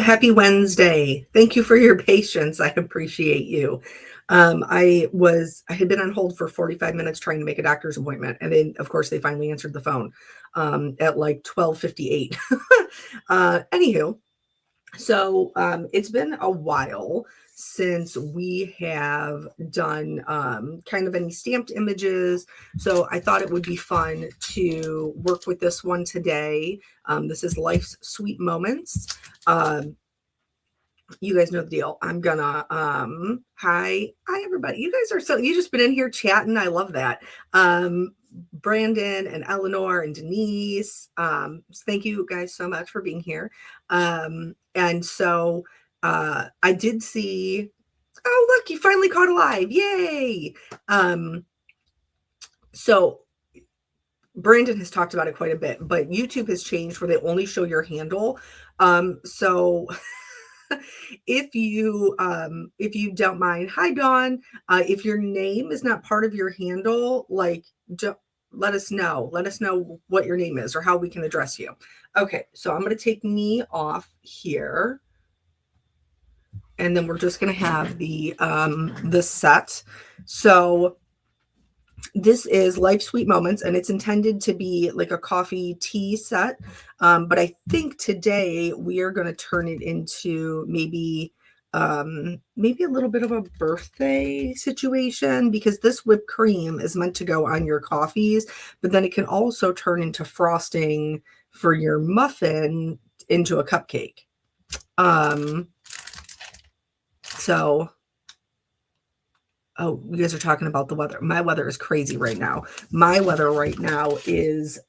happy Wednesday. Thank you for your patience. I appreciate you. I had been on hold for 45 minutes trying to make a doctor's appointment. And then, of course, they finally answered the phone at like 12:58. Anywho, so it's been a while since we have done kind of any stamped images. So I thought it would be fun to work with this one today. This is Life's Sweet Moments. You guys know the deal. I'm gonna hi everybody. You guys are you just been in here chatting. I love that. Brandon and Eleanor and Denise. Thank you guys so much for being here. And so I did see, oh look, you finally caught alive. Yay. So Brandon has talked about it quite a bit, but YouTube has changed where they only show your handle. So if you don't mind, hi Dawn. If your name is not part of your handle, like let us know. Let us know what your name is or how we can address you. Okay, so I'm going to take me off here. And then we're just going to have the set. So this is Life Sweet Moments, and it's intended to be like a coffee tea set. But I think today we are going to turn it into maybe a little bit of a birthday situation, because this whipped cream is meant to go on your coffees, but then it can also turn into frosting for your muffin into a cupcake. So oh, you guys are talking about the weather. My weather is crazy right now. My weather right now is,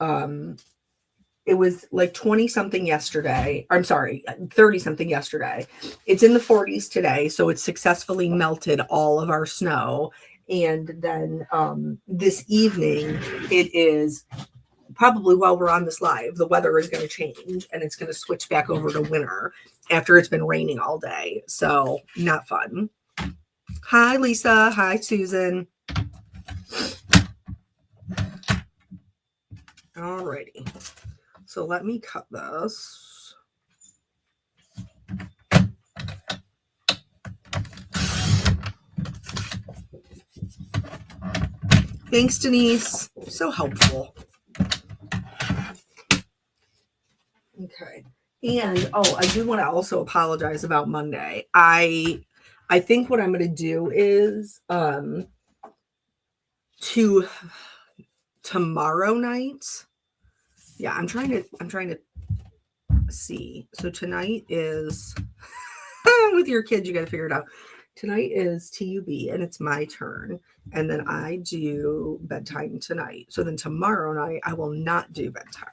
it was like 20 something yesterday. I'm sorry, 30 something yesterday. It's in the 40s today. So it's successfully melted all of our snow. And then this evening, it is probably while we're on this live, the weather is going to change and it's going to switch back over to winter after it's been raining all day. So not fun. Hi, Lisa. Hi, Susan. Alrighty. So let me cut this. Thanks, Denise. So helpful. Okay. And, I do want to also apologize about Monday. I think what I'm going to do is tomorrow night. Yeah, I'm trying to see. So tonight is with your kids, you got to figure it out. Tonight is TUB and it's my turn. And then I do bedtime tonight. So then tomorrow night I will not do bedtime.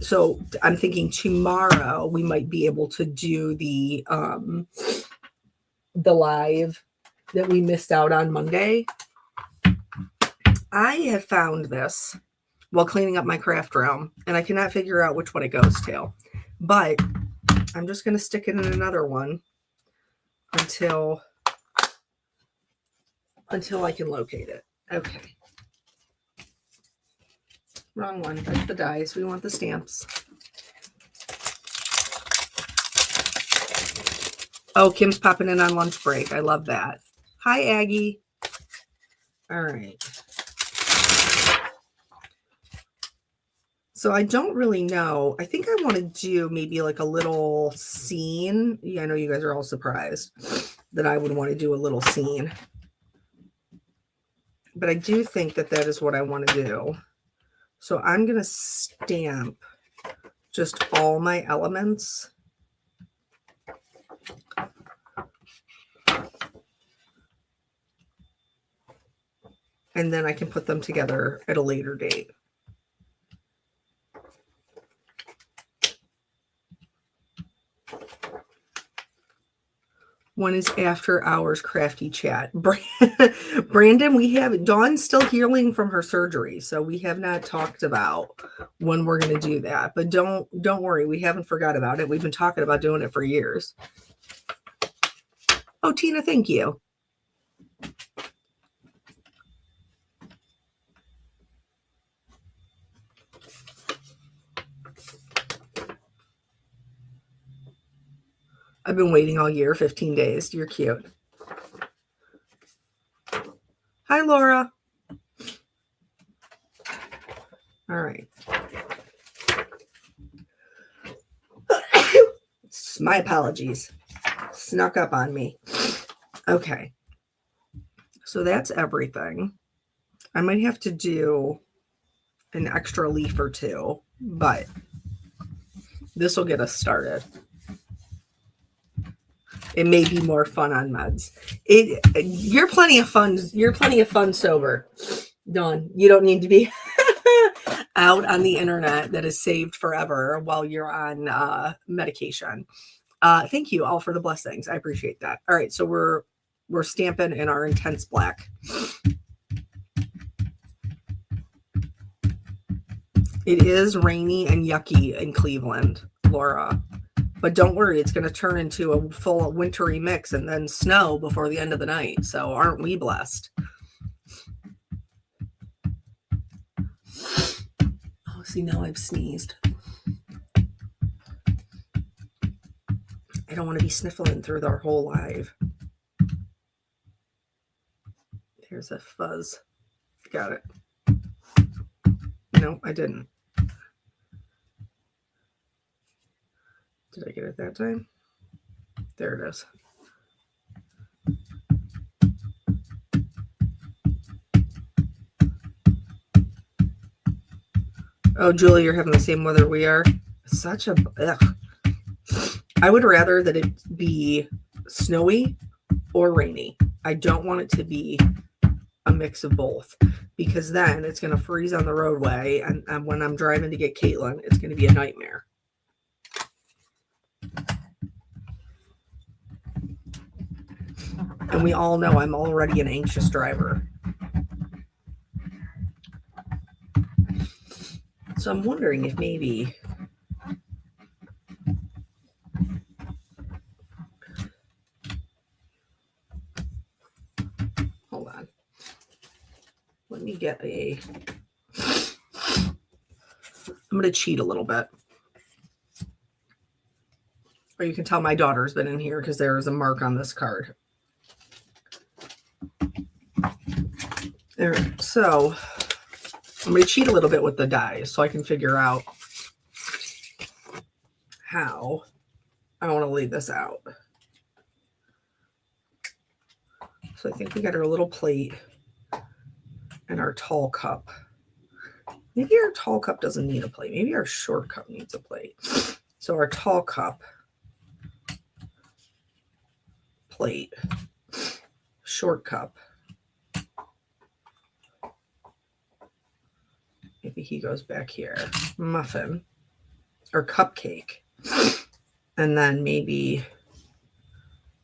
So I'm thinking tomorrow we might be able to do the live that we missed out on Monday. I have found this while cleaning up my craft room, and I cannot figure out which one it goes to. But I'm just going to stick it in another one until I can locate it. Okay. Wrong one. That's the dies. We want the stamps. Oh, Kim's popping in on lunch break. I love that. Hi, Aggie. All right. So I don't really know. I think I want to do maybe like a little scene. Yeah, I know you guys are all surprised that I would want to do a little scene. But I do think that is what I want to do. So I'm going to stamp just all my elements. And then I can put them together at a later date. One is after hours crafty chat. Brandon, we have Dawn's still healing from her surgery, so we have not talked about when we're going to do that. But don't worry, we haven't forgot about it. We've been talking about doing it for years. Oh, Tina, thank you. I've been waiting all year, 15 days. You're cute. Hi, Laura. All right. My apologies. Snuck up on me. Okay. So that's everything. I might have to do an extra leaf or two, but this will get us started. It may be more fun on meds. You're plenty of fun. You're plenty of fun sober, Dawn. You don't need to be out on the internet that is saved forever while you're on medication. Thank you all for the blessings. I appreciate that. All right, so we're stamping in our intense black. It is rainy and yucky in Cleveland, Laura. But don't worry, it's going to turn into a full wintry mix and then snow before the end of the night. So aren't we blessed? Oh, see, now I've sneezed. I don't want to be sniffling through our whole live. There's a fuzz. Got it. No, I didn't. Did I get it that time? There it is. Oh, Julie, you're having the same weather we are. Such a... Ugh. I would rather that it be snowy or rainy. I don't want it to be a mix of both, because then it's going to freeze on the roadway, and when I'm driving to get Caitlin, it's going to be a nightmare. And we all know I'm already an anxious driver. So I'm wondering if maybe... Hold on. Let me get a... I'm going to cheat a little bit. Or you can tell my daughter's been in here because there is a mark on this card. There. So I'm going to cheat a little bit with the dies so I can figure out how I want to lay this out. So I think we got our little plate and our tall cup. Maybe our tall cup doesn't need a plate. Maybe our short cup needs a plate. So our tall cup, plate, short cup. Maybe he goes back here. Muffin or cupcake. And then maybe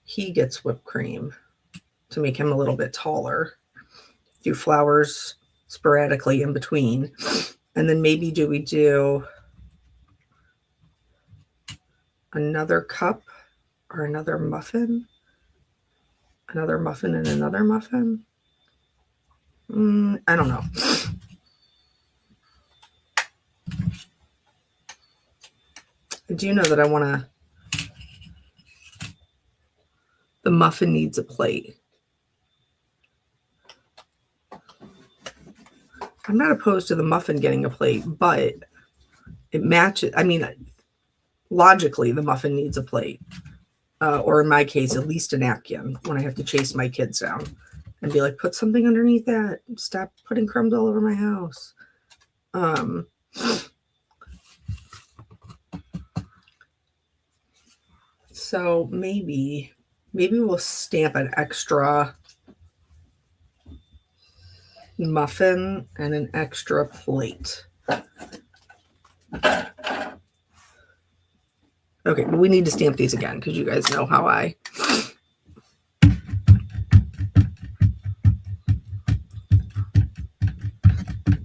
he gets whipped cream to make him a little bit taller. Do flowers sporadically in between. And then maybe do we do another cup or another muffin? Another muffin and another muffin? I don't know. I do know that I want to... The muffin needs a plate. I'm not opposed to the muffin getting a plate, but it matches. I mean, logically, the muffin needs a plate. Or in my case, at least a napkin when I have to chase my kids down and be like, put something underneath that. Stop putting crumbs all over my house. So maybe we'll stamp an extra muffin and an extra plate. Okay, but we need to stamp these again because you guys know how I...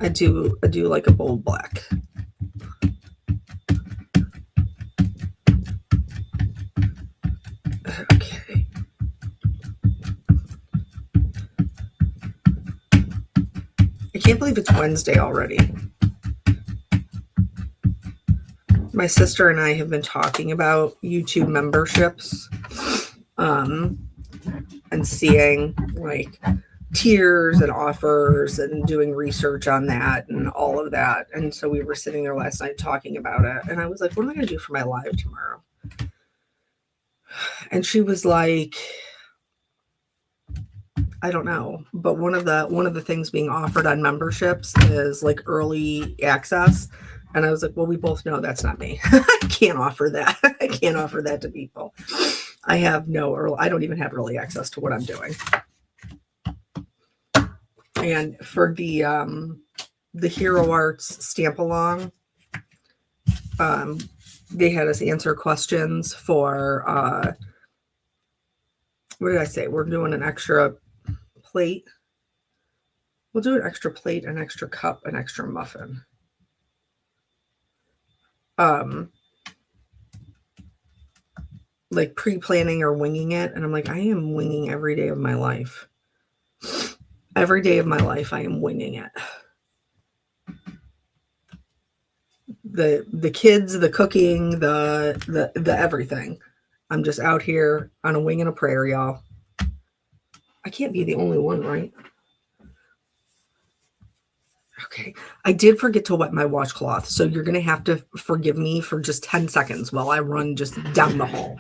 I do like a bold black. Okay. I can't believe it's Wednesday already. My sister and I have been talking about YouTube memberships, and seeing like tiers and offers and doing research on that and all of that. And so we were sitting there last night talking about it. And I was like, what am I going to do for my live tomorrow? And she was like, I don't know. But one of the things being offered on memberships is like early access. And I was like, well, we both know that's not me. I can't offer that. I can't offer that to people. I don't even have early access to what I'm doing. And for the Hero Arts stamp along, they had us answer questions for what did I say? We're doing an extra plate. We'll do an extra plate, an extra cup, an extra muffin. Like pre-planning or winging it. And I'm like, I am winging every day of my life. Every day of my life, I am winging it. The kids, the cooking, the everything. I'm just out here on a wing and a prayer, y'all. I can't be the only one, right? Okay. I did forget to wet my washcloth, so you're going to have to forgive me for just 10 seconds while I run just down the hall.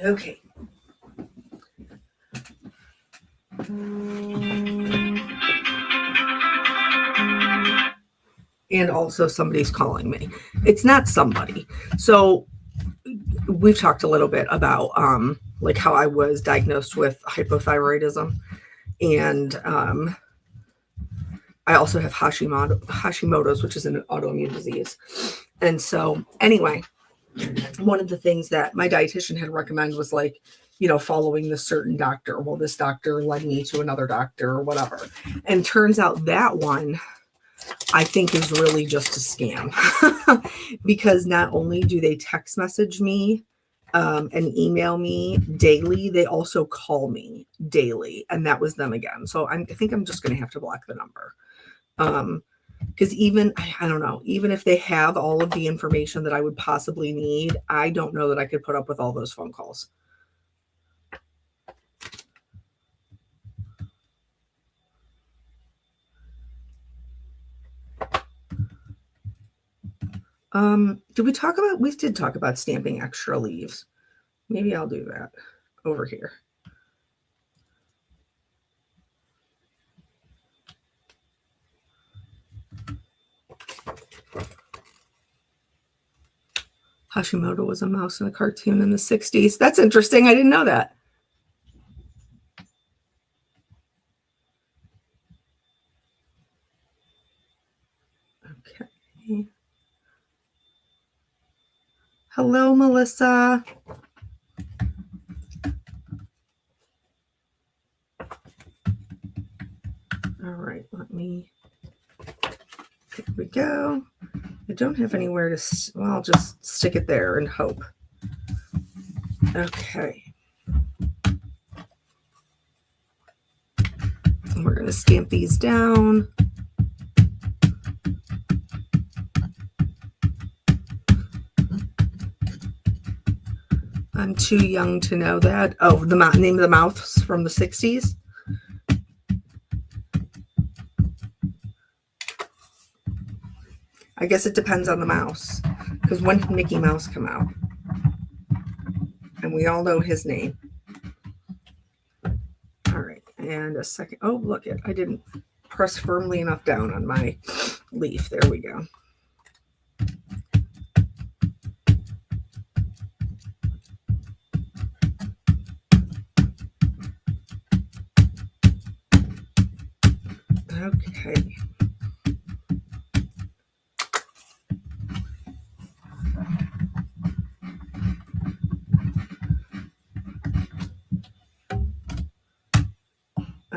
Okay. And also somebody's calling me. It's not somebody. So we've talked a little bit about like how I was diagnosed with hypothyroidism, and I also have Hashimoto's, which is an autoimmune disease. And so anyway, one of the things that my dietitian had recommended was like, following this certain doctor. Well, this doctor led me to another doctor or whatever. And turns out that one, I think, is really just a scam. Because not only do they text message me and email me daily, they also call me daily. And that was them again. So I think I'm just going to have to block the number. Because I don't know, even if they have all of the information that I would possibly need, I don't know that I could put up with all those phone calls. We did talk about stamping extra leaves. Maybe I'll do that over here. Hashimoto was a mouse in a cartoon in the 60s. That's interesting. I didn't know that. Okay. Hello, Melissa. All right, there we go. I don't have anywhere to, well, I'll just stick it there and hope. Okay. And we're going to stamp these down. I'm too young to know that. Oh, the name of the mouse from the 60s. I guess it depends on the mouse. Because when did Mickey Mouse come out? And we all know his name. All right. And a second. Oh, look it. I didn't press firmly enough down on my leaf. There we go. Okay.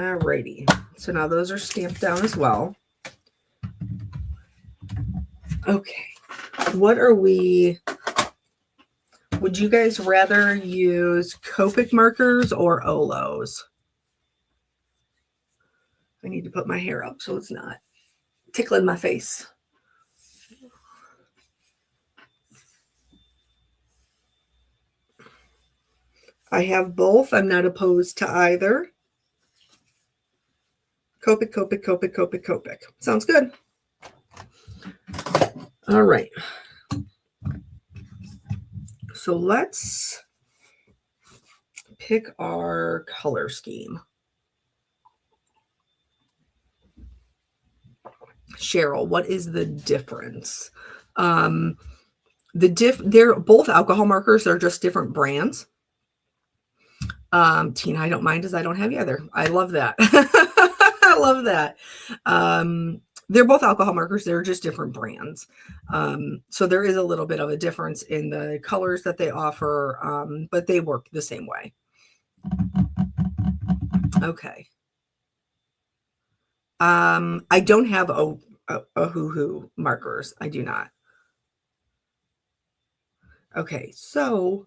Alrighty. So now those are stamped down as well. Okay. What are we... Would you guys rather use Copic markers or Olos? I need to put my hair up so it's not tickling my face. I have both. I'm not opposed to either. Copic, Copic, Copic, Copic, Copic. Sounds good. All right. So let's pick our color scheme. Cheryl, what is the difference? They're both alcohol markers. They're just different brands. Tina, I don't mind as I don't have either. I love that. I love that. They're both alcohol markers. They're just different brands. So there is a little bit of a difference in the colors that they offer, but they work the same way. Okay. I don't have Ohuhu markers. I do not. Okay, so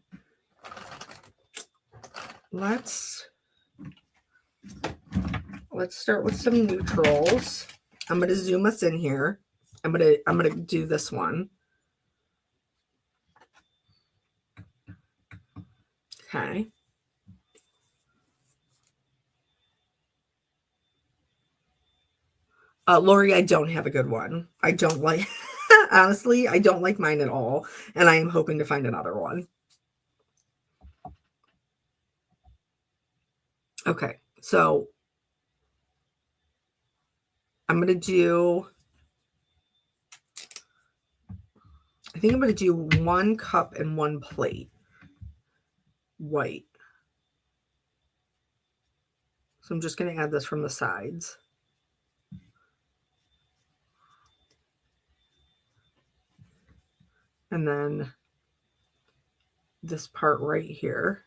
let's start with some neutrals. I'm going to zoom us in here. I'm going to do this one. Okay. Lori, I don't have a good one. I don't like, honestly, I don't like mine at all. And I am hoping to find another one. Okay. So I'm going to do, I think I'm going to do 1 cup and 1 plate. White. So I'm just going to add this from the sides. And then this part right here.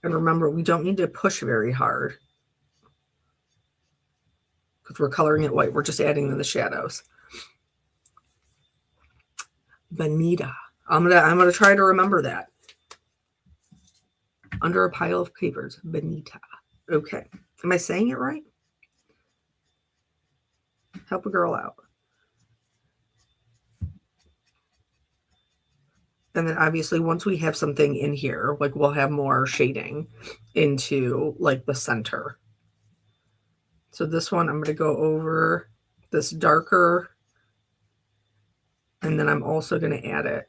And remember, we don't need to push very hard because we're coloring it white. We're just adding in the shadows. Bonita. I'm gonna try to remember that. Under a pile of papers. Bonita. Okay. Am I saying it right? Help a girl out. And then obviously once we have something in here, like we'll have more shading into like the center. So this one, I'm going to go over this darker, and then I'm also going to add it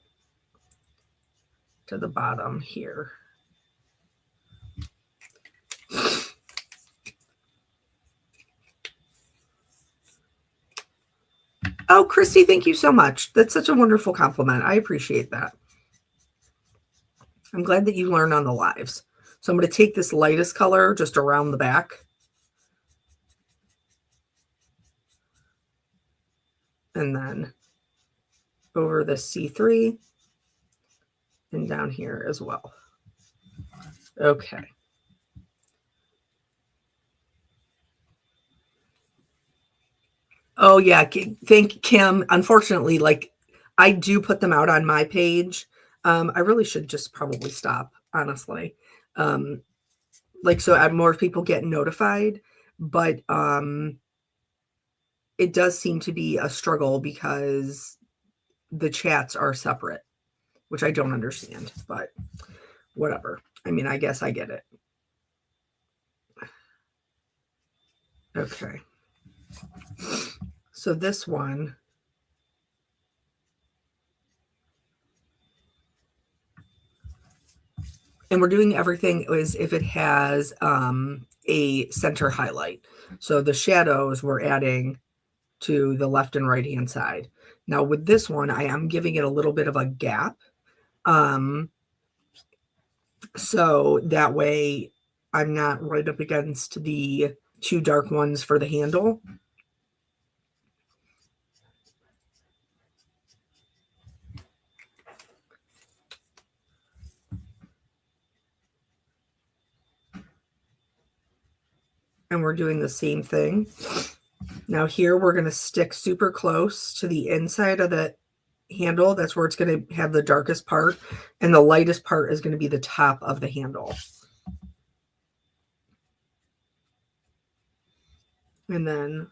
to the bottom here. Oh, Christy, thank you so much. That's such a wonderful compliment. I appreciate that. I'm glad that you learned on the lives. So I'm going to take this lightest color just around the back. And then over this C3 and down here as well. Okay. Oh, yeah. Thank Kim. Unfortunately, like I do put them out on my page. I really should just probably stop, honestly. Like, so more people get notified, but it does seem to be a struggle because the chats are separate, which I don't understand, but whatever. I mean, I guess I get it. Okay. So this one, and we're doing everything as if it has a center highlight. So the shadows we're adding to the left and right hand side. Now with this one, I am giving it a little bit of a gap. So that way I'm not right up against the 2 dark ones for the handle. And and we're doing the same thing. Now here we're going to stick super close to the inside of the handle. That's where it's going to have the darkest part, and the lightest part is going to be the top of the handle. And then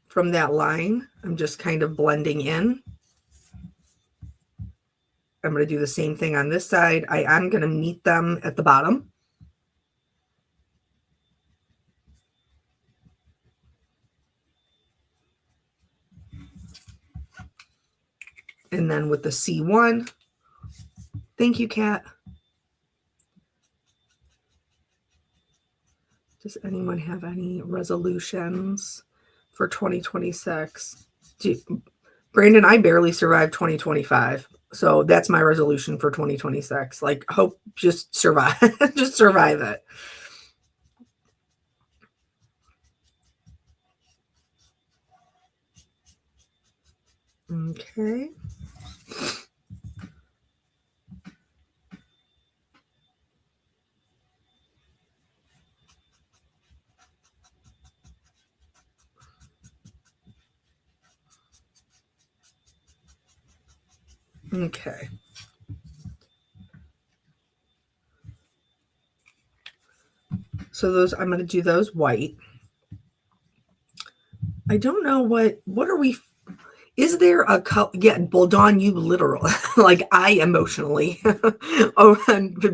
from that line, I'm just kind of blending in. I'm going to do the same thing on this side. I am going to meet them at the bottom. And then with the C1, thank you, Kat. Does anyone have any resolutions for 2026? Brandon, I barely survived 2025. So that's my resolution for 2026. Like, hope just survive, just survive it. Okay. Okay. So those, I'm going to do those white. I don't know what are we, is there a color? Yeah, well, Dawn, you literally, like I emotionally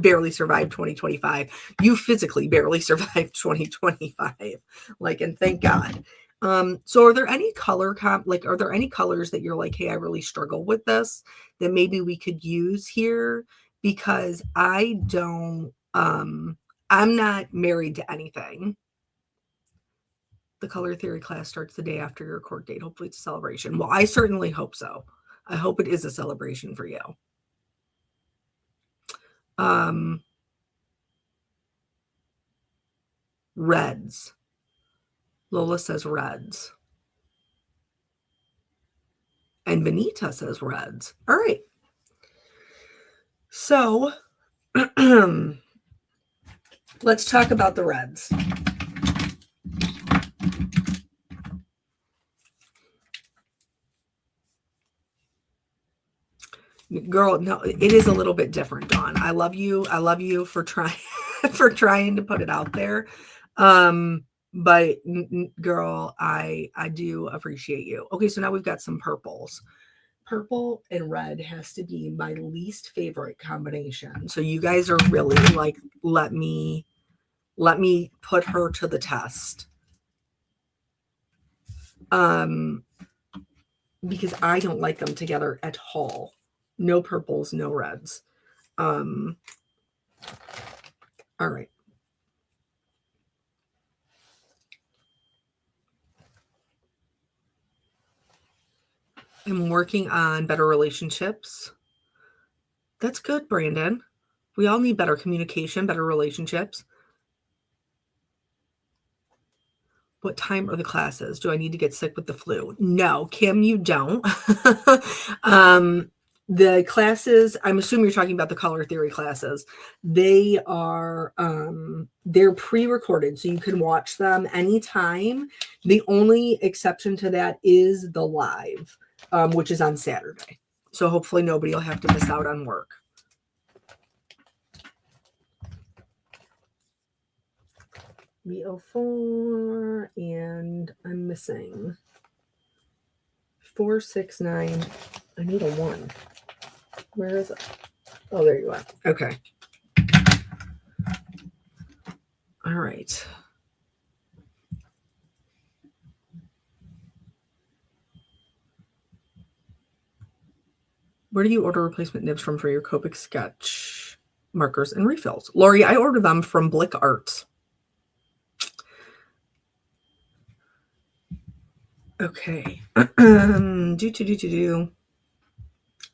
barely survived 2025. You physically barely survived 2025. Like, and thank God. So are there any color are there any colors that you're like, hey, I really struggle with this that maybe we could use here? Because I don't, I'm not married to anything. The color theory class starts the day after your court date. Hopefully it's a celebration. Well, I certainly hope so. I hope it is a celebration for you. Reds. Lola says reds. And Benita says reds. All right. So let's talk about the reds. Girl, no, it is a little bit different, Dawn. I love you. I love you for trying for trying to put it out there. But girl, I do appreciate you. Okay, so now we've got some purples. Purple and red has to be my least favorite combination. So you guys are really like, let me put her to the test. Because I don't like them together at all. No purples, no reds. All right. I'm working on better relationships. That's good, Brandon. We all need better communication, better relationships. What time are the classes? Do I need to get sick with the flu? No, Kim, you don't. The classes, I'm assuming you're talking about the color theory classes. They are, they're pre-recorded, so you can watch them anytime. The only exception to that is the live, which is on Saturday. So hopefully nobody will have to miss out on work. VO4, and I'm missing 4, 6, 9. I need a 1. Where is it? Oh, there you are. Okay. All right. Where do you order replacement nibs from for your Copic sketch markers and refills? Lori, I order them from Blick Arts. Okay.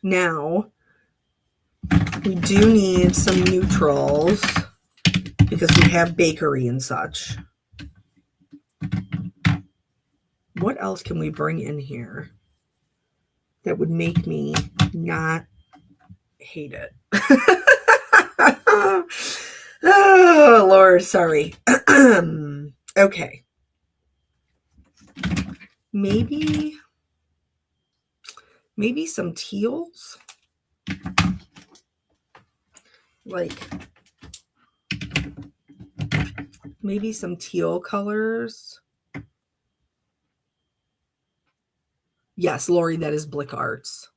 Now, we do need some neutrals because we have bakery and such. What else can we bring in here that would make me not hate it? Oh, Lord, sorry. Okay. Maybe some teals. Like maybe some teal colors. Yes, Lori, that is Blick Arts.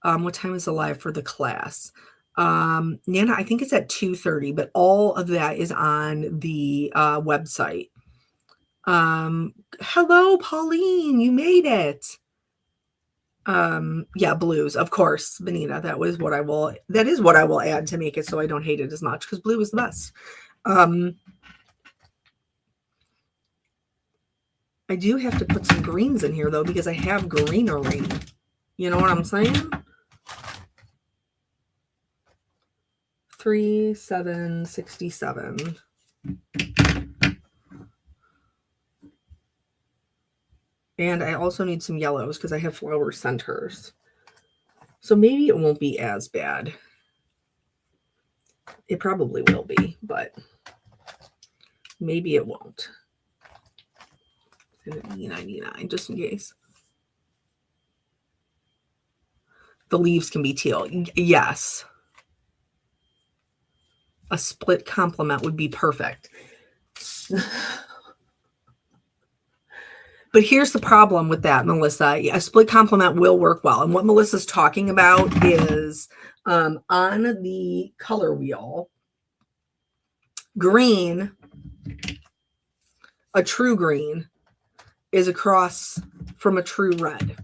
What time is the live for the class? Nana, I think it's at 2:30, but all of that is on the website. Hello, Pauline, you made it. Yeah, blues, of course, Benita. That is what I will add to make it so I don't hate it as much, because blue is the best. I do have to put some greens in here though, because I have greenery. You know what I'm saying? 3,767. And I also need some yellows because I have flower centers. So maybe it won't be as bad. It probably will be, but maybe it won't. $99 just in case. The leaves can be teal. Yes. A split complement would be perfect. But here's the problem with that, Melissa. A split complement will work well. And what Melissa's talking about is on the color wheel, green, a true green, is across from a true red.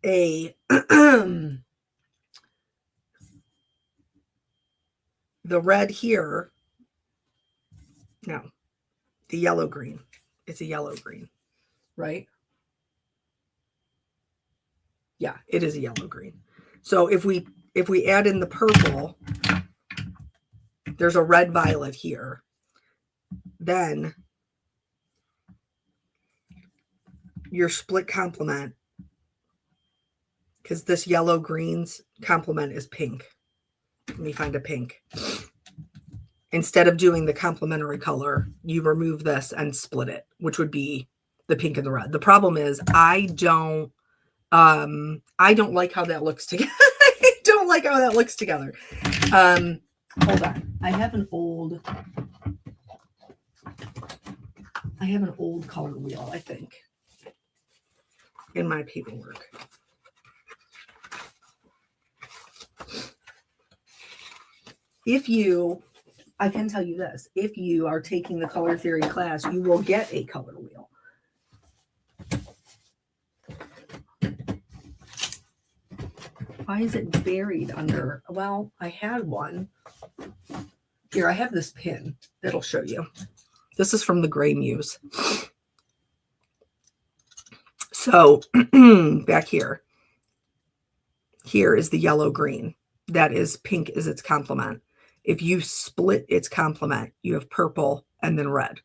The red here, no, the yellow green. It's a yellow green, right? Yeah, it is a yellow green. So if we add in the purple, there's a red violet here. Then your split complement, because this yellow green's complement is pink. Let me find a pink. Instead of doing the complementary color, you remove this and split it, which would be the pink and the red. The problem is I don't like how that looks together. I don't like how that looks together. Hold on. I have an old color wheel, I think, in my paperwork. I can tell you this, if you are taking the color theory class, you will get a color wheel. Why is it buried under? Well, I had one. Here, I have this pin that'll show you. This is from the Gray Muse. So back here is the yellow green. That is pink is its complement. If you split its complement, you have purple and then red.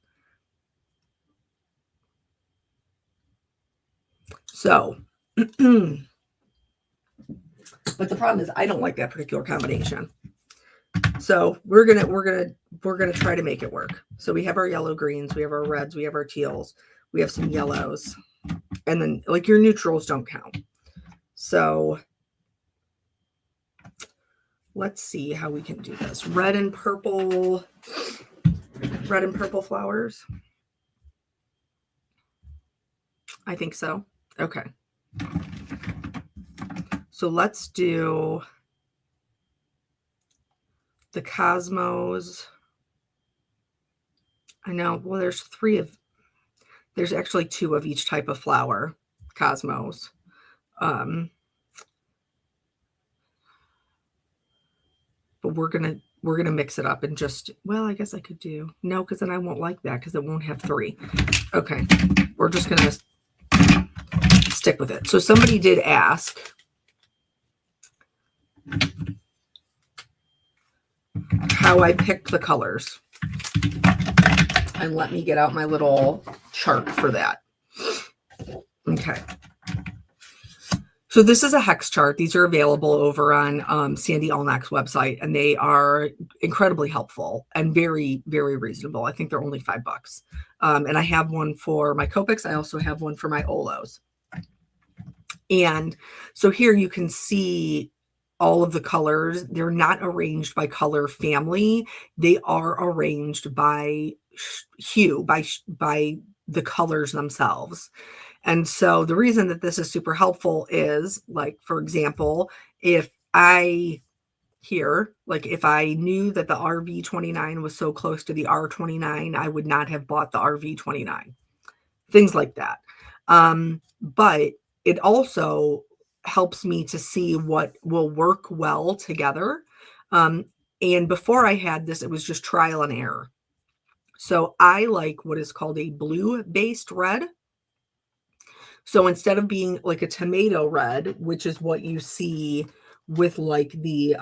So, but the problem is I don't like that particular combination. So we're gonna try to make it work. So we have our yellow greens, we have our reds, we have our teals, we have some yellows, and then like your neutrals don't count. So let's see how we can do this. Red and purple flowers. I think so. Okay. So let's do the Cosmos. I know, well, there's actually 2 of each type of flower, Cosmos. But we're gonna mix it up and just, well, I guess I could do, no, because then I won't like that because it won't have 3. Okay, we're just gonna stick with it. So somebody did ask, how I picked the colors. And let me get out my little chart for that. Okay. So this is a hex chart. These are available over on Sandy Allnack's website, and they are incredibly helpful and very, very reasonable. I think they're only $5. And I have one for my Copics. I also have one for my Olos. And so here you can see all of the colors. They're not arranged by color family. They are arranged by hue, by the colors themselves. And so the reason that this is super helpful is, like, for example, if I knew that the RV29 was so close to the R29, I would not have bought the RV29. Things like that. But it also helps me to see what will work well together. And before I had this, it was just trial and error. So I like what is called a blue-based red. So instead of being like a tomato red, which is what you see with like the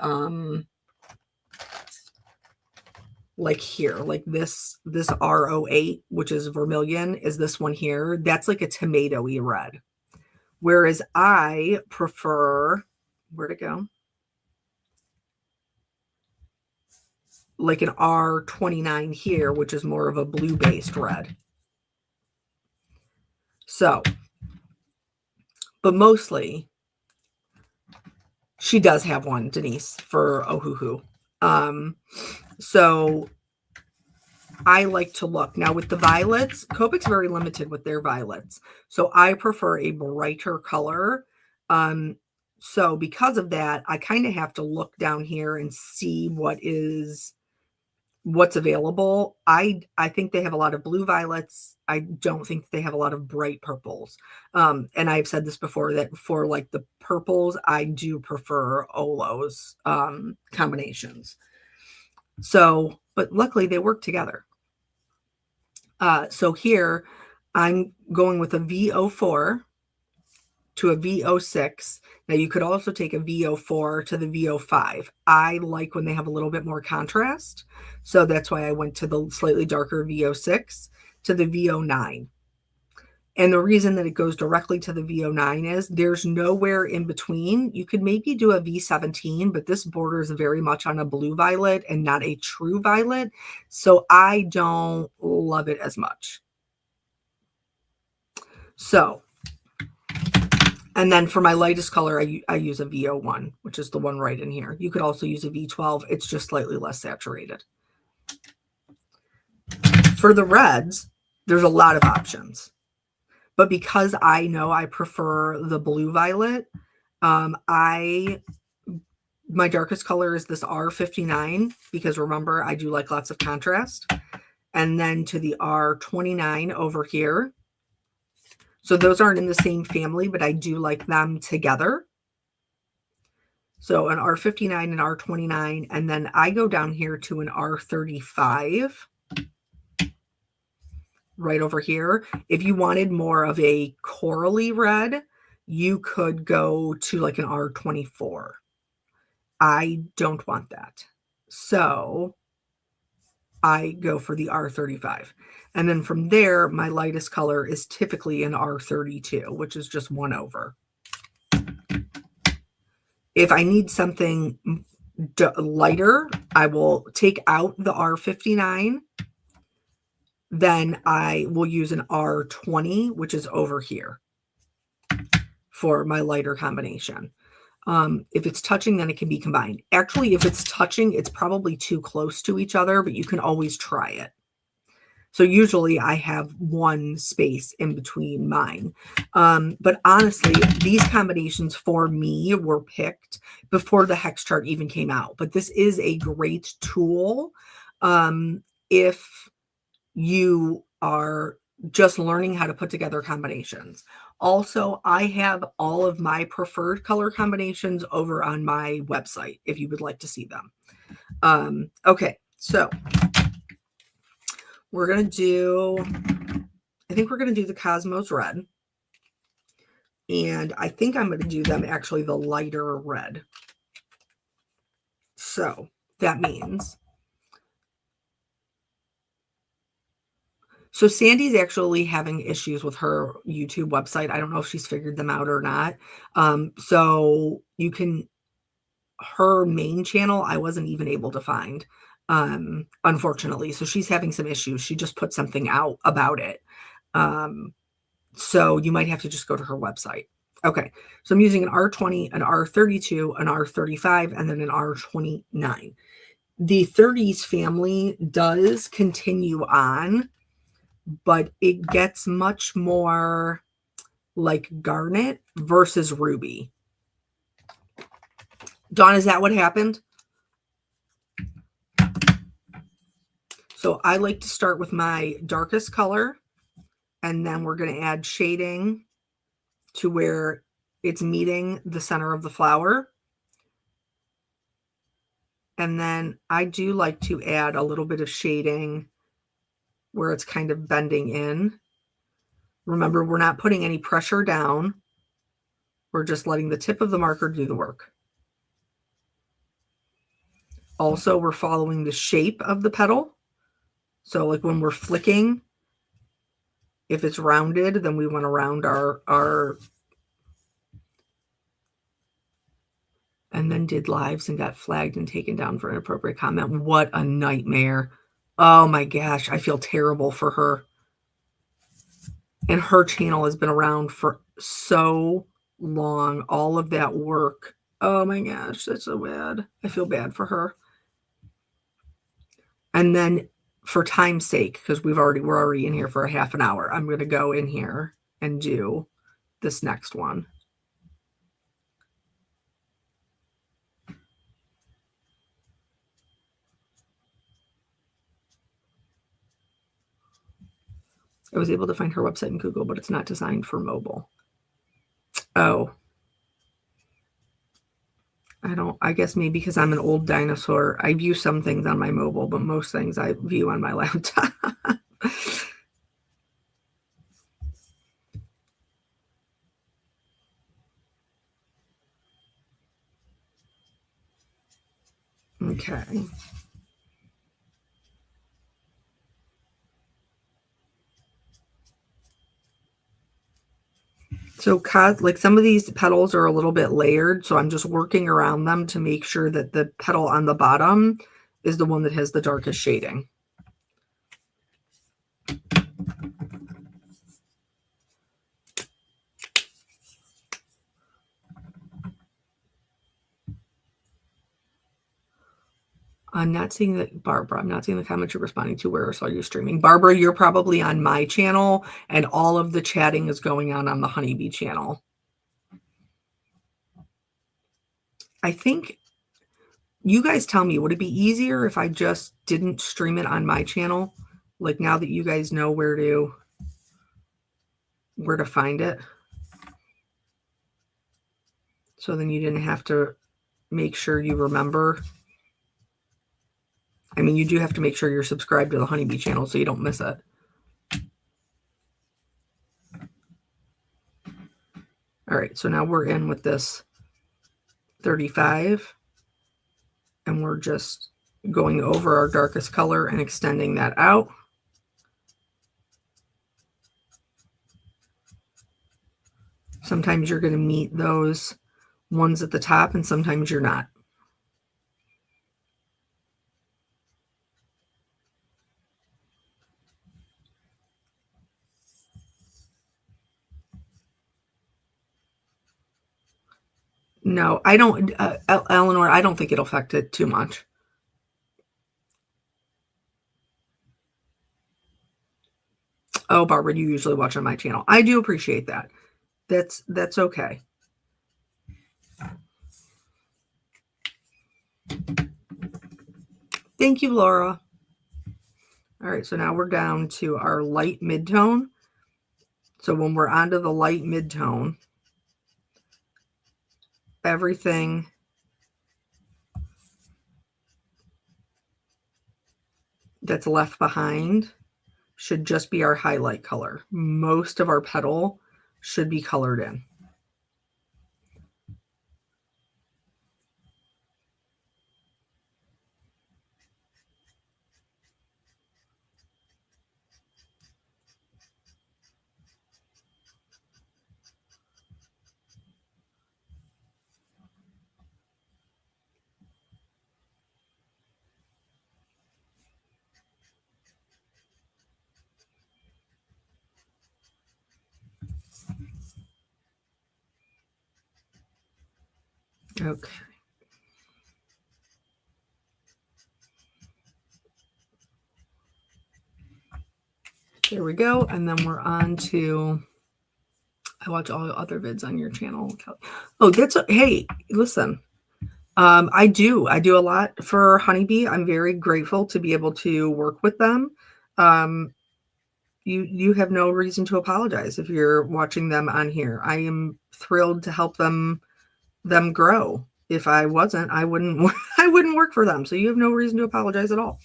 like here, like this R08, which is vermilion, is this one here. That's like a tomatoey red. Whereas I prefer, where'd it go? Like an R29 here, which is more of a blue-based red. So, but mostly, she does have one, Denise, for Ohuhu. So I like to look. Now with the violets, Copic's very limited with their violets. So I prefer a brighter color. So because of that, I kind of have to look down here and see what's available. I think they have a lot of blue violets. I don't think they have a lot of bright purples. And I've said this before that for like the purples, I do prefer Olo's combinations. So, but luckily they work together. So here I'm going with a VO4 to a VO6. Now you could also take a VO4 to the VO5. I like when they have a little bit more contrast. So that's why I went to the slightly darker VO6 to the VO9. And the reason that it goes directly to the VO9 is there's nowhere in between. You could maybe do a V17, but this borders very much on a blue violet and not a true violet. So I don't love it as much. So, and then for my lightest color, I use a VO1, which is the one right in here. You could also use a V12. It's just slightly less saturated. For the reds, there's a lot of options. But because I know I prefer the blue violet, my darkest color is this R59, because remember, I do like lots of contrast. And then to the R29 over here. So those aren't in the same family, but I do like them together. So an R59 and R29, and then I go down here to an R35 right over here. If you wanted more of a corally red, you could go to like an R24. I don't want that. So I go for the R35. And then from there, my lightest color is typically an R32, which is just 1 over. If I need something lighter, I will take out the R59. Then I will use an R20, which is over here for my lighter combination. If it's touching, then it can be combined. Actually, if it's touching, it's probably too close to each other, but you can always try it. So usually I have one space in between mine. But honestly, these combinations for me were picked before the hex chart even came out. But this is a great tool if you are just learning how to put together combinations. Also, I have all of my preferred color combinations over on my website if you would like to see them. Okay, so we're going to do, I think we're going to do the Cosmos red. And I think I'm going to do them actually the lighter red. So that means So Sandy's actually having issues with her YouTube website. I don't know if she's figured them out or not. So you can, her main channel, I wasn't even able to find, unfortunately. So she's having some issues. She just put something out about it. So you might have to just go to her website. Okay, so I'm using an R20, an R32, an R35, and then an R29. The 30s family does continue on, but it gets much more like garnet versus ruby. Dawn, is that what happened? So I like to start with my darkest color, and then we're going to add shading to where it's meeting the center of the flower. And then I do like to add a little bit of shading where it's kind of bending in. Remember, we're not putting any pressure down. We're just letting the tip of the marker do the work. Also, we're following the shape of the petal. So like when we're flicking, if it's rounded, then we want to round our and then did lives and got flagged and taken down for inappropriate comment. What a nightmare. Oh my gosh, I feel terrible for her. And her channel has been around for so long. All of that work. Oh my gosh, that's so bad. I feel bad for her. And then for time's sake, because we're already in here for a half an hour, I'm going to go in here and do this next one. I was able to find her website in Google, but it's not designed for mobile. Oh. I guess maybe because I'm an old dinosaur, I view some things on my mobile, but most things I view on my laptop. Okay. So like some of these petals are a little bit layered, so I'm just working around them to make sure that the petal on the bottom is the one that has the darkest shading. I'm not seeing that, Barbara. I'm not seeing the comments you're responding to. Where else are you streaming? Barbara, you're probably on my channel, and all of the chatting is going on the Honeybee channel. I think you guys tell me, would it be easier if I just didn't stream it on my channel? Like now that you guys know where to find it. So then you didn't have to make sure you remember. I mean, you do have to make sure you're subscribed to the Honeybee channel so you don't miss it. All right, so now we're in with this 35, and we're just going over our darkest color and extending that out. Sometimes you're going to meet those ones at the top, and sometimes you're not. No, I don't, Eleanor, I don't think it'll affect it too much. Oh, Barbara, you usually watch on my channel. I do appreciate that. That's okay. Thank you, Laura. All right, so now we're down to our light midtone. So when we're onto the light midtone, everything that's left behind should just be our highlight color. Most of our petal should be colored in. Okay. There we go. And then we're on to, I watch all other vids on your channel. Oh, hey, listen. I do a lot for Honeybee. I'm very grateful to be able to work with them. You have no reason to apologize if you're watching them on here. I am thrilled to help them grow. If I wasn't, I wouldn't I wouldn't work for them. So you have no reason to apologize at all.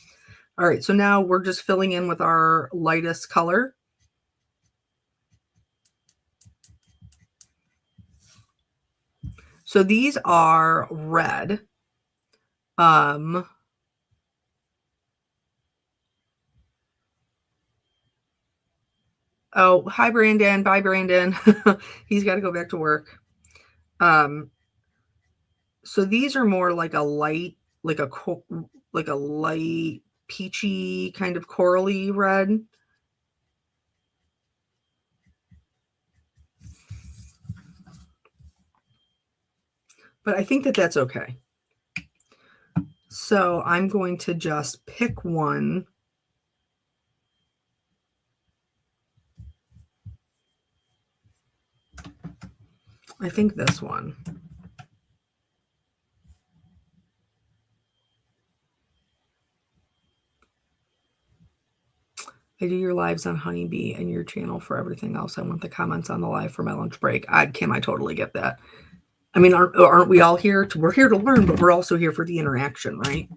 All right, so now we're just filling in with our lightest color. So these are red. Oh, hi Brandon. Bye Brandon. He's got to go back to work. So these are more like a light, like a light peachy kind of corally red. But I think that that's okay. So I'm going to just pick one. I think this one. I do your lives on Honeybee and your channel for everything else. I want the comments on the live for my lunch break. Kim, I totally get that. I mean, aren't we all here? We're here to learn, but we're also here for the interaction, right?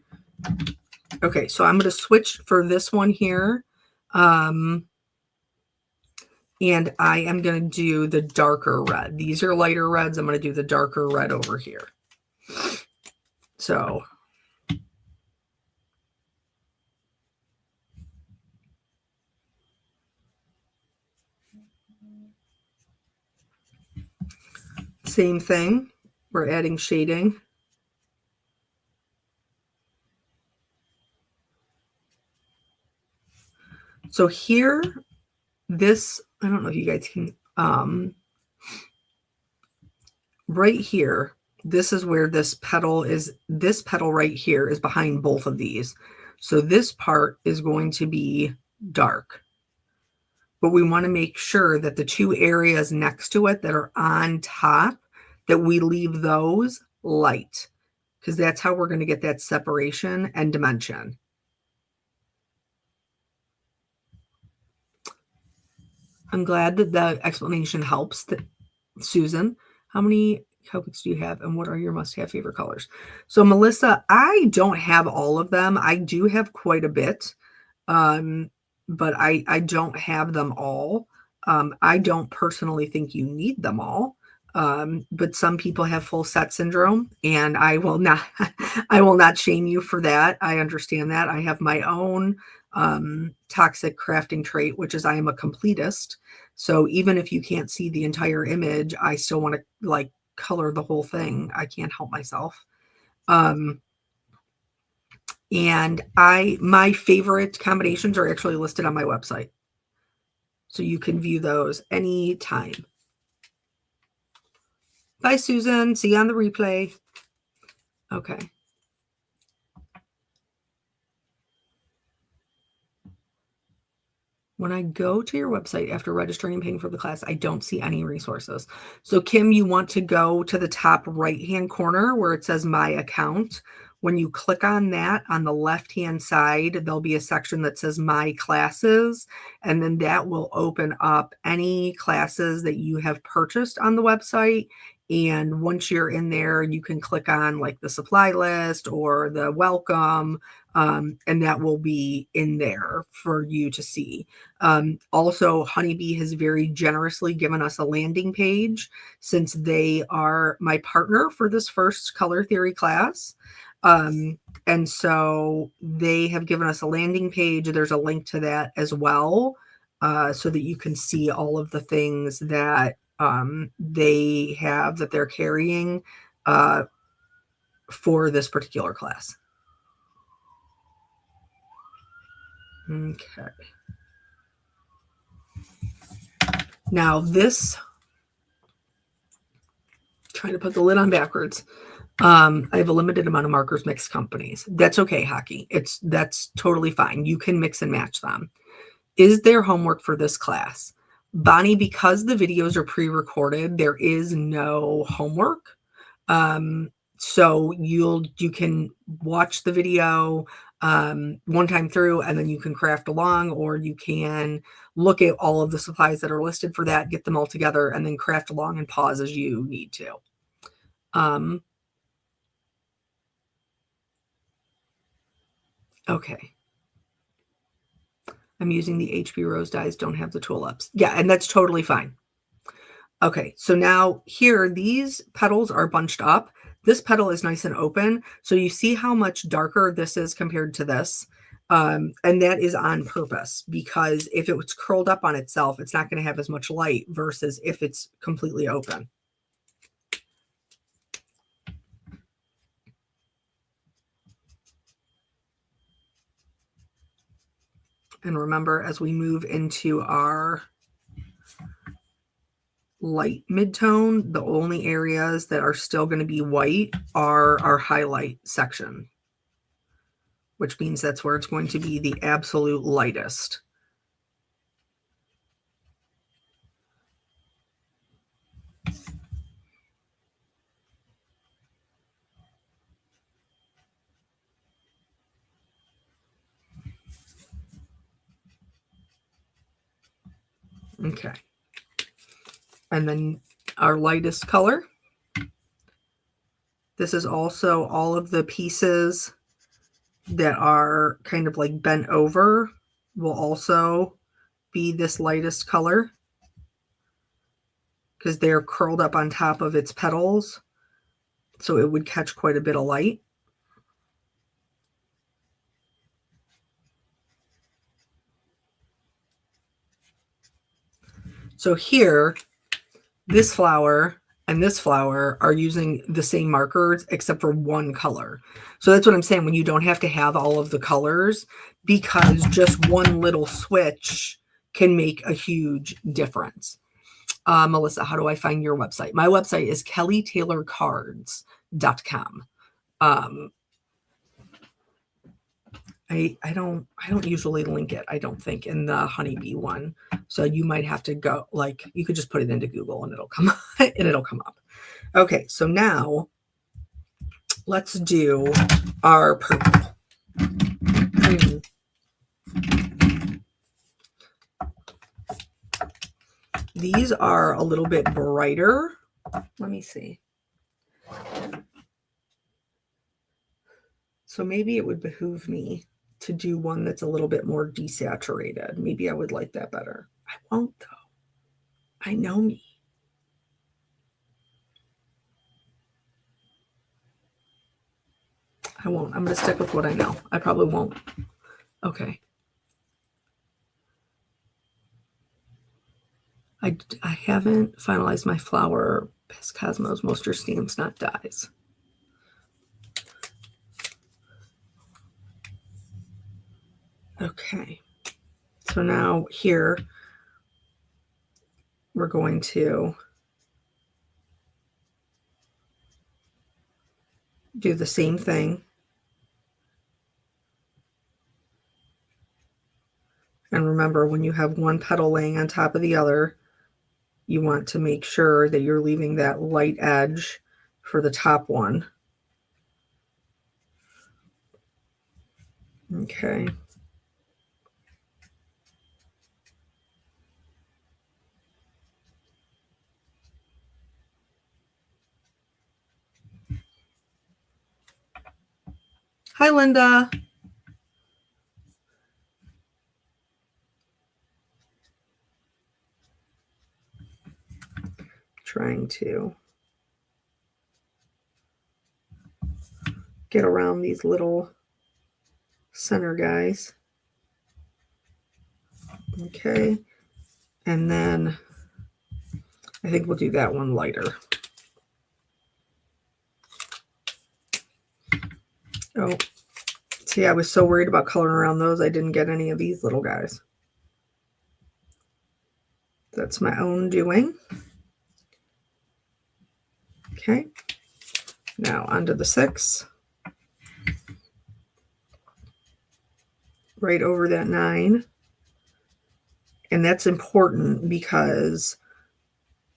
Okay, so I'm going to switch for this one here. And I am going to do the darker red. These are lighter reds. I'm going to do the darker red over here. So same thing. We're adding shading. So here, this, I don't know if you guys can, right here, this is where this petal right here is behind both of these. So this part is going to be dark. But we want to make sure that the two areas next to it that are on top, that we leave those light, because that's how we're going to get that separation and dimension. I'm glad that the explanation helps. Susan, how many cupcakes do you have and what are your must-have favorite colors? So Melissa, I don't have all of them. I do have quite a bit, but I don't have them all. I don't personally think you need them all. But some people have full set syndrome, and I will not I will not shame you for that. I understand that. I have my own toxic crafting trait, which is I am a completist. So even if you can't see the entire image, I still want to like color the whole thing. I can't help myself. And my favorite combinations are actually listed on my website. So you can view those anytime. Bye, Susan. See you on the replay. Okay. When I go to your website after registering and paying for the class, I don't see any resources. So Kim, you want to go to the top right-hand corner where it says My Account. When you click on that, on the left-hand side, there'll be a section that says My Classes, and then that will open up any classes that you have purchased on the website. And once you're in there, you can click on like the supply list or the welcome, and that will be in there for you to see. Also, Honeybee has very generously given us a landing page since they are my partner for this first color theory class. And so they have given us a landing page. There's a link to that as well, so that you can see all of the things that they have that they're carrying for this particular class. Okay. Now this Trying to put the lid on backwards. I have a limited amount of markers mixed companies. That's okay, Hockey. That's totally fine. You can mix and match them. Is there homework for this class? Bonnie, because the videos are pre-recorded, there is no homework. So you can watch the video one time through, and then you can craft along, or you can look at all of the supplies that are listed for that, get them all together, and then craft along and pause as you need to. Okay. I'm using the HB Rose dies, don't have the tulips. Yeah, and that's totally fine. Okay, so now here, these petals are bunched up. This petal is nice and open. So you see how much darker this is compared to this. And that is on purpose, because if it was curled up on itself, it's not going to have as much light versus if it's completely open. And remember, as we move into our light mid-tone, the only areas that are still going to be white are our highlight section, which means that's where it's going to be the absolute lightest. Okay. And then our lightest color. This is also all of the pieces that are kind of like bent over will also be this lightest color, because they're curled up on top of its petals. So it would catch quite a bit of light. So here, this flower and this flower are using the same markers except for one color. So that's what I'm saying, when you don't have to have all of the colors, because just one little switch can make a huge difference. Melissa, how do I find your website? My website is kellytaylorcards.com. I don't usually link it, I don't think, in the honeybee one. So you might have to go, like, you could just put it into Google and it'll come up. Okay, so now let's do our purple. These are a little bit brighter. Let me see. So maybe it would behoove me to do one that's a little bit more desaturated. Maybe I would like that better. I won't, though. I know me. I won't. I'm going to stick with what I know. I probably won't. Okay. I haven't finalized my flower Cosmos Moisture Stamps, not dyes. Okay. So now here, we're going to do the same thing. And remember, when you have one petal laying on top of the other, you want to make sure that you're leaving that light edge for the top one. Okay. Hi, Linda. Trying to get around these little center guys. Okay. And then I think we'll do that one lighter. Oh, see, I was so worried about coloring around those, I didn't get any of these little guys. That's my own doing. Okay. Now onto the 6. Right over that 9. And that's important because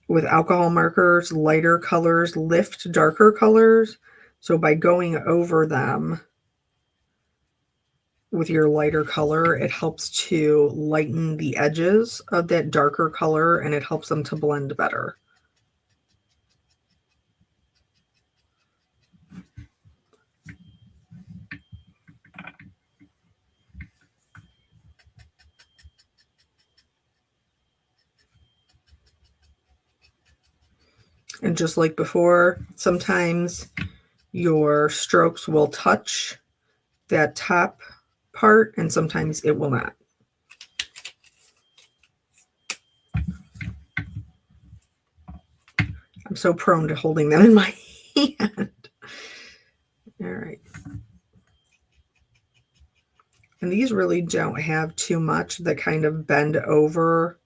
with alcohol markers, lighter colors lift darker colors. So by going over them with your lighter color, it helps to lighten the edges of that darker color and it helps them to blend better. And just like before, sometimes your strokes will touch that top part and sometimes it will not. I'm so prone to holding them in my hand. All right. And these really don't have too much that kind of bend over.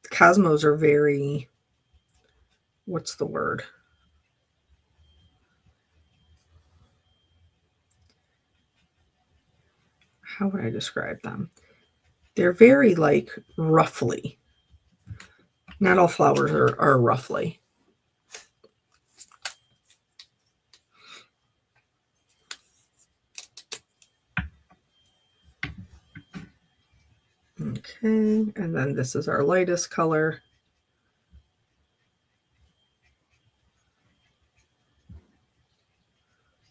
Cosmos are very, what's the word? How would I describe them? They're very like roughly. Not all flowers are roughly. Okay, and then this is our lightest color.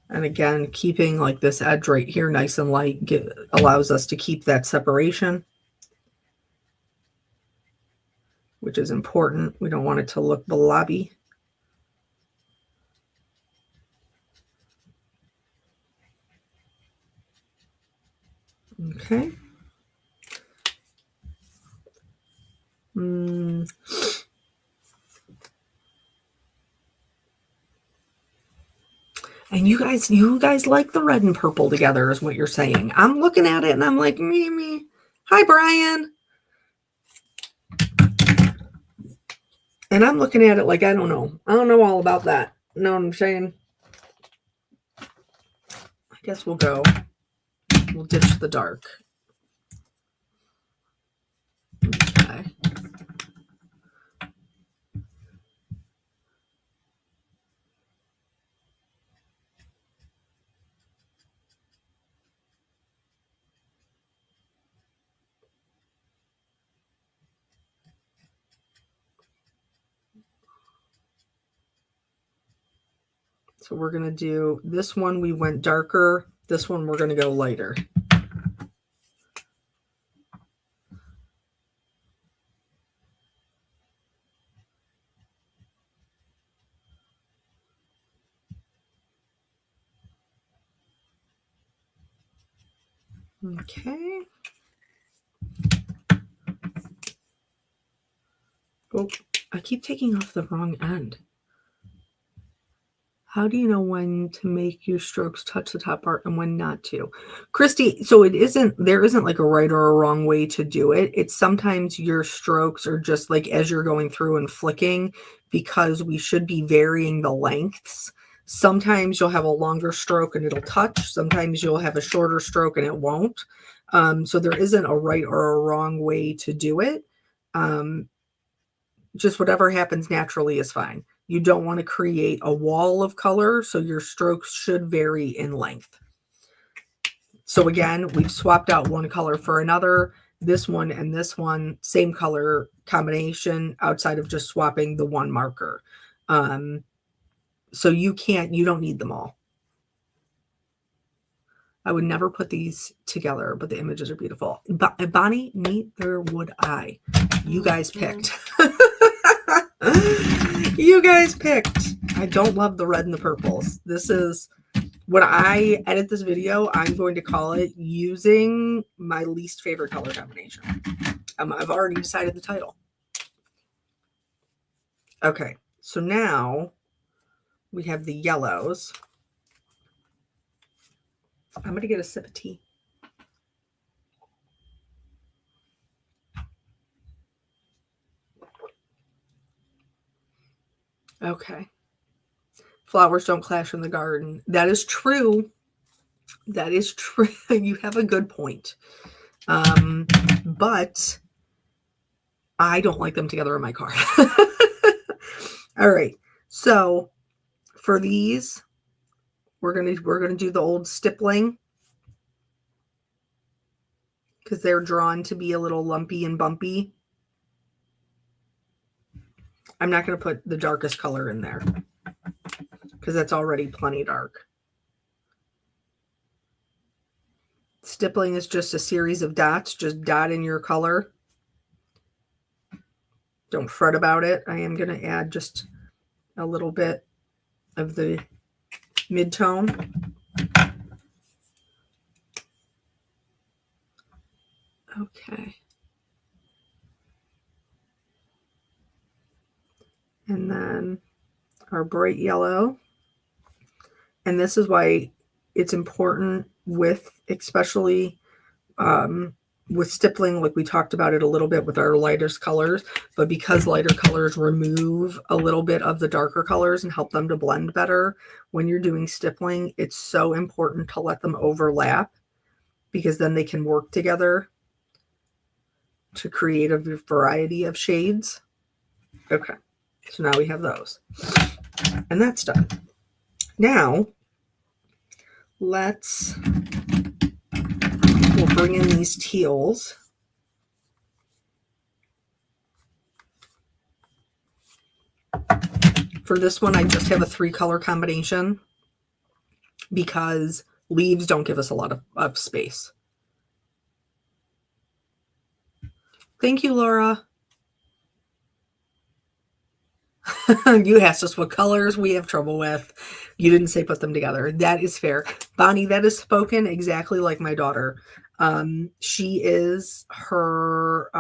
And again, keeping like this edge right here nice and light allows us to keep that separation, which is important. We don't want it to look blobby. Okay. And you guys like the red and purple together is what you're saying. I'm looking at it and I'm like, me. Hi, Brian. And I'm looking at it like, I don't know. I don't know all about that. Know what I'm saying? I guess we'll ditch the dark. Okay. So we're going to do this one. We went darker. This one, we're going to go lighter. Okay. Oh, I keep taking off the wrong end. How do you know when to make your strokes touch the top part and when not to? Christy, so there isn't like a right or a wrong way to do it. It's sometimes your strokes are just like as you're going through and flicking because we should be varying the lengths. Sometimes you'll have a longer stroke and it'll touch. Sometimes you'll have a shorter stroke and it won't. So there isn't a right or a wrong way to do it. Just whatever happens naturally is fine. You don't want to create a wall of color, so your strokes should vary in length. So again, we've swapped out one color for another. This one and this one, same color combination outside of just swapping the one marker. So you don't need them all. I would never put these together, but the images are beautiful. Bonnie, neither would I. You guys picked. You guys picked. I don't love the red and the purples. This is, when I edit this video, I'm going to call it using my least favorite color combination. I've already decided the title. Okay, so now we have the yellows. I'm going to get a sip of tea. Okay. Flowers don't clash in the garden. That is true. That is true. You have a good point. But I don't like them together in my car. All right. So for these, we're gonna do the old stippling because they're drawn to be a little lumpy and bumpy. I'm not gonna put the darkest color in there because that's already plenty dark. Stippling is just a series of dots. Just dot in your color. Don't fret about it. I am going to add just a little bit of the mid-tone. Okay. And then our bright yellow. And this is why it's important with, especially with stippling, like we talked about it a little bit with our lightest colors, but because lighter colors remove a little bit of the darker colors and help them to blend better, when you're doing stippling, it's so important to let them overlap because then they can work together to create a variety of shades. Okay, so now we have those. And that's done. Now, we'll bring in these teals. For this one, I just have a 3-color combination because leaves don't give us a lot of space. Thank you, Laura. You asked us what colors we have trouble with. You didn't say put them together. That is fair. Bonnie, that is spoken exactly like my daughter. She is her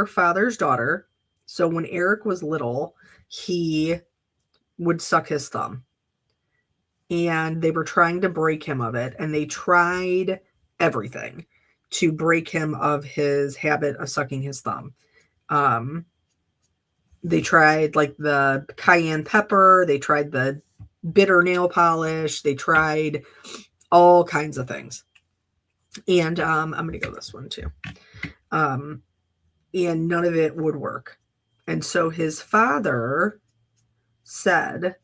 father's daughter. So when Eric was little, he would suck his thumb. And they were trying to break him of it. And they tried everything to break him of his habit of sucking his thumb. They tried like the cayenne pepper. They tried the bitter nail polish. They tried all kinds of things. And I'm going to go this one too. And none of it would work. And so his father said,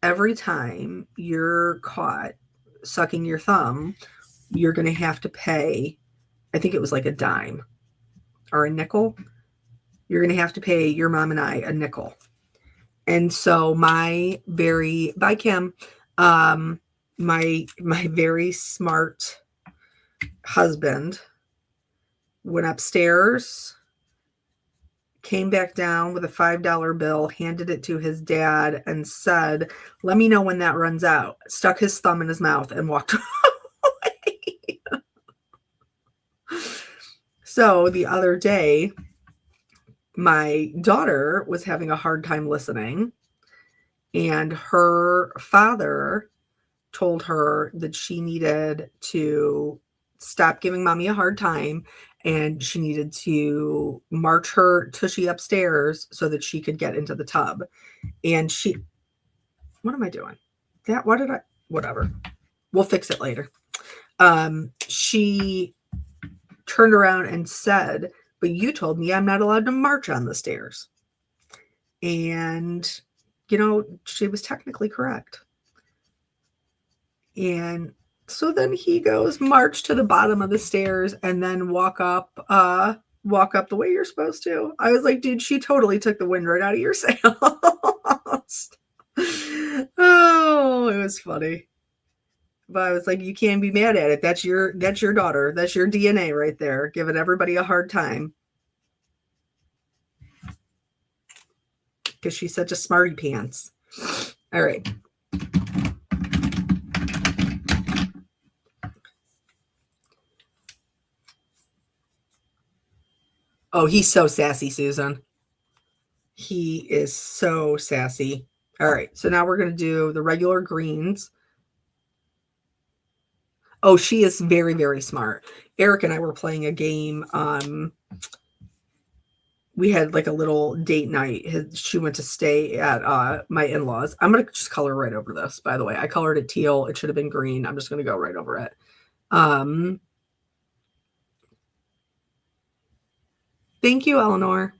every time you're caught sucking your thumb, you're going to have to pay, I think it was like a dime or a nickel. You're going to have to pay your mom and I a nickel. And so my very smart husband went upstairs, came back down with a $5 bill, handed it to his dad, and said, "Let me know when that runs out." Stuck his thumb in his mouth and walked away. So the other day, my daughter was having a hard time listening, and her father told her that she needed to stop giving mommy a hard time, and she needed to march her tushy upstairs so that she could get into the tub. And what am I doing? Whatever. We'll fix it later. She turned around and said, "But you told me I'm not allowed to march on the stairs." And, she was technically correct. And so then he goes, march to the bottom of the stairs and then walk up the way you're supposed to. I was like, dude, she totally took the wind right out of your sails. Oh, it was funny. But I was like, you can't be mad at it. That's your daughter. That's your DNA right there, giving everybody a hard time. Because she's such a smarty pants. All right. Oh, he's so sassy, Susan. He is so sassy. All right. So now we're going to do the regular greens. Oh, she is very, very smart. Eric and I were playing a game we had like a little date night. She went to stay at my in-laws. I'm gonna just color right over this, by the way. I colored it teal. It should have been green. I'm just gonna go right over it. Thank you, Eleanor.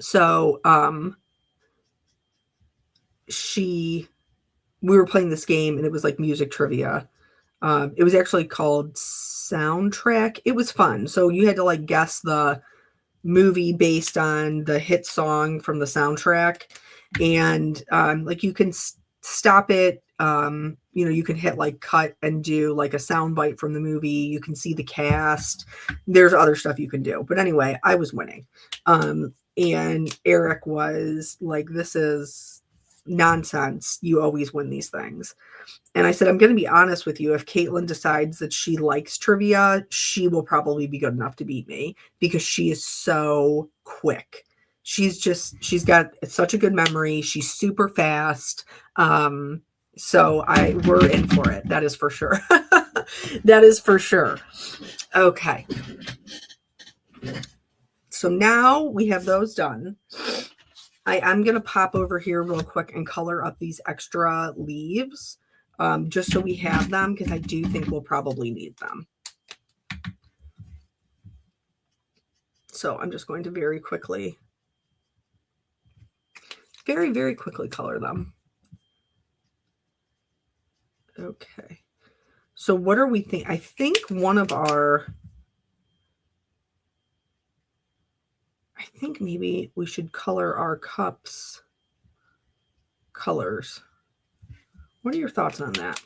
So we were playing this game and it was like music trivia. It was actually called Soundtrack. It was fun. So you had to like guess the movie based on the hit song from the soundtrack, and like you can stop it. You can hit like cut and do like a sound bite from the movie. You can see the cast. There's other stuff you can do, but anyway, I was winning, and Eric was like, "This is nonsense. You always win these things." And I said, I'm going to be honest with you. If Caitlin decides that she likes trivia, she will probably be good enough to beat me because she is so quick. She's got such a good memory. She's super fast. So we're in for it. That is for sure. That is for sure. Okay. So now we have those done. I'm going to pop over here real quick and color up these extra leaves. Just so we have them, because I do think we'll probably need them. So I'm just going to very, very quickly color them. Okay. So what are we thinking? I think I think maybe we should color our cups colors. What are your thoughts on that?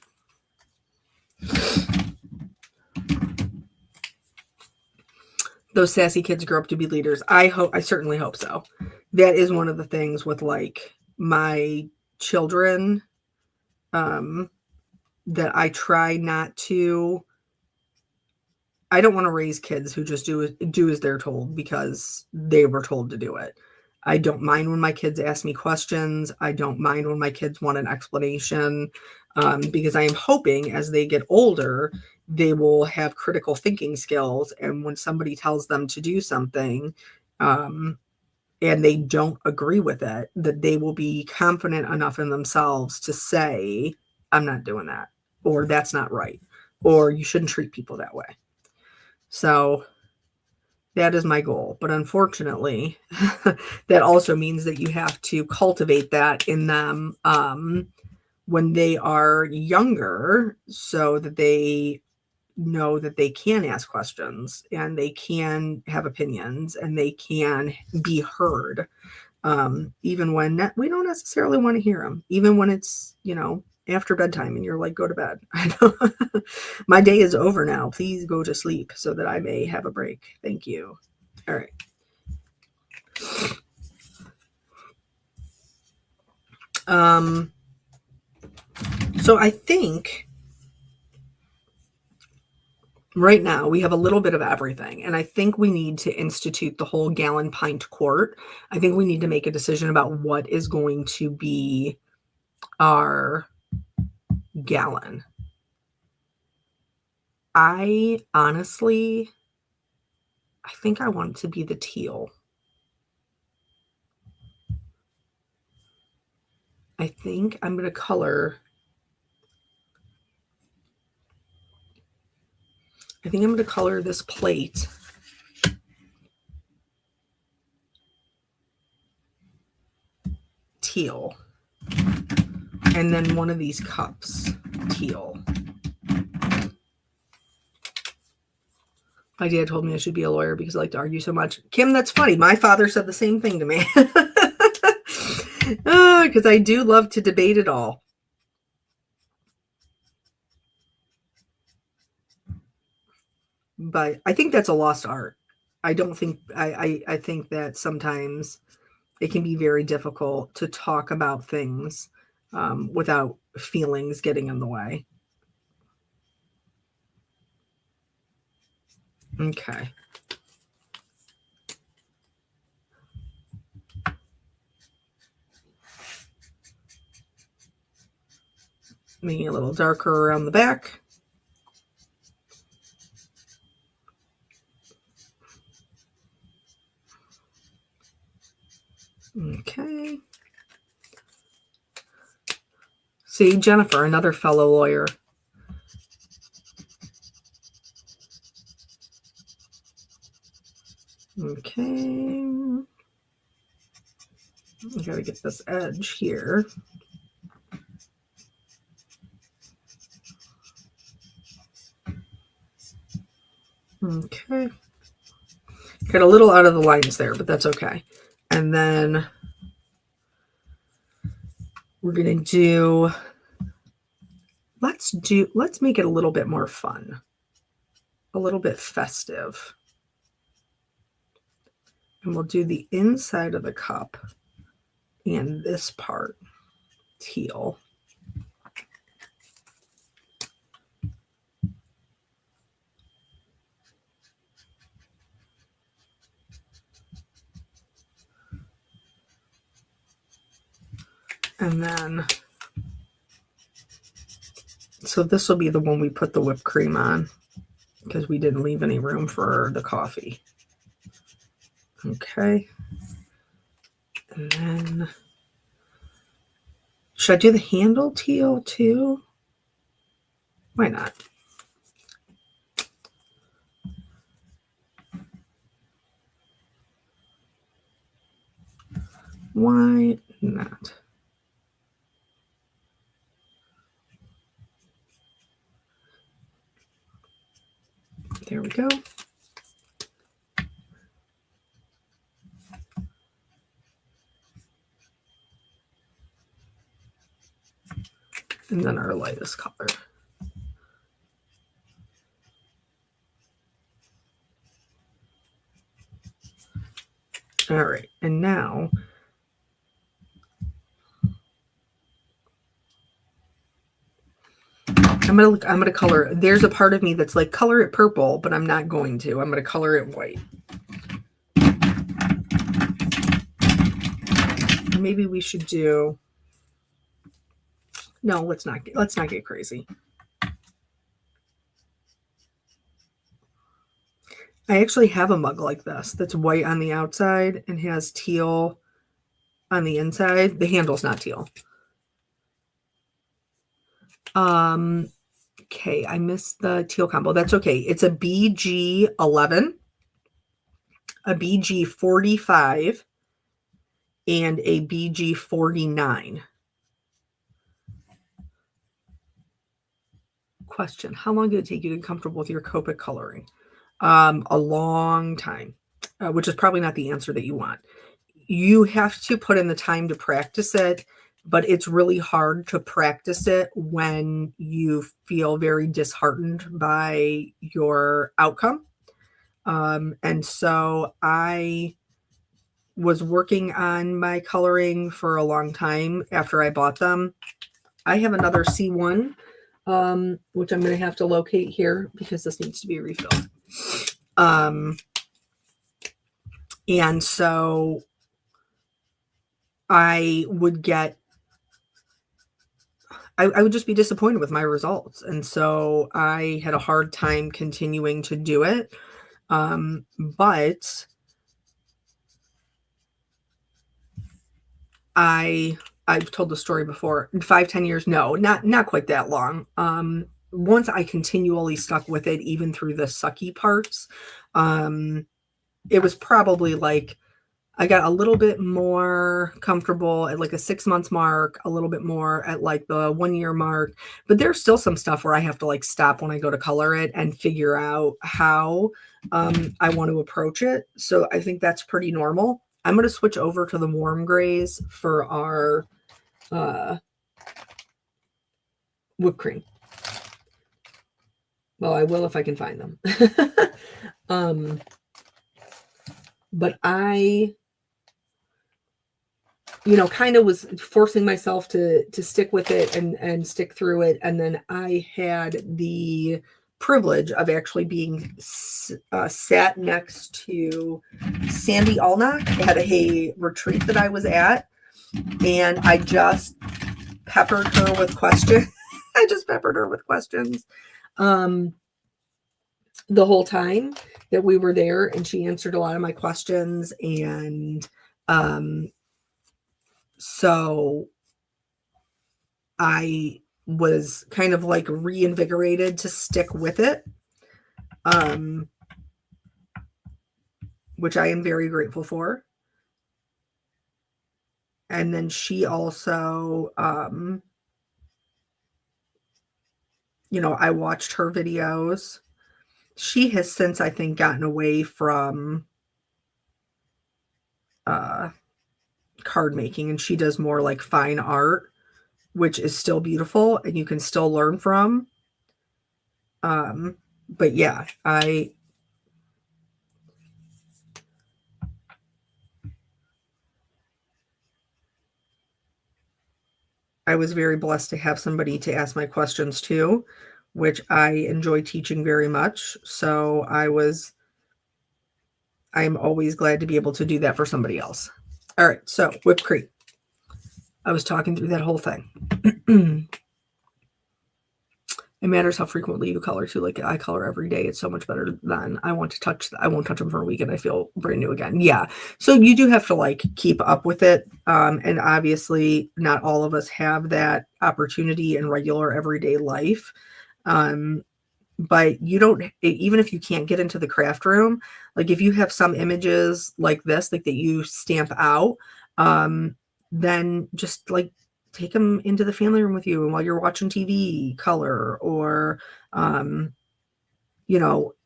Those sassy kids grow up to be leaders. I certainly hope so. That is one of the things with like my children, that I try not to. I don't want to raise kids who just do as they're told because they were told to do it. I don't mind when my kids ask me questions. I don't mind when my kids want an explanation, because I am hoping as they get older, they will have critical thinking skills. And when somebody tells them to do something, and they don't agree with it, that they will be confident enough in themselves to say, I'm not doing that, or that's not right, or you shouldn't treat people that way. So that is my goal. But unfortunately, that also means that you have to cultivate that in them when they are younger, so that they know that they can ask questions and they can have opinions and they can be heard, even when we don't necessarily want to hear them, even when it's, after bedtime and you're like, go to bed. I know my day is over now. Please go to sleep so that I may have a break. Thank you. All right. So I think right now we have a little bit of everything, and I think we need to institute the whole gallon pint quart. I think we need to make a decision about what is going to be our gallon. I think I want it to be the teal. I think I'm going to color. I think I'm going to color this plate teal. And then one of these cups teal. My dad told me I should be a lawyer because I like to argue so much. Kim, that's funny. My father said the same thing to me. Because I do love to debate it all. But I think that's a lost art. I don't think, I think that sometimes it can be very difficult to talk about things without feelings getting in the way. Okay. Making it a little darker around the back. Okay. See, Jennifer, another fellow lawyer. Okay. I gotta get this edge here. Okay. Got a little out of the lines there, but that's okay. And then we're gonna do, let's make it a little bit more fun. A little bit festive. And we'll do the inside of the cup and this part teal. And then, so this will be the one we put the whipped cream on because we didn't leave any room for the coffee. Okay. And then, should I do the handle teal too? Why not? Why not? There we go. And then our lightest color. All right, and now I'm gonna color. There's a part of me that's like, color it purple, but I'm not going to. I'm gonna color it white. Maybe we should do. No, let's not get crazy. I actually have a mug like this that's white on the outside and has teal on the inside. The handle's not teal. Okay, I missed the teal combo. That's okay. It's a BG11, a BG45, and a BG49. Question: how long did it take you to get comfortable with your Copic coloring? A long time, which is probably not the answer that you want. You have to put in the time to practice it, but it's really hard to practice it when you feel very disheartened by your outcome. And so I was working on my coloring for a long time after I bought them. I have another C1, which I'm going to have to locate here because this needs to be refilled. And so I would just be disappointed with my results. And so I had a hard time continuing to do it. But I've told the story before. 5-10 years, no, not quite that long. Once I continually stuck with it, even through the sucky parts, it was probably like I got a little bit more comfortable at like a 6 months mark, a little bit more at like the 1 year mark. But there's still some stuff where I have to like stop when I go to color it and figure out how I want to approach it. So I think that's pretty normal. I'm going to switch over to the warm grays for our whipped cream. Well, I will if I can find them. But I, kind of was forcing myself to stick with it and stick through it. And then I had the privilege of actually being sat next to Sandy Allnock at a retreat that I was at. And I just peppered her with questions. The whole time that we were there, and she answered a lot of my questions. And So I was kind of like reinvigorated to stick with it, which I am very grateful for. And then she also, I watched her videos. She has since, I think, gotten away from card making, and she does more like fine art, which is still beautiful and you can still learn from. But yeah, I was very blessed to have somebody to ask my questions to, which I enjoy teaching very much. So I'm always glad to be able to do that for somebody else. All right, so whipped cream. I was talking through that whole thing. It matters how frequently you color too. Like I color every day. It's so much better than I won't touch them for a week and I feel brand new again. Yeah. So you do have to like keep up with it. And obviously not all of us have that opportunity in regular everyday life. But you don't, even if you can't get into the craft room, like if you have some images like this, like that you stamp out, then just like take them into the family room with you. And while you're watching TV, color, or,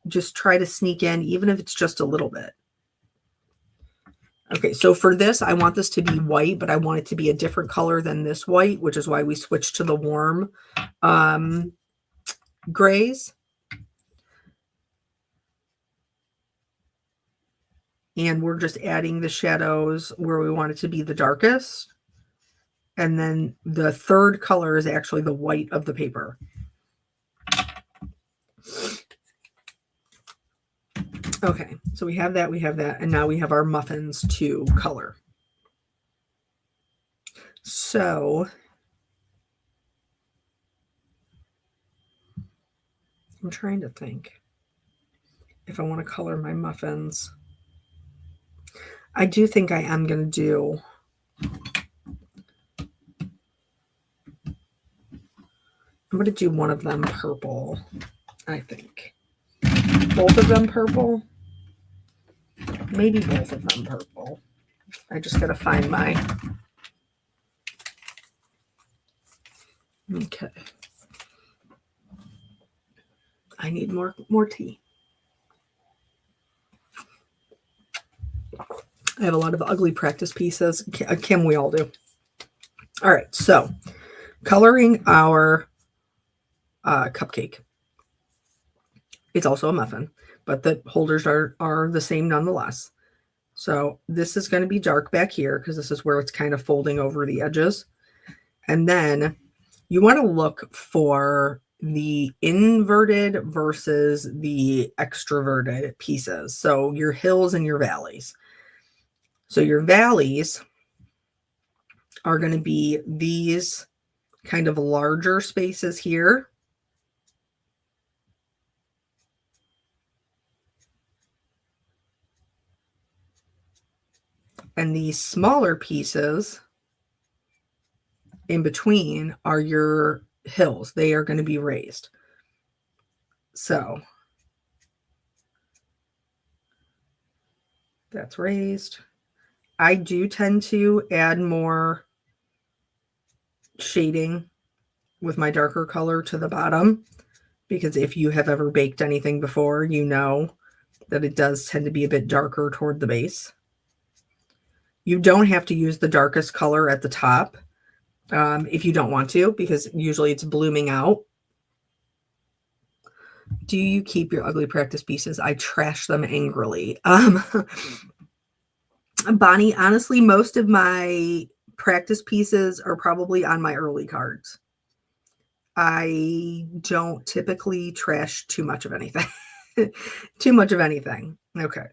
just try to sneak in, even if it's just a little bit. Okay, so for this, I want this to be white, but I want it to be a different color than this white, which is why we switched to the warm grays. And we're just adding the shadows where we want it to be the darkest. And then the third color is actually the white of the paper. Okay, so we have that, and now we have our muffins to color. So I'm trying to think if I want to color my muffins. I do think I am going to do I'm going to do one of them purple, I think. Both of them purple. Maybe both of them purple. I just got to find my... Okay. I need more tea. I have a lot of ugly practice pieces. Kim, we all do. All right, so coloring our cupcake. It's also a muffin, but the holders are the same nonetheless. So this is going to be dark back here because this is where it's kind of folding over the edges. And then you want to look for the inverted versus the extroverted pieces. So your hills and your valleys. So your valleys are going to be these kind of larger spaces here. And these smaller pieces in between are your hills. They are going to be raised. So that's raised. I do tend to add more shading with my darker color to the bottom, because if you have ever baked anything before, you know that it does tend to be a bit darker toward the base. You don't have to use the darkest color at the top if you don't want to, because usually it's blooming out. Do you keep your ugly practice pieces? I trash them angrily. Bonnie, honestly, most of my practice pieces are probably on my early cards. I don't typically trash too much of anything. Too much of anything. Okay.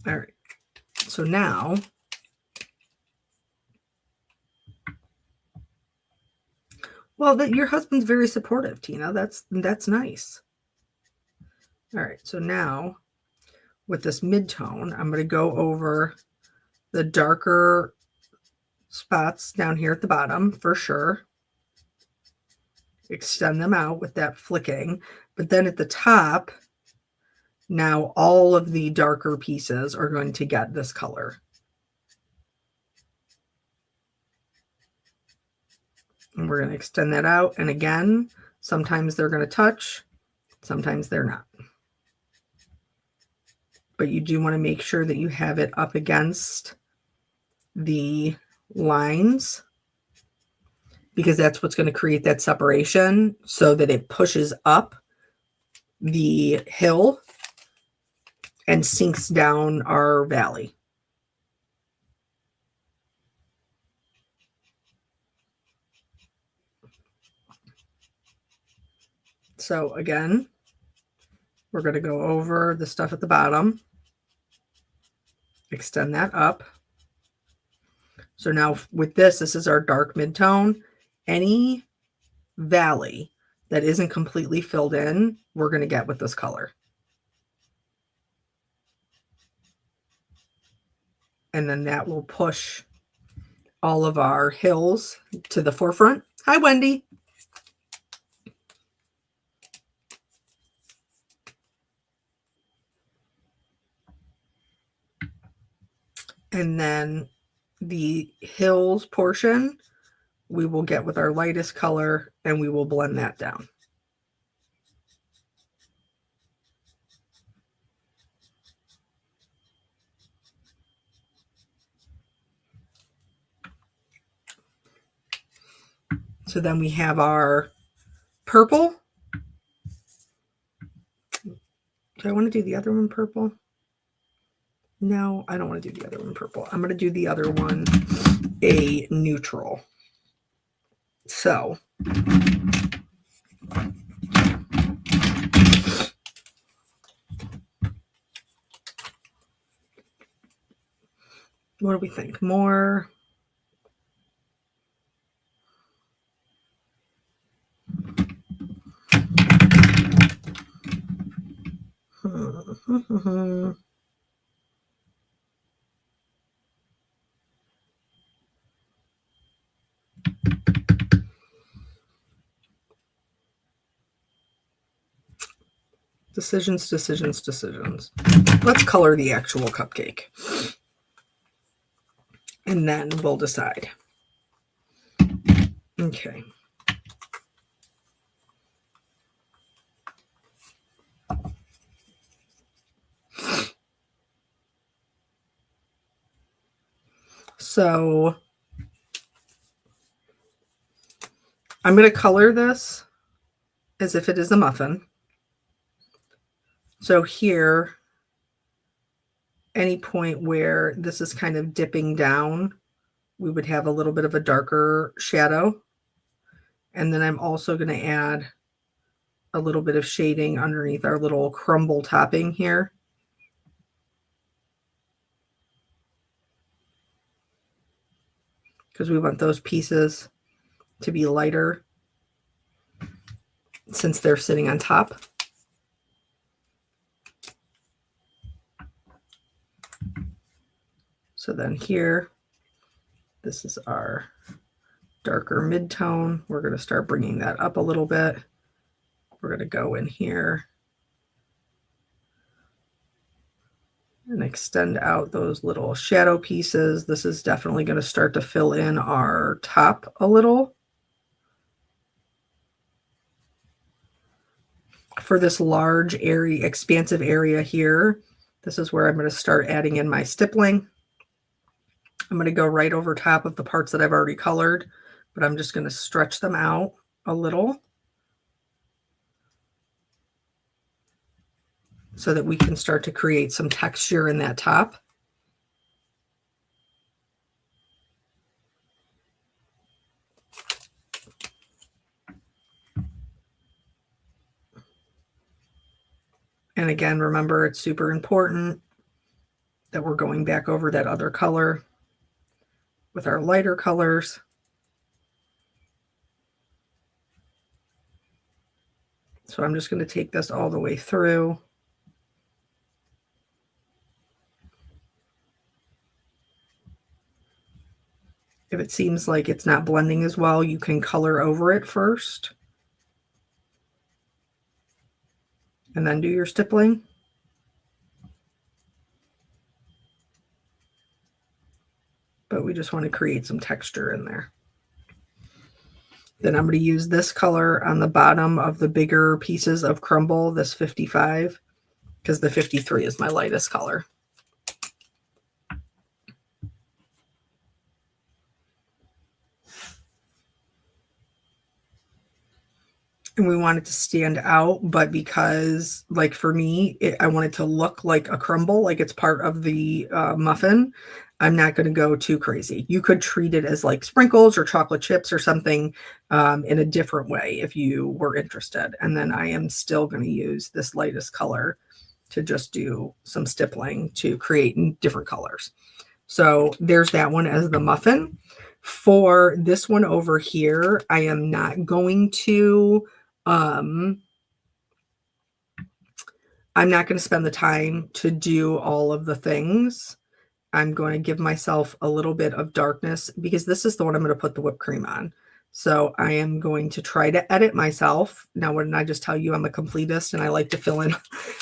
All right. So now your husband's very supportive, Tina. That's nice. All right. So now with this mid-tone, I'm going to go over the darker spots down here at the bottom for sure. Extend them out with that flicking. But then at the top, now all of the darker pieces are going to get this color. And we're going to extend that out. And again, sometimes they're going to touch, sometimes they're not. But you do want to make sure that you have it up against the lines, because that's what's going to create that separation so that it pushes up the hill and sinks down our valley. So again, we're going to go over the stuff at the bottom, extend that up. So now with this is our dark midtone. Any valley that isn't completely filled in, we're going to get with this color. And then that will push all of our hills to the forefront. Hi, Wendy. And then the hills portion, we will get with our lightest color and we will blend that down. So then we have our purple. Do I want to do the other one purple? No, I don't want to do the other one purple. I'm going to do the other one a neutral. So what do we think? More? Decisions, decisions, decisions. Let's color the actual cupcake. And then we'll decide. Okay. So I'm going to color this as if it is a muffin. So here, any point where this is kind of dipping down, we would have a little bit of a darker shadow. And then I'm also going to add a little bit of shading underneath our little crumble topping here. Because we want those pieces to be lighter since they're sitting on top. So then here, this is our darker mid-tone. We're going to start bringing that up a little bit. We're going to go in here and extend out those little shadow pieces. This is definitely going to start to fill in our top a little. For this large area, expansive area here, this is where I'm going to start adding in my stippling. I'm going to go right over top of the parts that I've already colored, but I'm just going to stretch them out a little so that we can start to create some texture in that top. And again, remember, it's super important that we're going back over that other color with our lighter colors. So I'm just going to take this all the way through. If it seems like it's not blending as well, you can color over it first. And then do your stippling. But we just want to create some texture in there. Then I'm going to use this color on the bottom of the bigger pieces of crumble, this 55, because the 53 is my lightest color. And we want it to stand out, but because, like for me, I want it to look like a crumble, like it's part of the muffin, I'm not going to go too crazy. You could treat it as like sprinkles or chocolate chips or something in a different way if you were interested. And then I am still going to use this lightest color to just do some stippling to create different colors. So there's that one as the muffin. For this one over here, I am not going to I'm not going to spend the time to do all of the things. I'm going to give myself a little bit of darkness because this is the one I'm going to put the whipped cream on. So I am going to try to edit myself. Now, wouldn't I just tell you I'm a completist and I like to fill in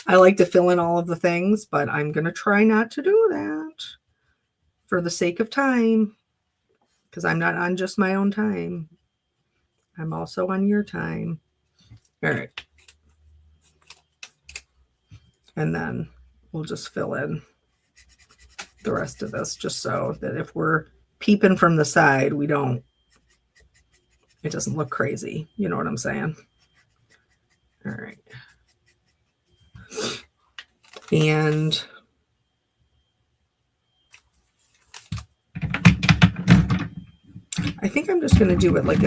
I like to fill in all of the things, but I'm going to try not to do that for the sake of time, because I'm not on just my own time. I'm also on your time. All right. And then we'll just fill in the rest of this just so that if we're peeping from the side, it doesn't look crazy. You know what I'm saying? All right. And I think I'm just going to do it like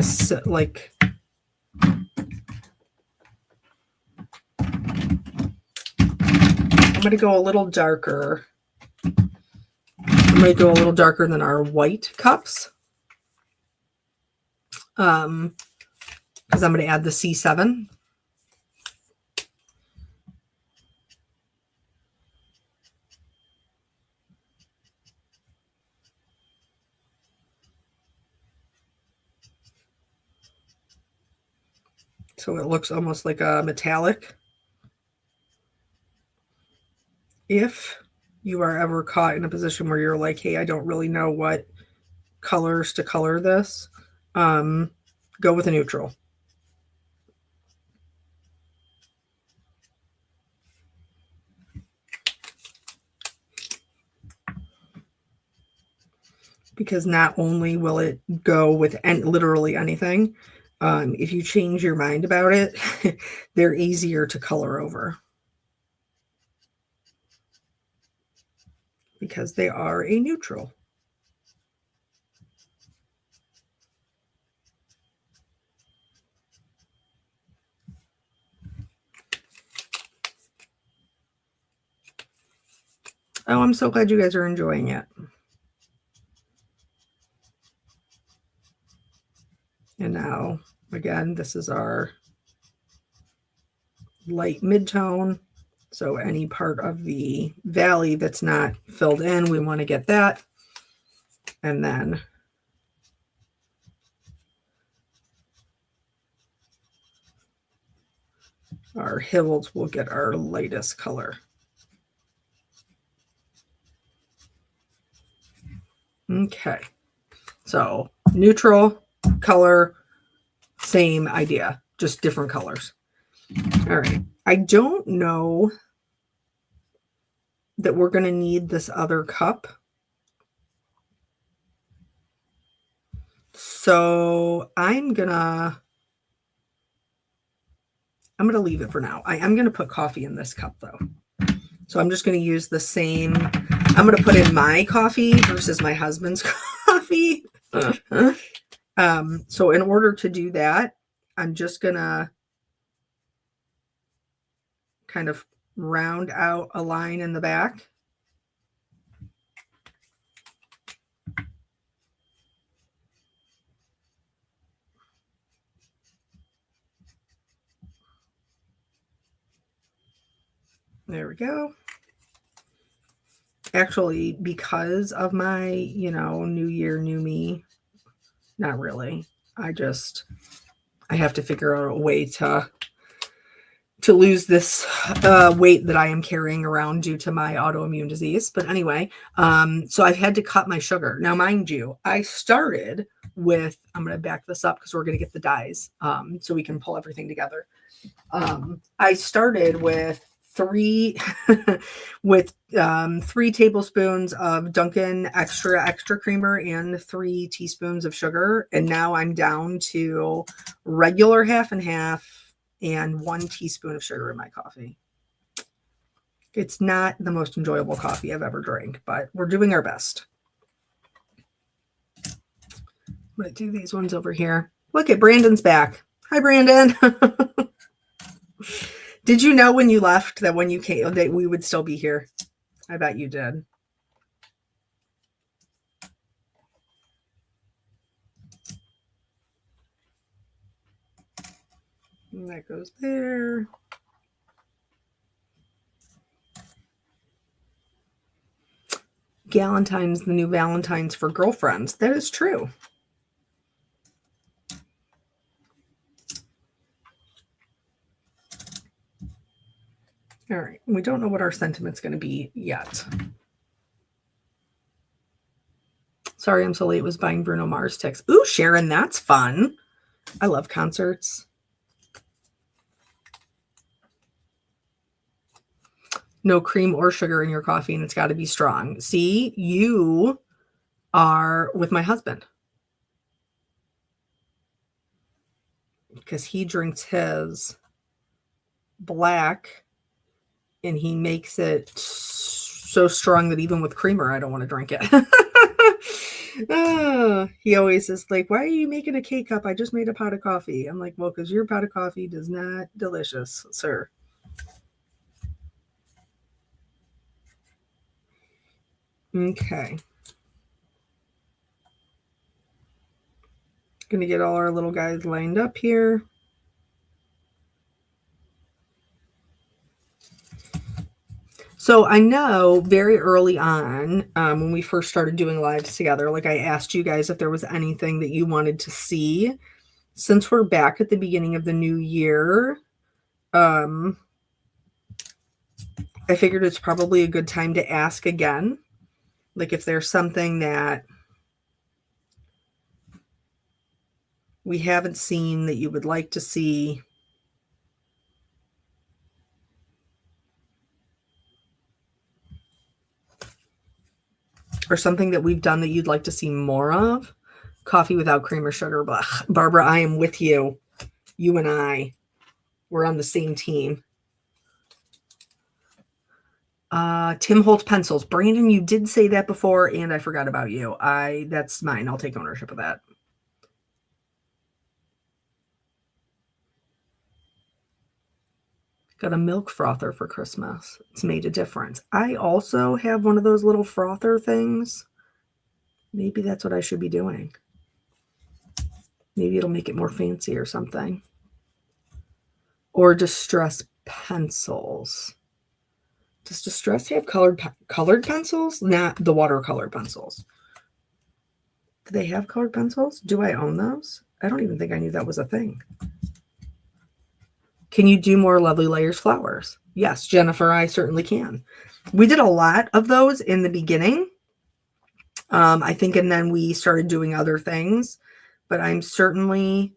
I'm going to go a little darker. I'm going to go a little darker than our white cups. Because I'm going to add the C7. So it looks almost like a metallic. If you are ever caught in a position where you're like, hey, I don't really know what colors to color this, go with a neutral. Because not only will it go with literally anything, if you change your mind about it, they're easier to color over because they are a neutral. Oh, I'm so glad you guys are enjoying it. And now, again, this is our light mid-tone. So any part of the valley that's not filled in, we want to get that. And then our hills will get our lightest color. Okay. So neutral, color, same idea, just different colors. All right. I don't know that we're going to need this other cup. So I'm going to leave it for now. I am going to put coffee in this cup though. So I'm just going to use the same. I'm going to put in my coffee versus my husband's coffee. So in order to do that, I'm just going to kind of round out a line in the back. There we go. Actually, because of my, new year, new me not really. I have to figure out a way to lose this weight that I am carrying around due to my autoimmune disease. But anyway, so I've had to cut my sugar. Now, mind you, I started with, I'm going to back this up because we're going to get the dyes so we can pull everything together. I started with three with 3 tablespoons of Dunkin' extra creamer and 3 teaspoons of sugar. And now I'm down to regular half and half and 1 teaspoon of sugar in my coffee. It's not the most enjoyable coffee I've ever drank, but we're doing our best. I'm going to do these ones over here. Look at Brandon's back. Hi, Brandon. Did you know when you left that when you came that we would still be here? I bet you did. And that goes there. Galentine's the new Valentine's for girlfriends. That is true. All right. We don't know what our sentiment's going to be yet. Sorry I'm so late. Was buying Bruno Mars tickets. Ooh, Sharon, that's fun. I love concerts. No cream or sugar in your coffee, and it's got to be strong. See, you are with my husband because he drinks his black and he makes it so strong that even with creamer, I don't want to drink it. He always is like, why are you making a K-cup? I just made a pot of coffee. I'm like, well, because your pot of coffee does not delicious, sir. Okay. Gonna get all our little guys lined up here. So I know very early on, when we first started doing lives together, like I asked you guys if there was anything that you wanted to see. Since we're back at the beginning of the new year, I figured it's probably a good time to ask again. Like if there's something that we haven't seen that you would like to see. Or something that we've done that you'd like to see more of. Coffee without cream or sugar. Blah. Barbara, I am with you. You and I, we're on the same team. Tim Holtz pencils. Brandon, you did say that before, and I forgot about you. That's mine. I'll take ownership of that. Got a milk frother for Christmas. It's made a difference. I also have one of those little frother things. Maybe that's what I should be doing. Maybe it'll make it more fancy or something. Or Distress pencils. Does Distress have colored pencils? Not the watercolor pencils. Do they have colored pencils? Do I own those? I don't even think I knew that was a thing. Can you do more Lovely Layers flowers? Yes, Jennifer, I certainly can. We did a lot of those in the beginning. I think, and then we started doing other things, but I'm certainly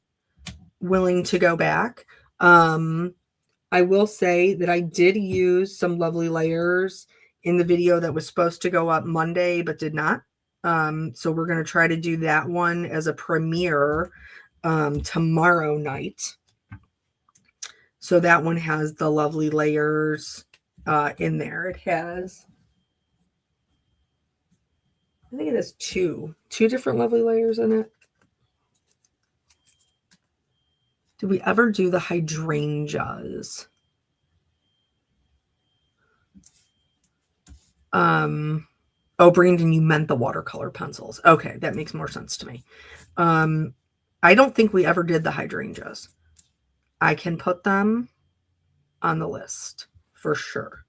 willing to go back. I will say that I did use some Lovely Layers in the video that was supposed to go up Monday, but did not. So we're going to try to do that one as a premiere tomorrow night. So that one has the Lovely Layers in there. It has, I think it has two different Lovely Layers in it. Did we ever do the hydrangeas? Oh, Brandon, you meant the watercolor pencils. Okay, that makes more sense to me. I don't think we ever did the hydrangeas. I can put them on the list for sure.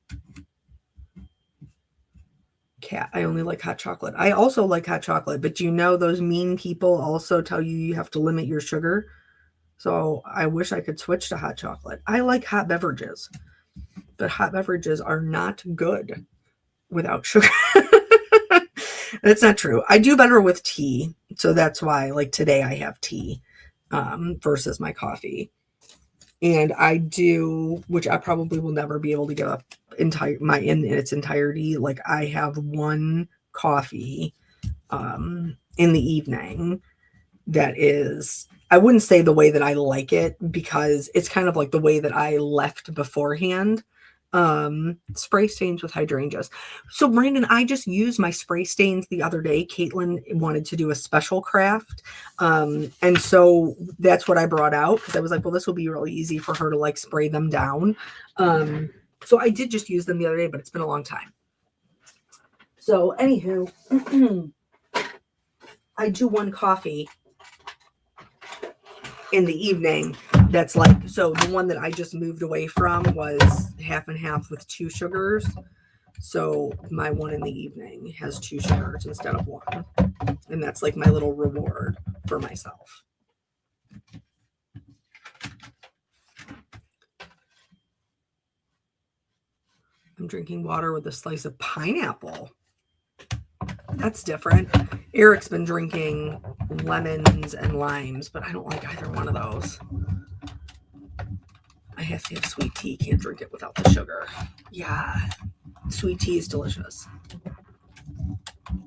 Cat, I only like hot chocolate. I also like hot chocolate, but you know those mean people also tell you have to limit your sugar. So I wish I could switch to hot chocolate. I like hot beverages, but hot beverages are not good without sugar. That's not true. I do better with tea. So that's why, like today, I have tea versus my coffee. And I do, which I probably will never be able to give up in its entirety. Like I have one coffee in the evening that is, I wouldn't say the way that I like it, because it's kind of like the way that I left beforehand. Spray stains with hydrangeas. So Brandon, I just used my spray stains the other day. Caitlin wanted to do a special craft. And so that's what I brought out, because I was like, well, this will be really easy for her to like spray them down. So I did just use them the other day, but it's been a long time. So anywho, I do one coffee in the evening that's like, so the one that I just moved away from was half and half with 2 sugars. So my one in the evening has 2 sugars instead of 1. And that's like my little reward for myself. I'm drinking water with a slice of pineapple. That's different. Eric's been drinking lemons and limes, but I don't like either one of those. I have to have sweet tea. Can't drink it without the sugar. Yeah, sweet tea is delicious.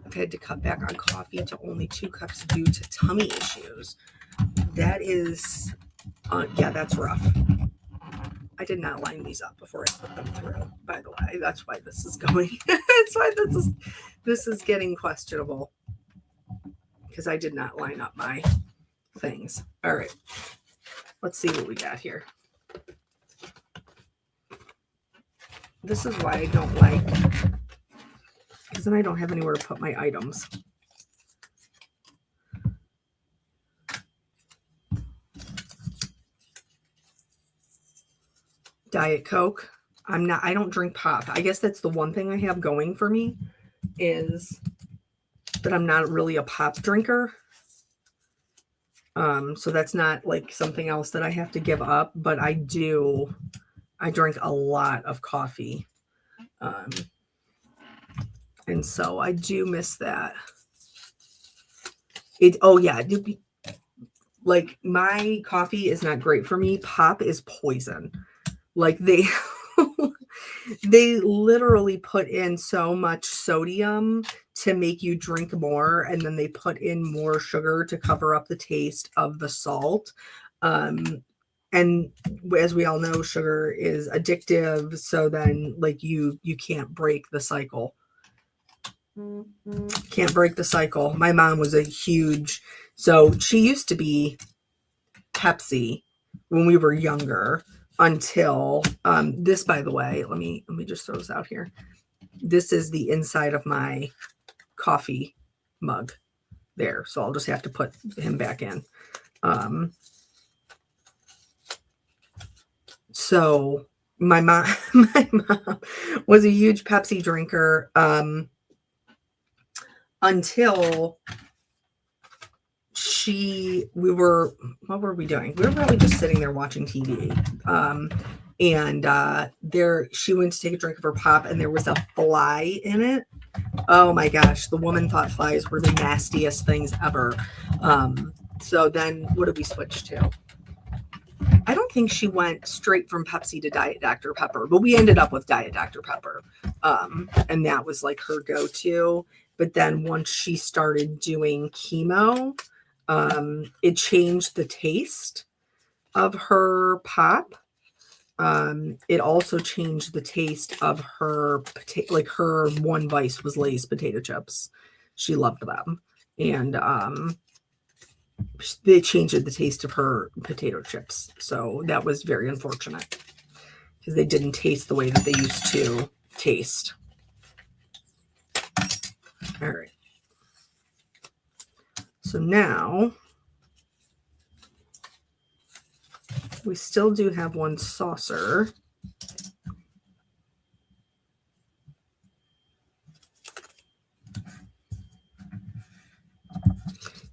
I've had to cut back on coffee to only 2 cups due to tummy issues. That is, yeah, that's rough. I did not line these up before I put them through, by the way. That's why this is going. That's why this is getting questionable, because I did not line up my things. All right, let's see what we got here. This is why I don't like, because then I don't have anywhere to put my items. Diet Coke. I don't drink pop. I guess that's the one thing I have going for me, is that I'm not really a pop drinker. So that's not like something else that I have to give up, but I drink a lot of coffee. And so I do miss that. Like my coffee is not great for me. Pop is poison. Like they literally put in so much sodium to make you drink more, and then they put in more sugar to cover up the taste of the salt. And as we all know, sugar is addictive, so then like you can't break the cycle. Can't break the cycle. My mom was so she used to be Pepsi when we were younger, until this, by the way, let me just throw this out here. This is the inside of my coffee mug there, so I'll just have to put him back in. So my mom was a huge Pepsi drinker until what were we doing? We were probably just sitting there watching TV. And she went to take a drink of her pop, and there was a fly in it. Oh my gosh, the woman thought flies were the nastiest things ever. So then what did we switch to? I don't think she went straight from Pepsi to Diet Dr. Pepper, but we ended up with Diet Dr. Pepper. And that was like her go-to. But then once she started doing chemo, it changed the taste of her pop. It also changed the taste of her her one vice was Lay's potato chips. She loved them. And they changed the taste of her potato chips. So that was very unfortunate, because they didn't taste the way that they used to taste. All right. So now we still do have one saucer.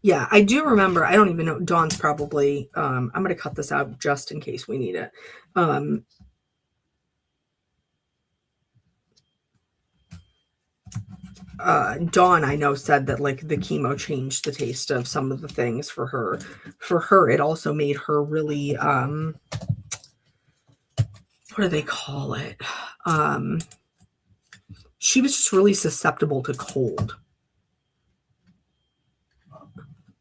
Yeah, I do remember. I don't even know. Dawn's probably. I'm going to cut this out just in case we need it. Dawn, I know, said that like the chemo changed the taste of some of the things for her. For her, it also made her really. What do they call it? She was just really susceptible to cold.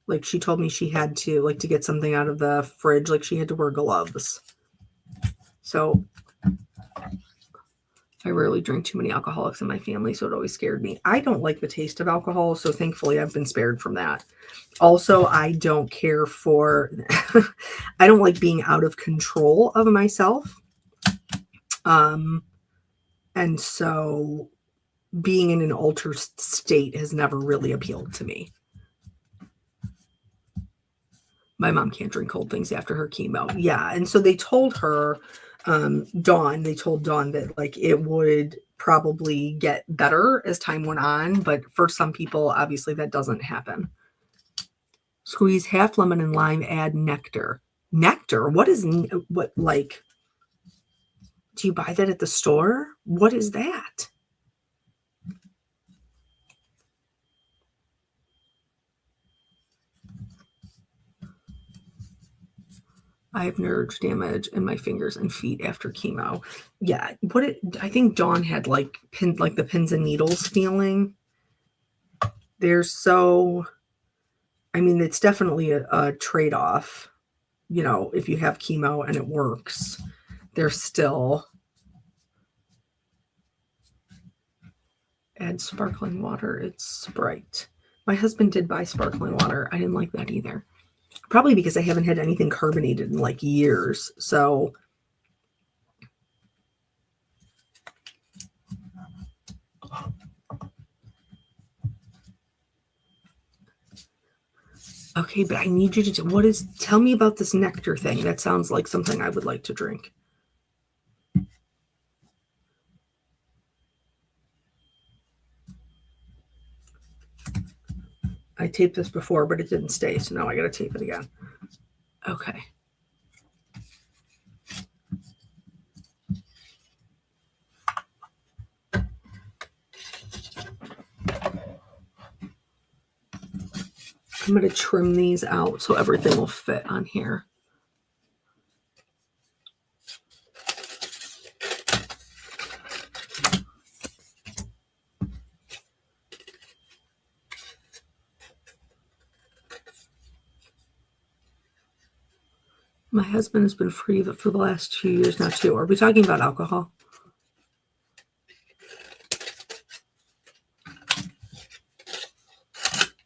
Like she told me she had to, like, to get something out of the fridge, like she had to wear gloves. So I rarely drink too many alcoholics in my family, so it always scared me. I don't like the taste of alcohol, so thankfully I've been spared from that. Also, I don't care for, I don't like being out of control of myself. And so being in an altered state has never really appealed to me. My mom can't drink cold things after her chemo. Yeah. And so they told her, Dawn that like it would probably get better as time went on. But for some people, obviously that doesn't happen. Squeeze half lemon and lime, add nectar. Nectar? What is, what, like, do you buy that at the store? What is that? I have nerve damage in my fingers and feet after chemo. Yeah, I think Dawn had like the pins and needles feeling. They're so, I mean, it's definitely a trade-off. You know, if you have chemo and it works, they're still. Add sparkling water. It's Sprite. My husband did buy sparkling water. I didn't like that either. Probably because I haven't had anything carbonated in like years. So okay, but I need you to tell me about this nectar thing. That sounds like something I would like to drink. I taped this before, but it didn't stay, so now I got to tape it again. Okay. I'm going to trim these out so everything will fit on here. My husband has been free for the last 2 years now, too. Are we talking about alcohol?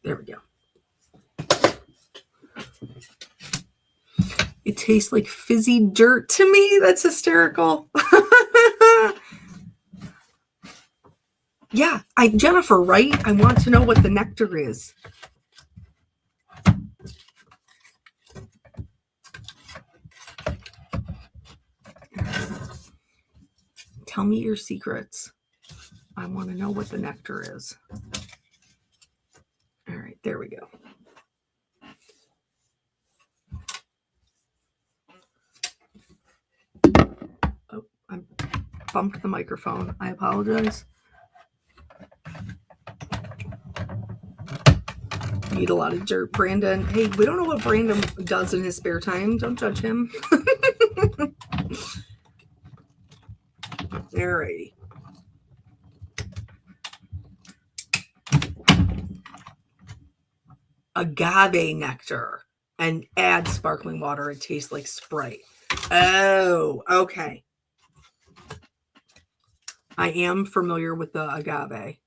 There we go. It tastes like fizzy dirt to me. That's hysterical. Yeah, Jennifer, right? I want to know what the nectar is. Tell me your secrets. I want to know what the nectar is. All right, there we go. Oh, I bumped the microphone. I apologize. Eat a lot of dirt, Brandon. Hey, we don't know what Brandon does in his spare time. Don't judge him. Alrighty. Agave nectar and add sparkling water. It tastes like Sprite. Oh, okay. I am familiar with the agave.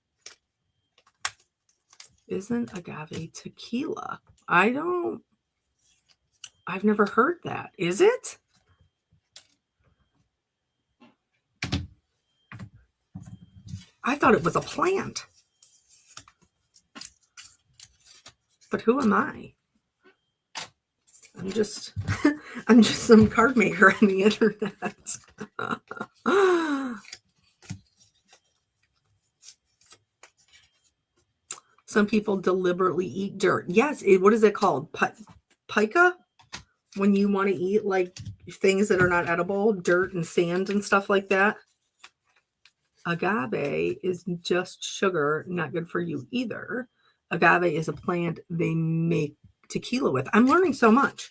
Isn't agave tequila? I've never heard that. Is it? I thought it was a plant. But who am I? I'm just some card maker on the internet. Some people deliberately eat dirt. Yes, what is it called? Pica? When you want to eat like things that are not edible, dirt and sand and stuff like that. Agave is just sugar, not good for you either. Agave is a plant they make tequila with. I'm learning so much.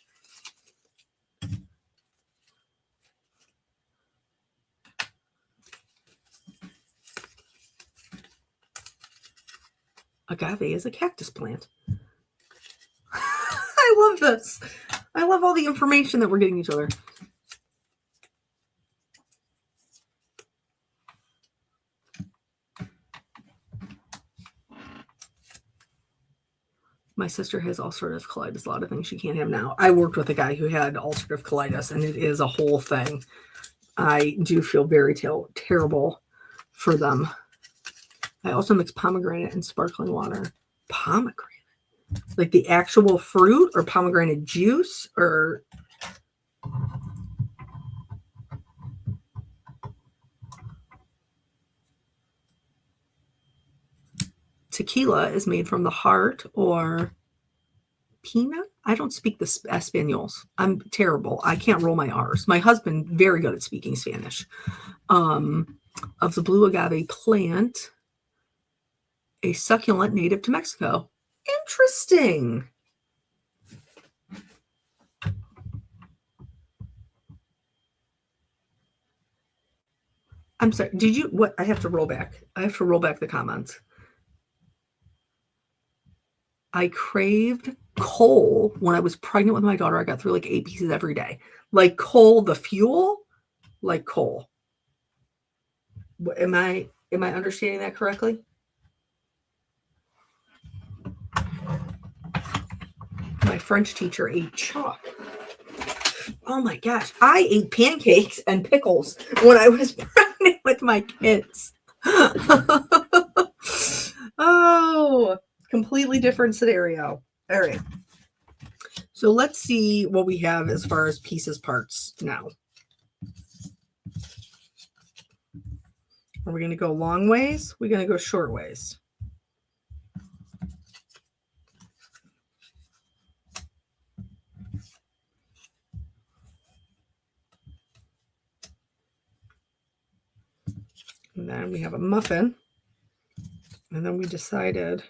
Agave is a cactus plant. I love this. I love all the information that we're getting each other. My sister has ulcerative colitis, a lot of things she can't have now. I worked with a guy who had ulcerative colitis, and it is a whole thing. I do feel very terrible for them. I also mix pomegranate and sparkling water. Pomegranate? Like the actual fruit, or pomegranate juice, or... Tequila is made from the heart, or peanut? I don't speak the Espanols. I'm terrible. I can't roll my R's. My husband, very good at speaking Spanish. Of the blue agave plant, a succulent native to Mexico. Interesting. I'm sorry. Did you, what? I have to roll back. I have to roll back the comments. I craved coal when I was pregnant with my daughter. I got through like 8 pieces every day. Like coal, the fuel, like coal. Am I understanding that correctly? My French teacher ate chalk. Oh my gosh. I ate pancakes and pickles when I was pregnant with my kids. Oh, completely different scenario. All right. So let's see what we have as far as pieces parts now. Are we going to go long ways? We're going to go short ways. And then we have a muffin. And then we decided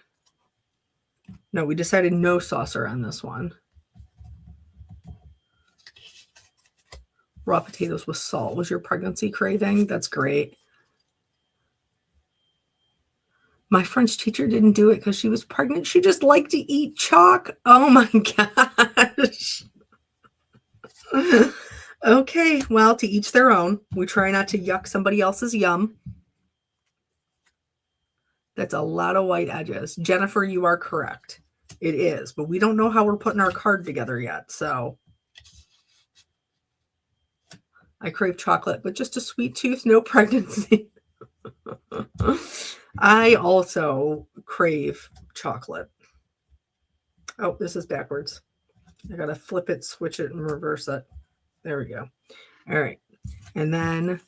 no saucer on this one. Raw potatoes with salt was your pregnancy craving. That's great. My French teacher didn't do it because she was pregnant. She just liked to eat chalk. Oh my gosh. Okay, well, to each their own. We try not to yuck somebody else's yum. That's a lot of white edges. Jennifer, you are correct. It is, but we don't know how we're putting our card together yet, so. I crave chocolate, but just a sweet tooth, no pregnancy. I also crave chocolate. Oh, this is backwards. I got to flip it, switch it, and reverse it. There we go. All right. And then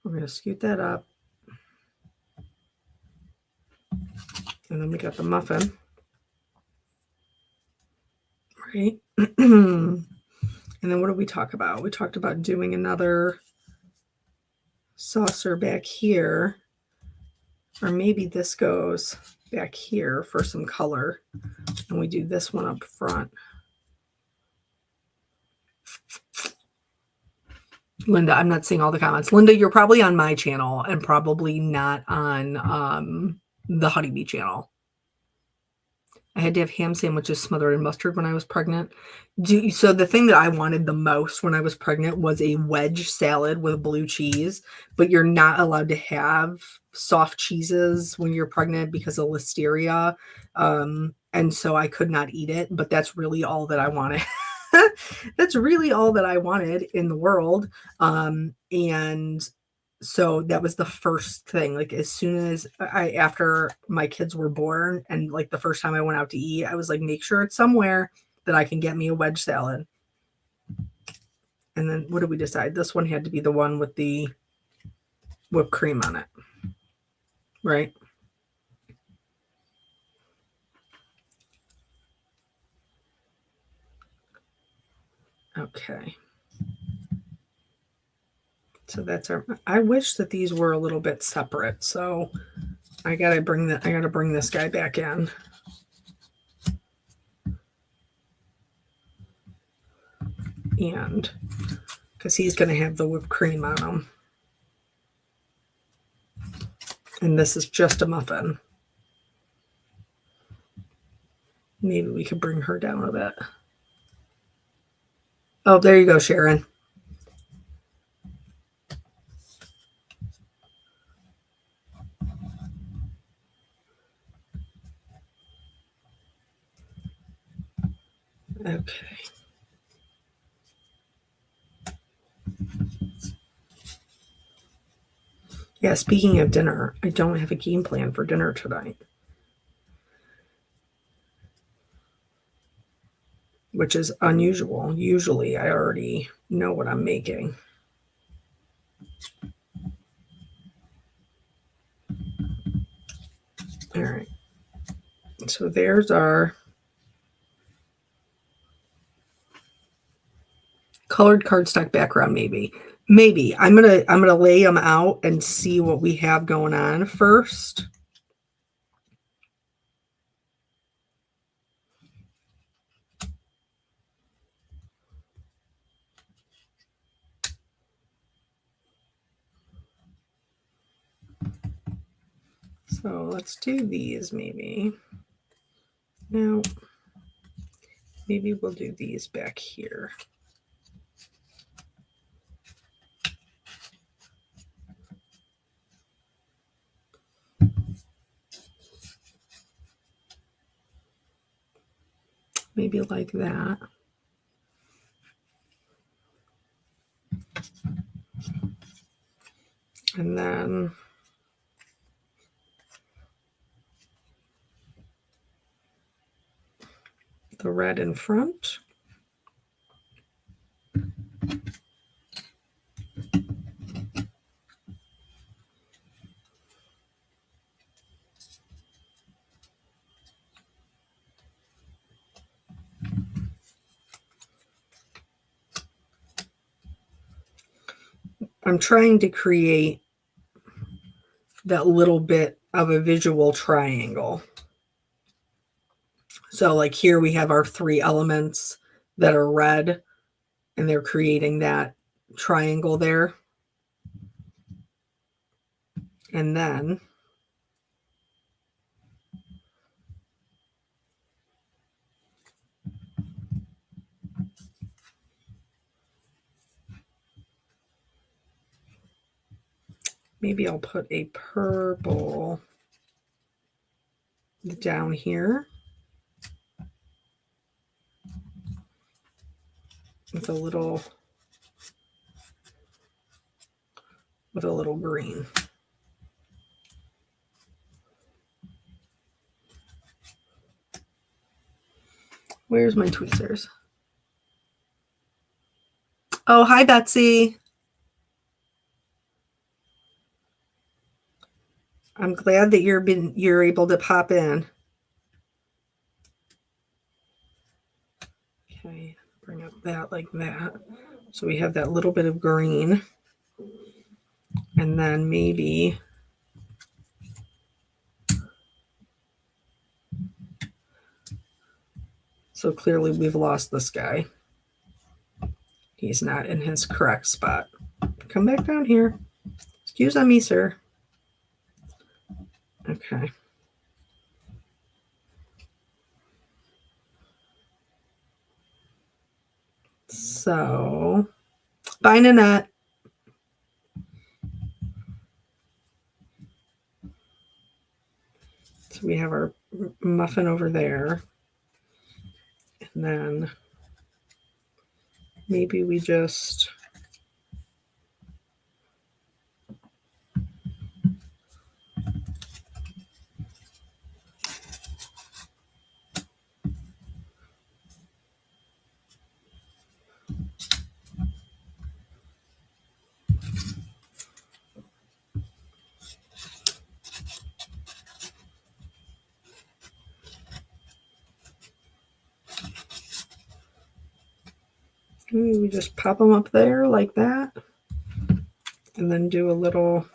we're going to scoot that up. And then we got the muffin. Right. And then what did we talk about? We talked about doing another saucer back here. Or maybe this goes back here for some color. And we do this one up front. Linda, I'm not seeing all the comments. Linda, you're probably on my channel and probably not on the Honeybee channel. I had to have ham sandwiches smothered in mustard when I was pregnant. So the thing that I wanted the most when I was pregnant was a wedge salad with blue cheese, but you're not allowed to have soft cheeses when you're pregnant because of listeria. And so I could not eat it, but that's really all that I wanted. That's really all that I wanted in the world. And so that was the first thing, like as soon as after my kids were born and like the first time I went out to eat, I was like, make sure it's somewhere that I can get me a wedge salad. And then what did we decide? This one had to be the one with the whipped cream on it, right? Okay. So that's our, I wish that these were a little bit separate. So I gotta bring this guy back in. And because he's gonna have the whipped cream on him. And this is just a muffin. Maybe we could bring her down a bit. Oh, there you go, Sharon. Okay. Yeah, speaking of dinner, I don't have a game plan for dinner tonight, which is unusual. Usually I already know what I'm making. All right. So there's our colored cardstock background. Maybe I'm gonna lay them out and see what we have going on first. So let's do these maybe. Now, maybe we'll do these back here. Maybe like that. And then the red in front. I'm trying to create that little bit of a visual triangle. So like here we have our three elements that are red, and they're creating that triangle there. And then maybe I'll put a purple down here with a little green. Where's my tweezers? Oh, hi, Betsy. I'm glad that you're able to pop in. Okay, bring up that like that. So we have that little bit of green. And then maybe so clearly we've lost this guy. He's not in his correct spot. Come back down here. Excuse me, sir. Okay. So, bye, Nanette. So we have our muffin over there. And then maybe we just We just pop them up there like that. And then do a little...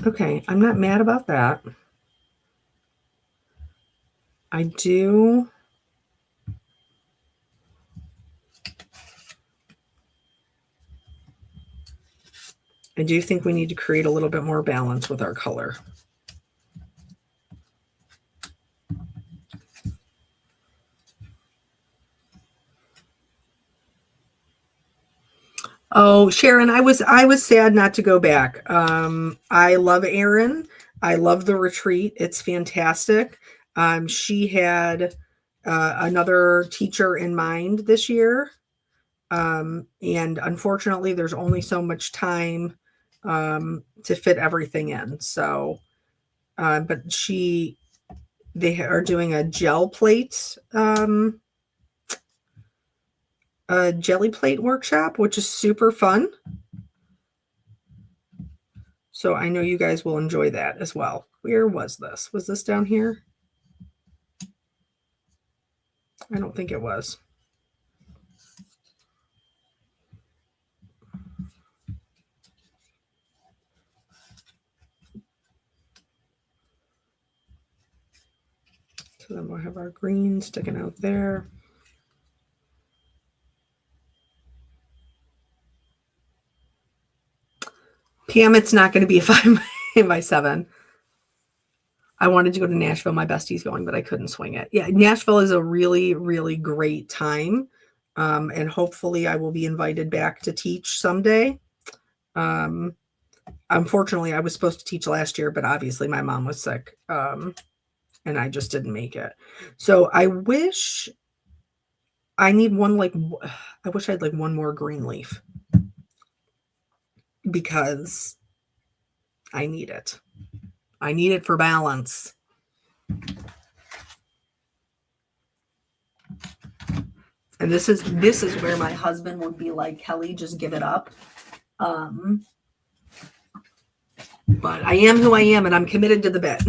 Okay, I'm not mad about that. I do... think we need to create a little bit more balance with our color. Oh, Sharon, I was sad not to go back. I love Erin. I love the retreat. It's fantastic. She had another teacher in mind this year. And unfortunately, there's only so much time to fit everything in. So, but they are doing a gel plate, a jelly plate workshop, which is super fun. So I know you guys will enjoy that as well. Where was this? Was this down here? I don't think it was. So then we'll have our green sticking out there. Pam, it's not going to be a 5x7. I wanted to go to Nashville. My bestie's going, but I couldn't swing it. Yeah, Nashville is a really, really great time. And hopefully I will be invited back to teach someday. Unfortunately, I was supposed to teach last year, but obviously my mom was sick. And I just didn't make it. So I wish I need one, I wish I had one more green leaf. Because I need it. I need it for balance. And this is where my husband would be like, Kelly, just give it up. But I am who I am, and I'm committed to the bit.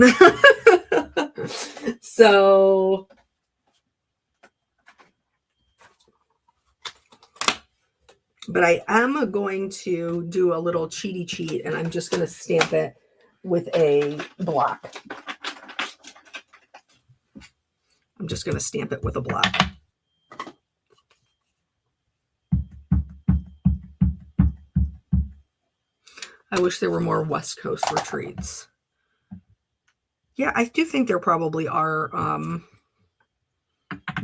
So, but I am going to do a little cheaty cheat, and I'm just going to stamp it with a block. I'm just going to stamp it with a block. I wish there were more West Coast retreats. Yeah, I do think there probably are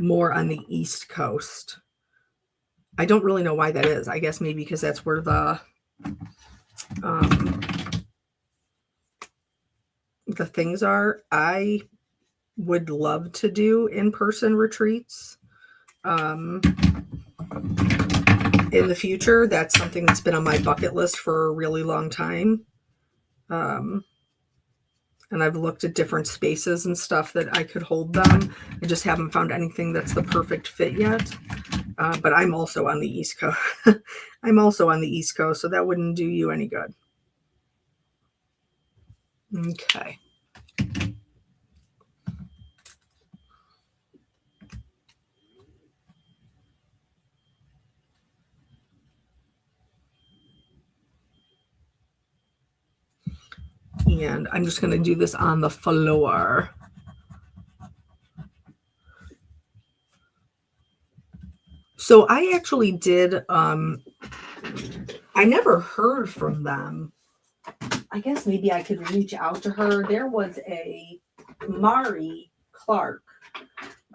more on the East Coast. I don't really know why that is. I guess maybe because that's where the things are. I would love to do in-person retreats in the future. That's something that's been on my bucket list for a really long time. And I've looked at different spaces and stuff that I could hold them. I just haven't found anything that's the perfect fit yet. But I'm also on the East Coast. I'm also on the East Coast, so that wouldn't do you any good. Okay. And I'm just going to do this on the floor. So I actually did, I never heard from them. I guess maybe I could reach out to her. There was a Mari Clark,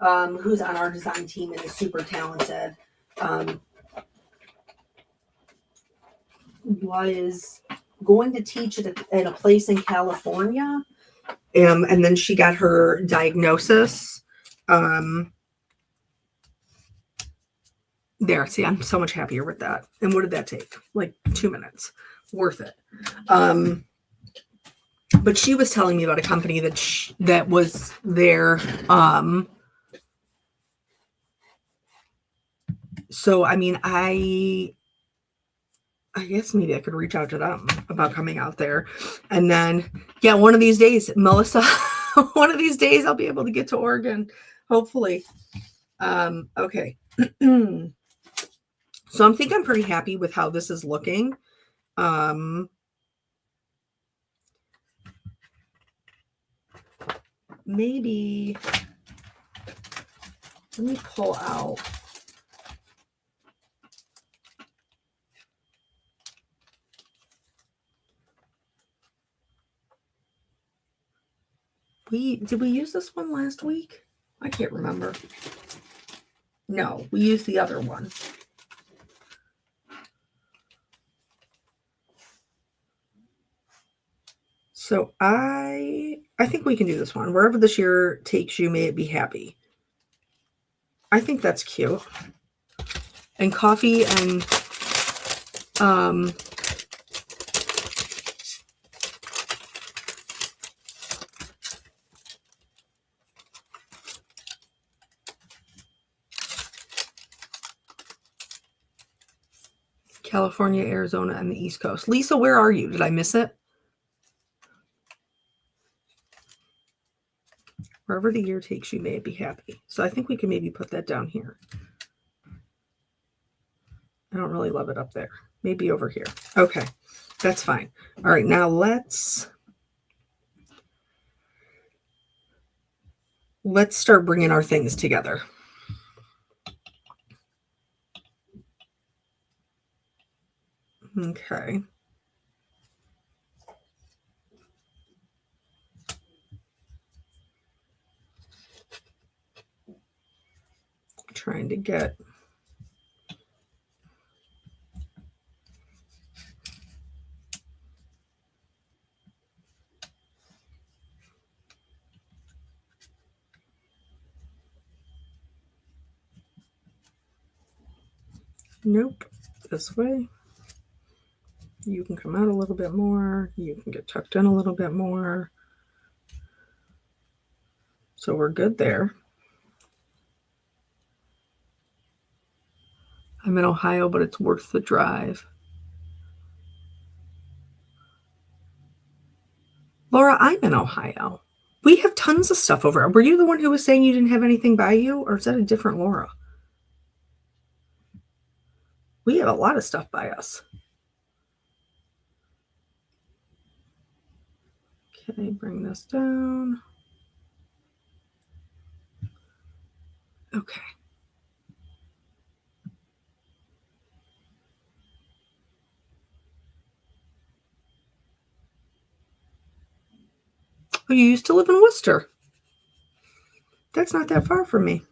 who's on our design team and is super talented, was going to teach at a place in California. And then she got her diagnosis. There, see, I'm so much happier with that. And what did that take? 2 minutes. Worth it. But she was telling me about a company that was there. So, I mean, I guess maybe I could reach out to them about coming out there. And then, yeah, one of these days, Melissa, One of these days I'll be able to get to Oregon, hopefully. Okay. So I think I'm pretty happy with how this is looking. Maybe let me pull out. Did we use this one last week? I can't remember. No, we used the other one. So I think we can do this one. Wherever this year takes you, may it be happy. I think that's cute. And coffee and California, Arizona, and the East Coast. Lisa, where are you? Did I miss it? Wherever the year takes you, may it be happy. So I think we can maybe put that down here. I don't really love it up there. Maybe over here. Okay, that's fine. All right, now let's start bringing our things together. Okay. Trying to get nope, this way. You can come out a little bit more. You can get tucked in a little bit more. So we're good there. I'm in Ohio, but it's worth the drive. Laura, I'm in Ohio. We have tons of stuff over. Were you the one who was saying you didn't have anything by you, or is that a different Laura? We have a lot of stuff by us. Okay, bring this down. Okay. Oh, you used to live in Worcester. That's not that far from me.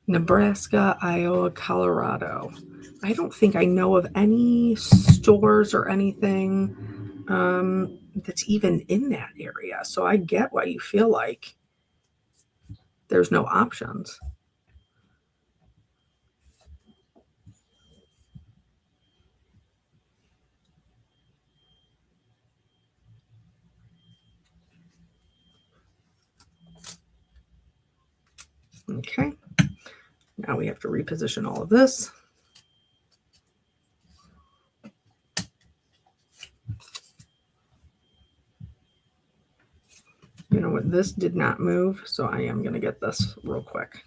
Nebraska, Iowa, Colorado. I don't think I know of any stores or anything that's even in that area. So I get why you feel like there's no options. Okay. Now we have to reposition all of this. You know what? This did not move, so I am going to get this real quick.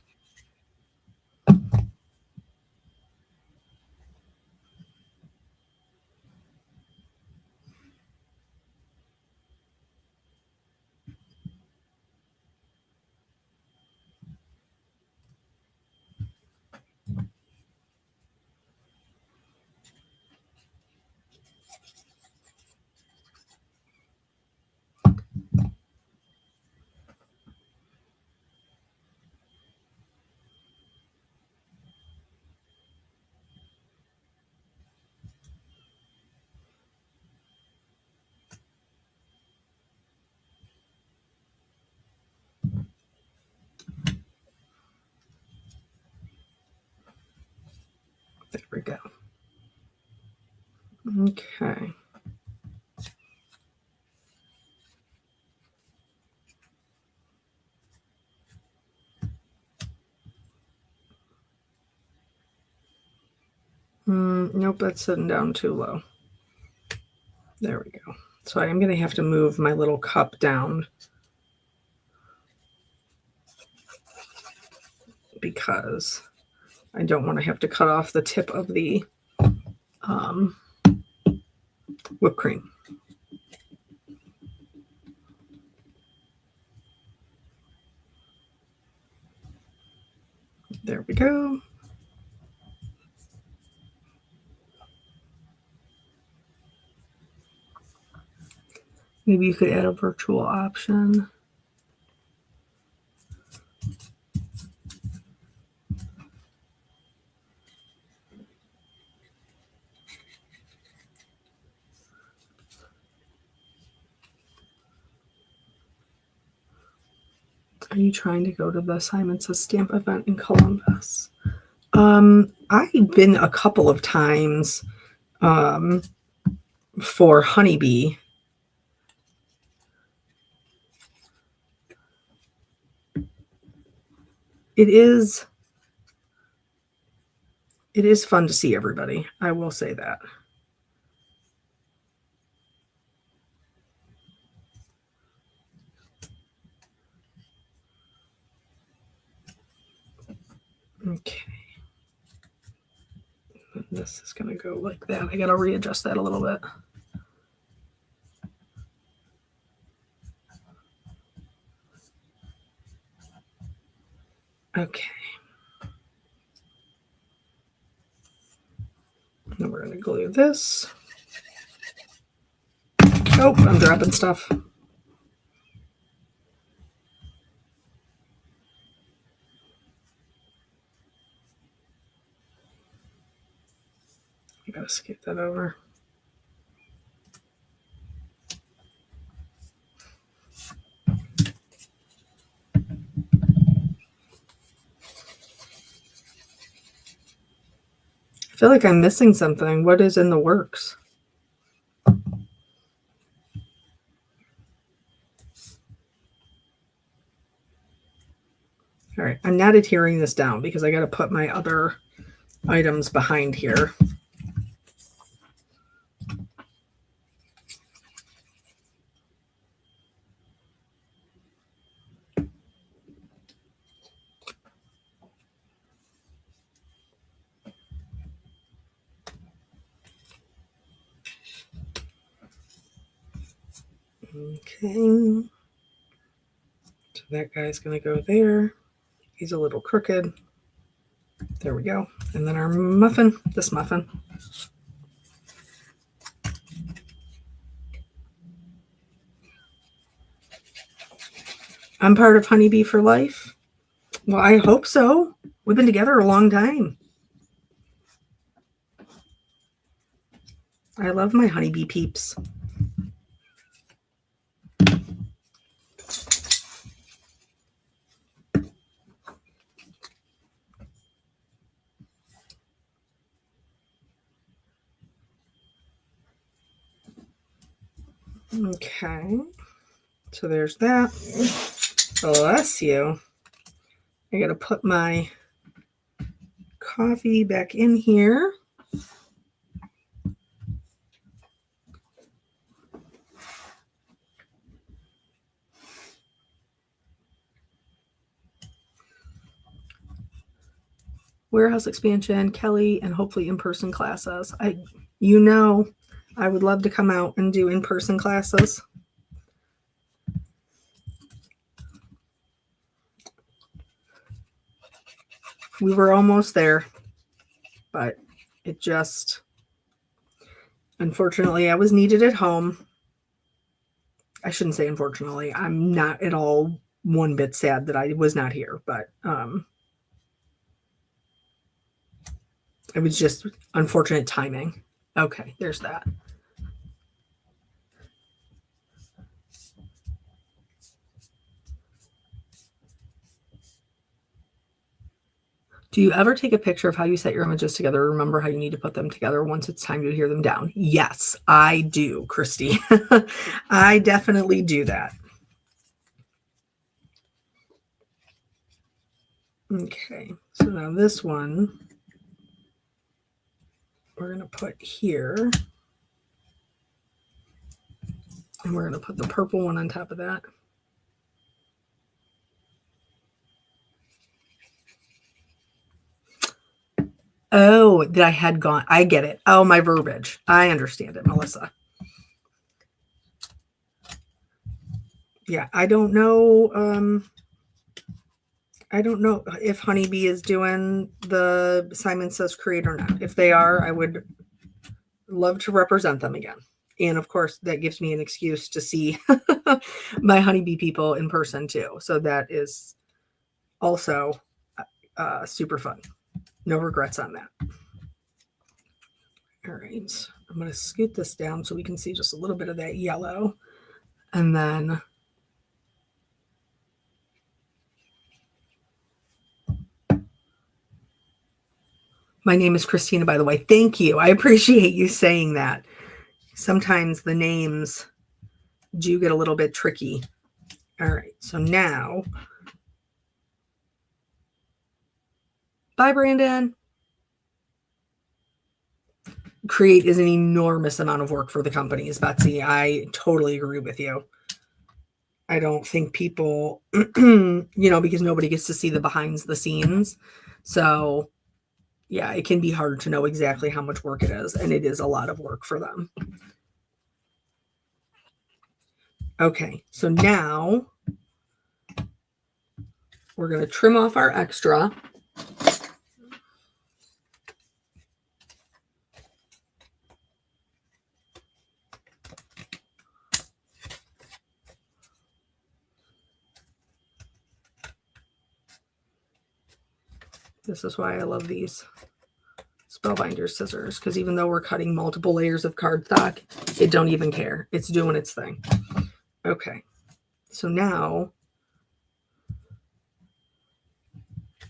There we go. Okay. Nope, that's sitting down too low. There we go. So I am going to have to move my little cup down because I don't want to have to cut off the tip of the whipped cream. There we go. Maybe you could add a virtual option. Are you trying to go to the Simon Says Stamp event in Columbus? I've been a couple of times for Honeybee. It is fun to see everybody. I will say that. Okay. This is going to go like that. I got to readjust that a little bit. Okay. Then we're going to glue this. Oh, I'm dropping stuff. I got to skip that over. I feel like I'm missing something. What is in the works? All right, I'm not adhering this down because I got to put my other items behind here. Okay. So that guy's going to go there. He's a little crooked. There we go. And then our muffin, this muffin. I'm part of Honeybee for life. Well, I hope so. We've been together a long time. I love my Honeybee peeps. Okay. So there's that. Bless you. I got to put my coffee back in here. Warehouse expansion, Kelly, and hopefully in-person classes. I would love to come out and do in-person classes. We were almost there, but it just, unfortunately, I was needed at home. I shouldn't say unfortunately. I'm not at all one bit sad that I was not here, but it was just unfortunate timing. Okay, there's that. Do you ever take a picture of how you set your images together or remember how you need to put them together once it's time to adhere them down? Yes, I do, Christy. I definitely do that. Okay, so now this one, we're going to put here. And we're going to put the purple one on top of that. Oh, that I had gone. I get it. Oh, my verbiage. I understand it, Melissa. Yeah, I don't know. I don't know if Honeybee is doing the Simon Says Create or not. If they are, I would love to represent them again. And of course, that gives me an excuse to see my Honeybee people in person too. So that is also super fun. No regrets on that. All right. I'm going to scoot this down so we can see just a little bit of that yellow. And then my name is Christina, by the way. Thank you. I appreciate you saying that. Sometimes the names do get a little bit tricky. All right. So now, bye, Brandon. Create is an enormous amount of work for the companies, Betsy. I totally agree with you. I don't think people, because nobody gets to see the behind the scenes. So yeah, it can be hard to know exactly how much work it is. And it is a lot of work for them. Okay. So now we're going to trim off our extra. This is why I love these Spellbinder scissors, because even though we're cutting multiple layers of cardstock, it don't even care. It's doing its thing. Okay. So now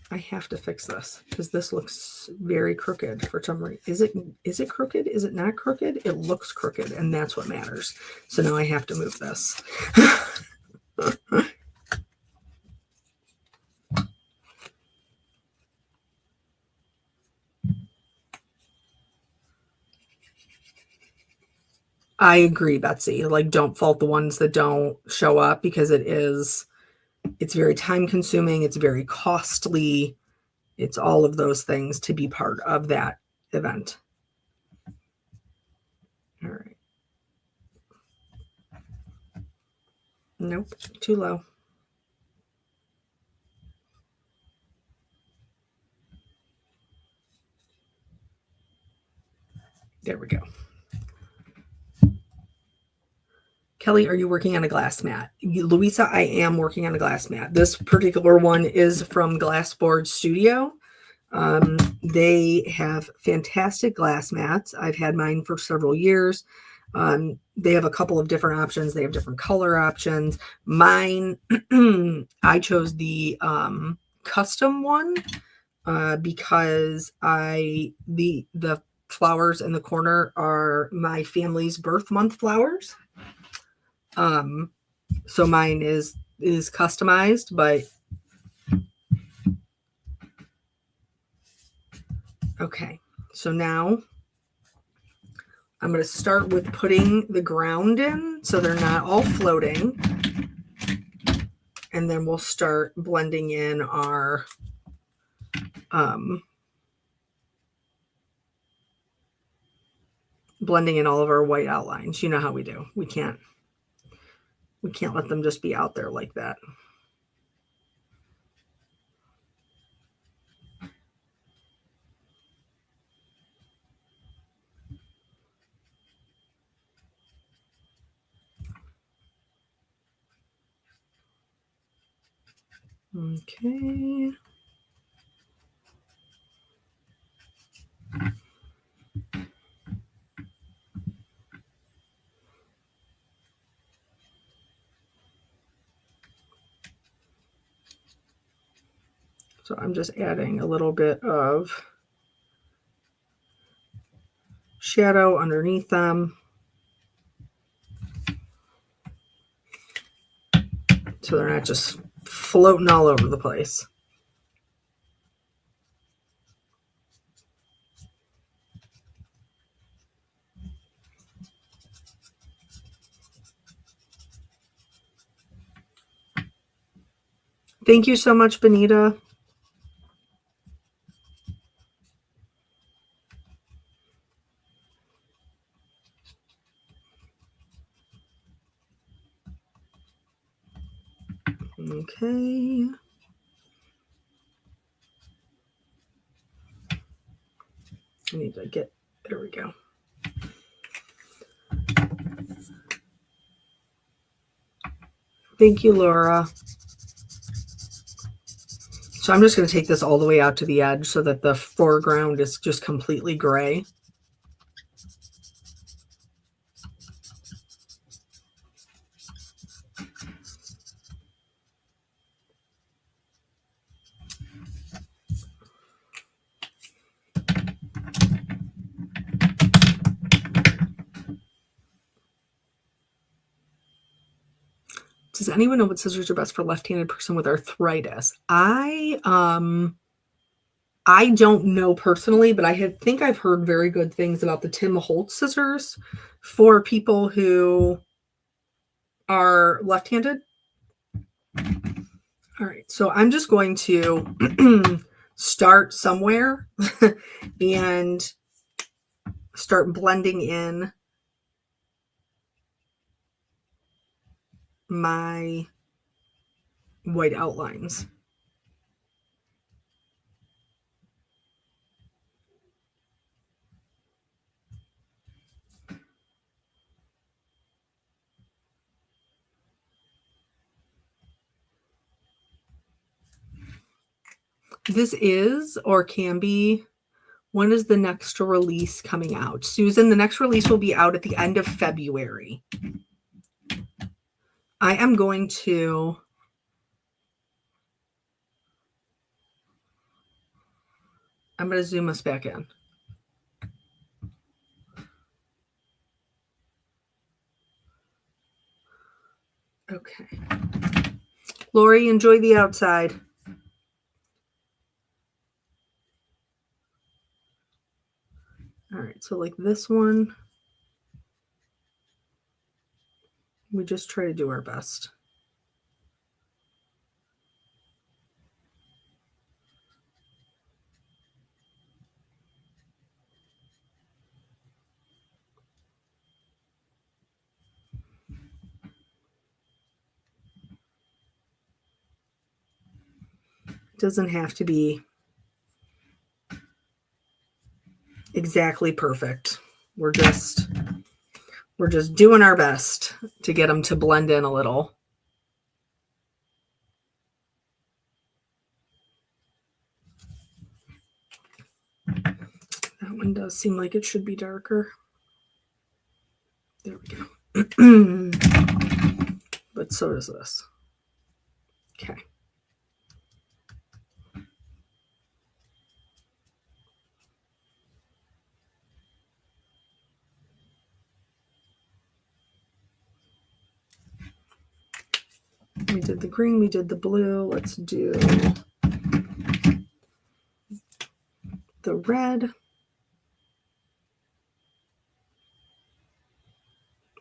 I have to fix this because this looks very crooked for some reason. Is it crooked? Is it not crooked? It looks crooked, and that's what matters. So now I have to move this. I agree, Betsy. Like, don't fault the ones that don't show up because it's very time consuming. It's very costly. It's all of those things to be part of that event. All right. Nope, too low. There we go. Kelly, are you working on a glass mat? Louisa, I am working on a glass mat. This particular one is from Glassboard Studio. They have fantastic glass mats. I've had mine for several years. They have a couple of different options. They have different color options. Mine, I chose the custom one because the flowers in the corner are my family's birth month flowers. So mine is customized, but okay. So now I'm going to start with putting the ground in so they're not all floating. And then we'll start blending in our blending in all of our white outlines. You know how we do. We can't let them just be out there like that. Okay. So I'm just adding a little bit of shadow underneath them. So they're not just floating all over the place. Thank you so much, Benita. Okay. I need to get, there we go. Thank you, Laura. So I'm just going to take this all the way out to the edge so that the foreground is just completely gray. Does anyone know what scissors are best for left-handed person with arthritis? I don't know personally, but I think I've heard very good things about the Tim Holtz scissors for people who are left-handed. All right, so I'm just going to start somewhere and start blending in my white outlines. This is, or can be, when is the next release coming out? Susan, the next release will be out at the end of February. I am going to zoom us back in. Okay. Lori, enjoy the outside. All right, so like this one, we just try to do our best. It doesn't have to be exactly perfect. We're just doing our best to get them to blend in a little. That one does seem like it should be darker. There we go. But so does this. Okay. We did the green, we did the blue. Let's do the red.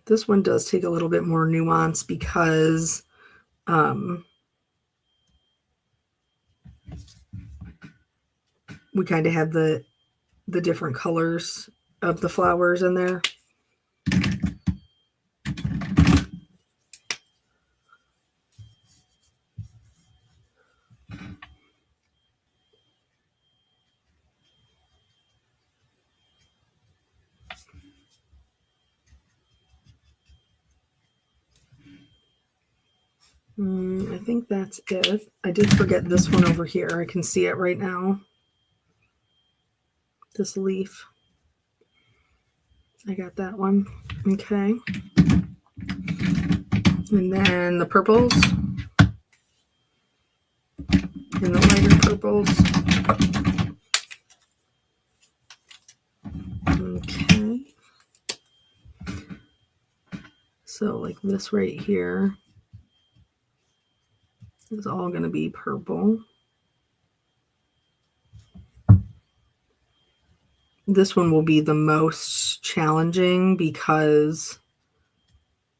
This one does take a little bit more nuance because we kind of have the different colors of the flowers in there. I think that's it. I did forget this one over here. I can see it right now. This leaf. I got that one. Okay. And then the purples. And the lighter purples. Okay. So like this right here is all going to be purple. This one will be the most challenging because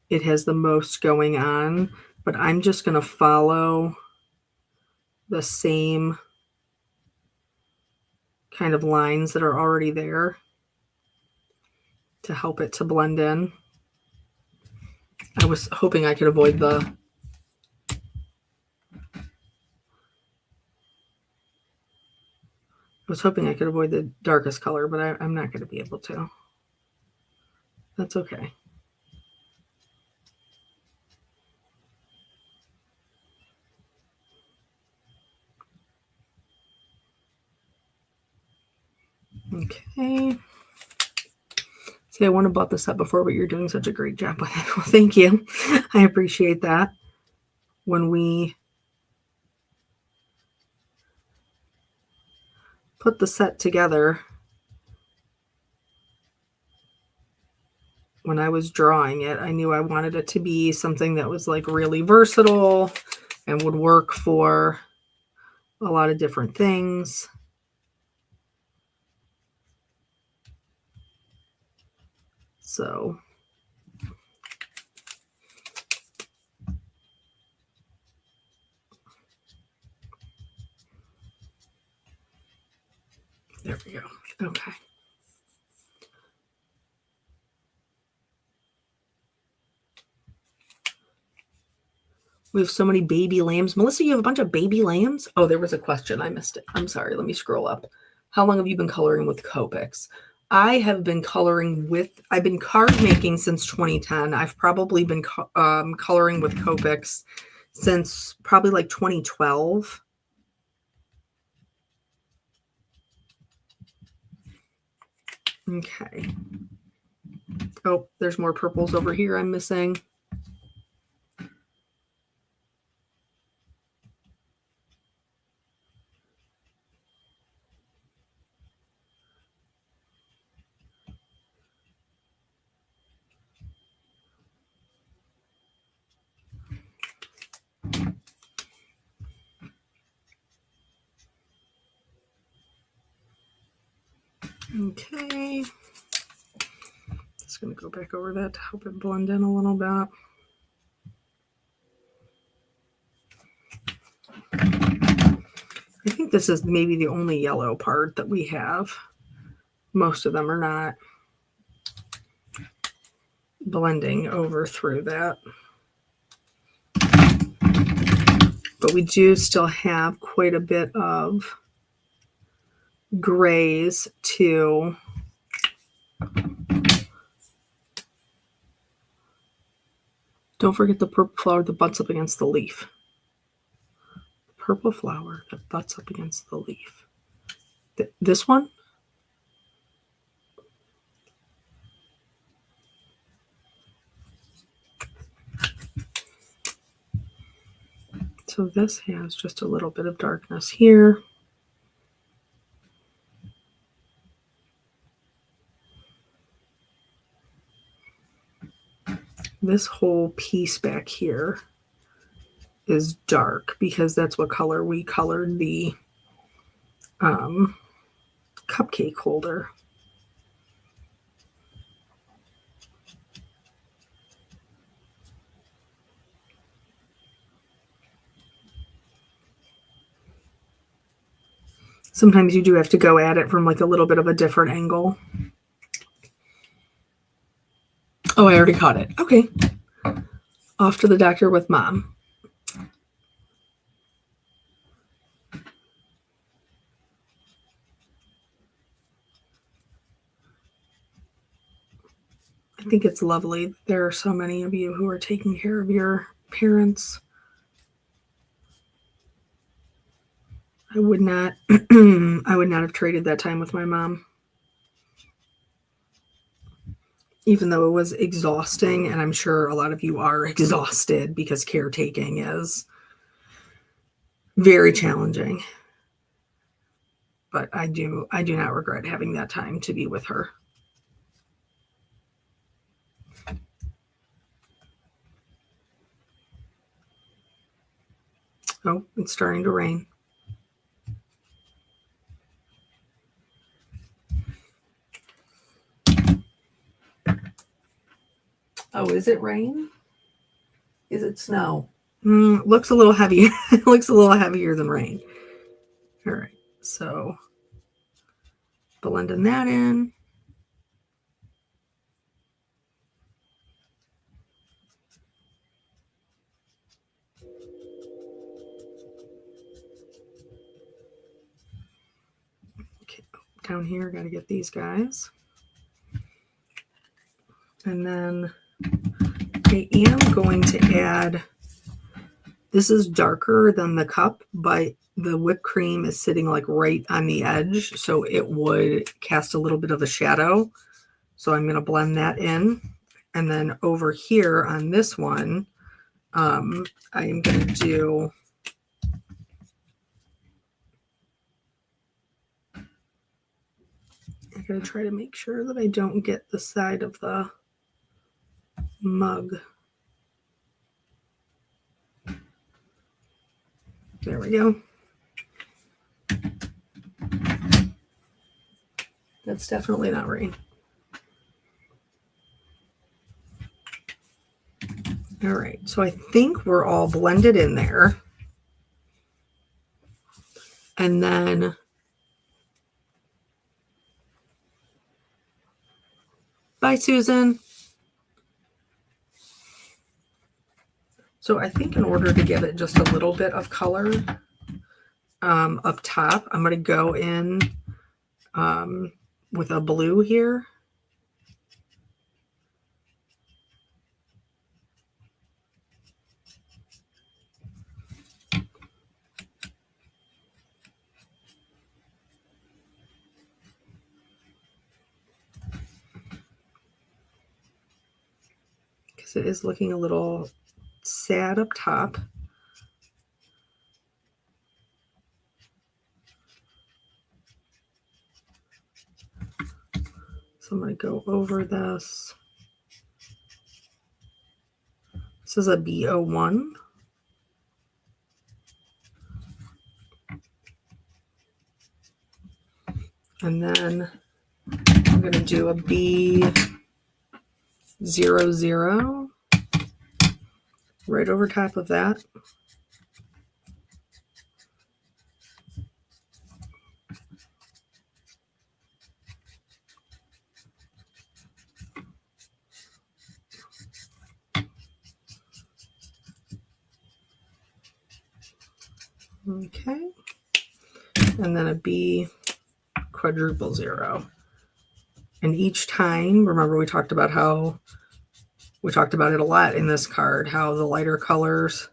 it has the most going on, but I'm just going to follow the same kind of lines that are already there to help it to blend in. I was hoping I could avoid the darkest color, but I'm not going to be able to. That's okay. Okay. See, I want to bought this up before, but you're doing such a great job with it. Well, thank you. I appreciate that. When we put the set together, when I was drawing it, I knew I wanted it to be something that was like really versatile and would work for a lot of different things. So there we go. Okay. We have so many baby lambs. Melissa, you have a bunch of baby lambs? Oh, there was a question. I missed it. I'm sorry. Let me scroll up. How long have you been coloring with Copics? I have been I've been card making since 2010. I've probably been coloring with Copics since probably like 2012. Okay. Oh, there's more purples over here I'm missing. Okay. Just going to go back over that to help it blend in a little bit. I think this is maybe the only yellow part that we have. Most of them are not blending over through that. But we do still have quite a bit of grays to don't forget the purple flower that butts up against the leaf. Purple flower that butts up against the leaf. This one? So this has just a little bit of darkness here. This whole piece back here is dark because that's what color we colored the cupcake holder. Sometimes you do have to go at it from like a little bit of a different angle. Oh, I already caught it. Okay. Off to the doctor with Mom. I think it's lovely. There are so many of you who are taking care of your parents. I would not have traded that time with my mom. Even though it was exhausting, and I'm sure a lot of you are exhausted because caretaking is very challenging. But I do not regret having that time to be with her. Oh, it's starting to rain. Oh, is it rain? Is it snow? Looks a little heavy. It looks a little heavier than rain. All right, so blending that in. Okay, down here, got to get these guys. And then I am going to add, this is darker than the cup, but the whipped cream is sitting like right on the edge, so it would cast a little bit of a shadow. So I'm going to blend that in. And then over here on this one, I am going to do, I'm going to try to make sure that I don't get the side of the mug. There we go. That's definitely not rain. All right, so I think we're all blended in there. And then bye, Susan. So I think in order to give it just a little bit of color up top, I'm going to go in with a blue here. Because it is looking a little sad up top. So I'm going to go over this. This is a B01. And then I'm going to do a B00 right over top of that. Okay. And then a B quadruple 0. And each time, remember we talked about it a lot in this card, how the lighter colors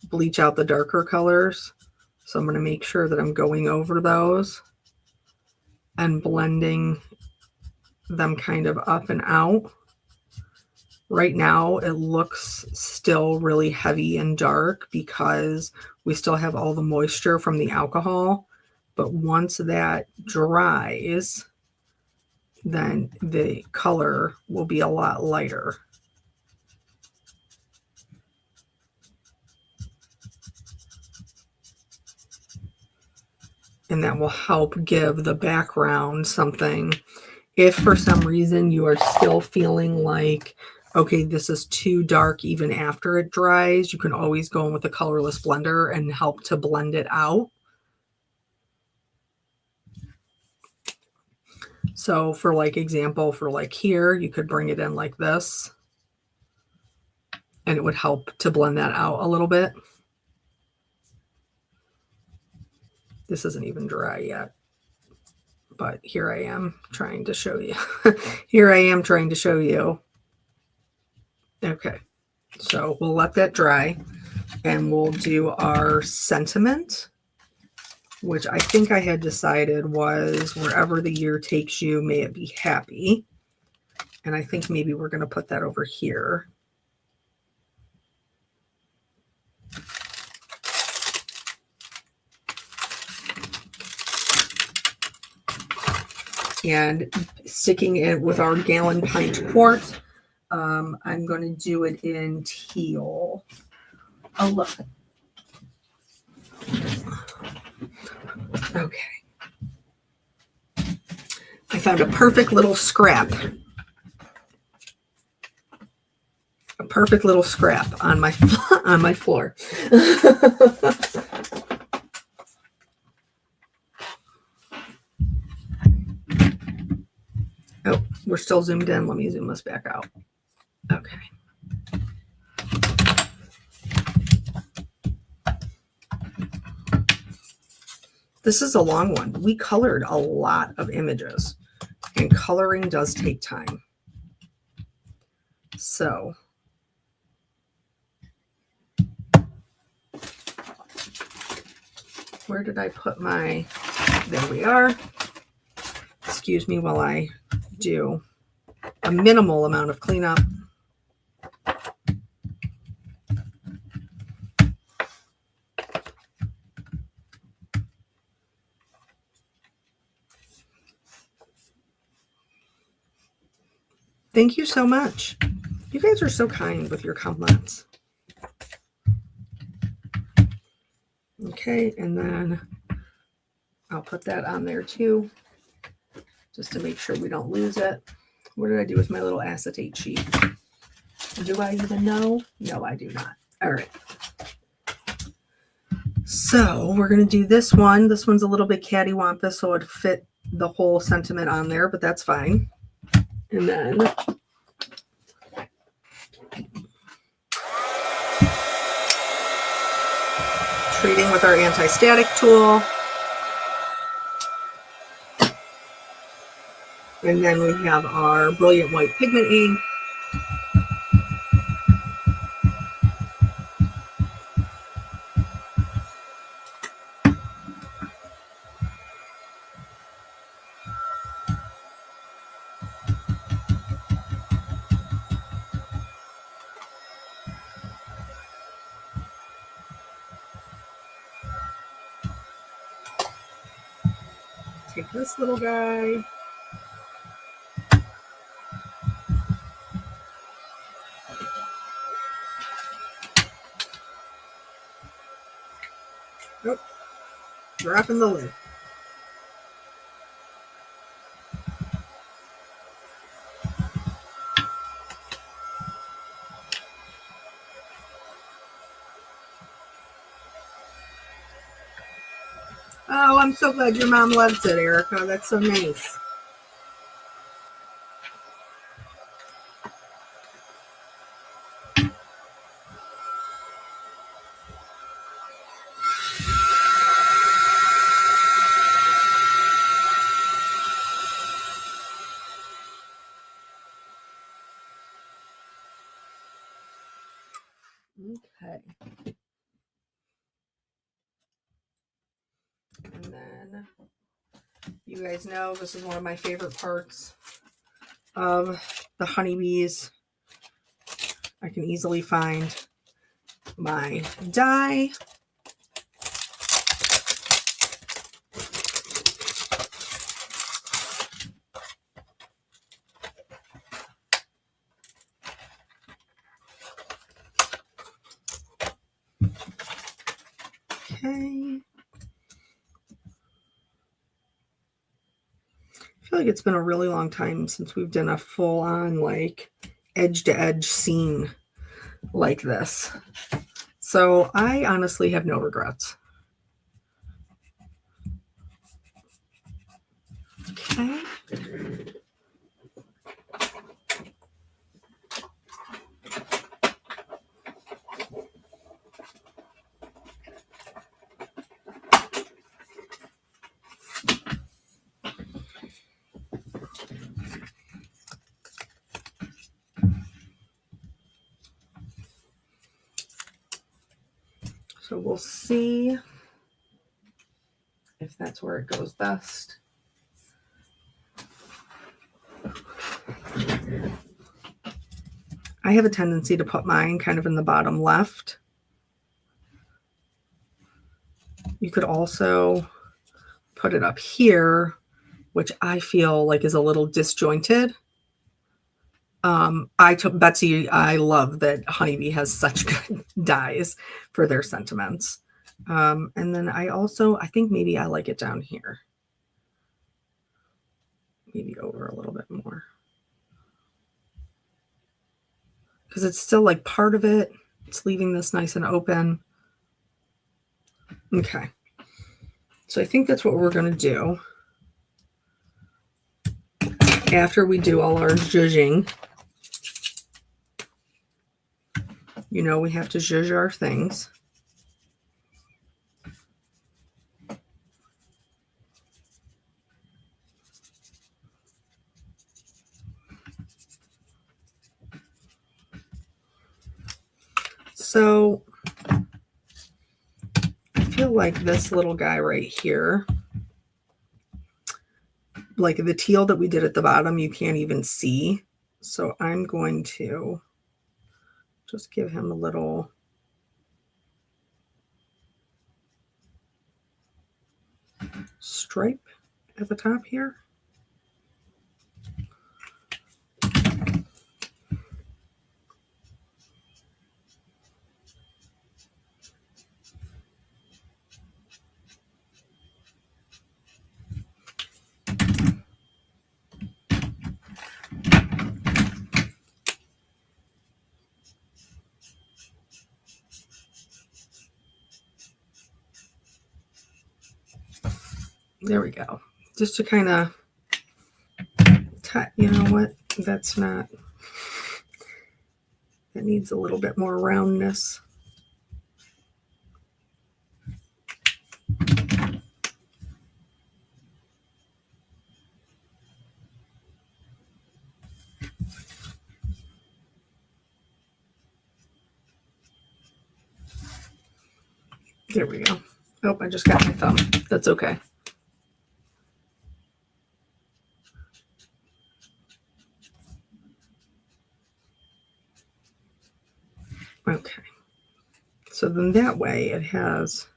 bleach out the darker colors. So I'm going to make sure that I'm going over those and blending them kind of up and out. Right now, it looks still really heavy and dark because we still have all the moisture from the alcohol. But once that dries, then the color will be a lot lighter. And that will help give the background something. If for some reason you are still feeling like, okay, this is too dark even after it dries, you can always go in with a colorless blender and help to blend it out. So for like example, for like here, you could bring it in like this and it would help to blend that out a little bit. This isn't even dry yet, but here I am trying to show you. Here I am trying to show you. Okay, so we'll let that dry and we'll do our sentiment, which I think I had decided was wherever the year takes you, may it be happy. And I think maybe we're going to put that over here. And sticking it with our gallon pint quart, I'm going to do it in teal. Oh, look. Okay. I found a perfect little scrap. A perfect little scrap on my on my floor. Oh, we're still zoomed in. Let me zoom this back out. Okay. This is a long one. We colored a lot of images, and coloring does take time. So where did I put my, there we are. Excuse me while I do a minimal amount of cleanup. Thank you so much. You guys are so kind with your comments. Okay, and then I'll put that on there too, just to make sure we don't lose it. What did I do with my little acetate sheet? Do I even know? No, I do not. All right. So we're going to do this one. This one's a little bit cattywampus, so it fit the whole sentiment on there, but that's fine. And then treating with our anti-static tool. And then we have our Brilliant White Pigment ink. Take this little guy. Nope. Dropping the lid. Oh, I'm so glad your mom loves it, Erica. That's so nice. Okay. And then you guys know this is one of my favorite parts of the honeybees. I can easily find my dye. Okay. I feel like it's been a really long time since we've done a full-on like edge-to-edge scene like this. So I honestly have no regrets. Okay. So we'll see if that's where it goes best. I have a tendency to put mine kind of in the bottom left. You could also put it up here, which I feel like is a little disjointed. I took Betsy. I love that Honeybee has such good dyes for their sentiments. And then I think maybe I like it down here. Maybe over a little bit more. because it's still like part of it. It's leaving this nice and open. Okay. So I think that's what we're going to do after we do all our zhuzhing. You know, we have to zhuzh our things. So I feel like this little guy right here, like the teal that we did at the bottom, you can't even see. So I'm going to just give him a little stripe at the top here. There we go. Just to kind of, you know what? That's not, that needs a little bit more roundness. There we go. Oh, I just got my thumb. That's okay. Okay. So then that way it has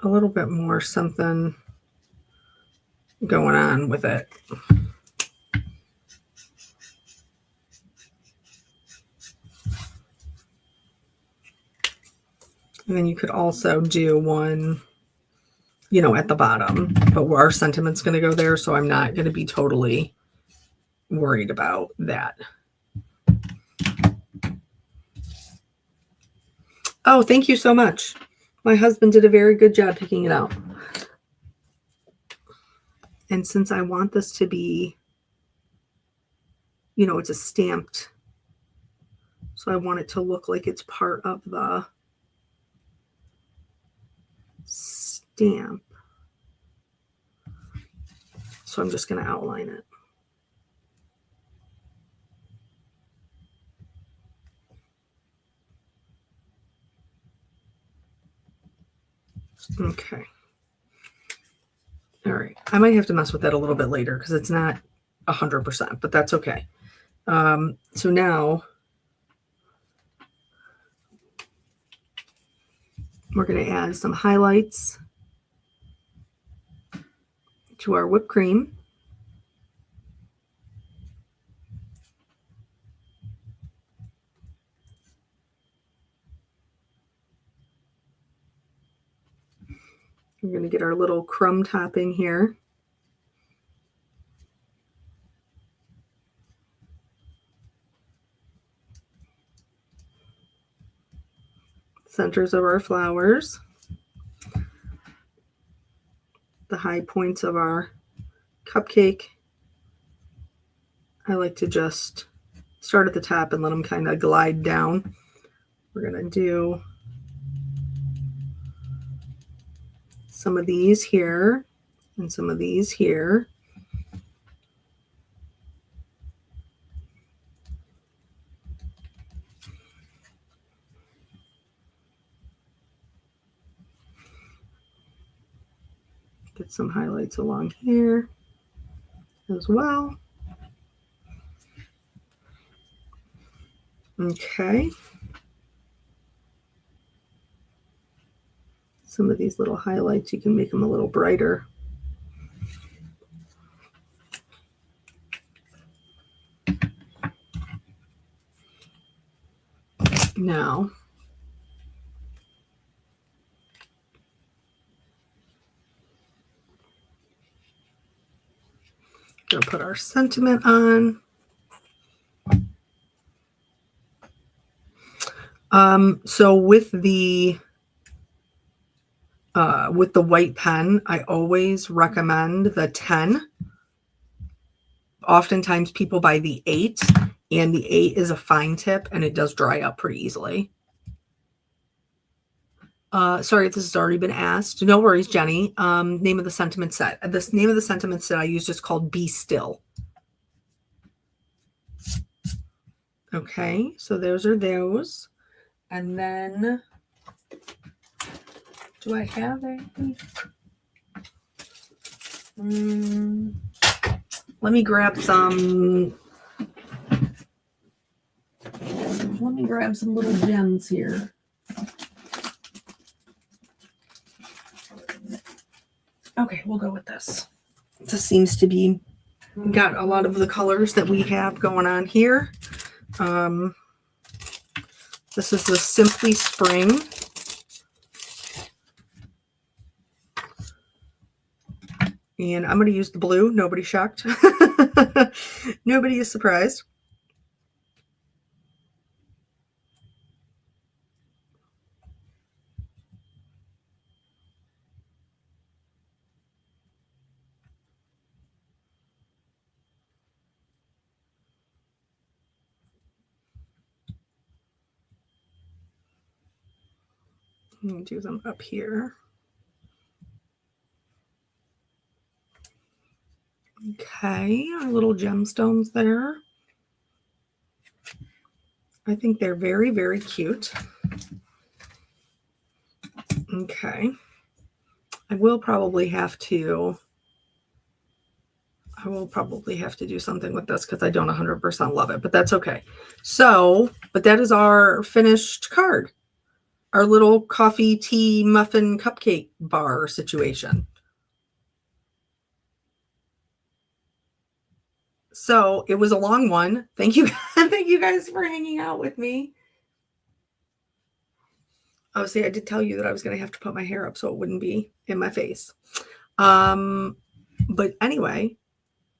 a little bit more something going on with it. And then you could also do one, you know, at the bottom, but our sentiment's going to go there, so I'm not going to be totally worried about that. Oh, thank you so much. My husband did a very good job picking it out. And since I want this to be, you know, it's a stamped, so I want it to look like it's part of the stamp. So I'm just going to outline it. Okay. All right. I might have to mess with that a little bit later because it's not 100%, but that's okay. So now we're going to add some highlights to our whipped cream. We're going to get our little crumb topping here. Centers of our flowers. The high points of our cupcake. I like to just start at the top and let them kind of glide down. We're going to do some of these here and some of these here. Get some highlights along here as well. Okay. Some of these little highlights, you can make them a little brighter. Now, gonna put our sentiment on. So with the white pen, I always recommend the 10. Oftentimes people buy the 8, and the 8 is a fine tip and it does dry up pretty easily. Sorry if this has already been asked. No worries, Jenny. Name of the sentiment set. The name of the sentiment set I used is called Be Still. Okay, so those are those. And then, do I have any? Let me grab some. Let me grab some little gems here. Okay, we'll go with this. This seems to be got a lot of the colors that we have going on here. This is the Simply Spring. And I'm going to use the blue. Nobody shocked. Nobody is surprised. I'm going to do them up here. Okay, our little gemstones there. I think they're very, very cute. Okay. I will probably have to do something with this because I don't 100% love it, but that's okay. So, but that is our finished card. Our little coffee, tea, muffin, cupcake bar situation. So it was a long one. Thank you. Thank you guys for hanging out with me. Oh, see, I did tell you that I was going to have to put my hair up so it wouldn't be in my face. But anyway,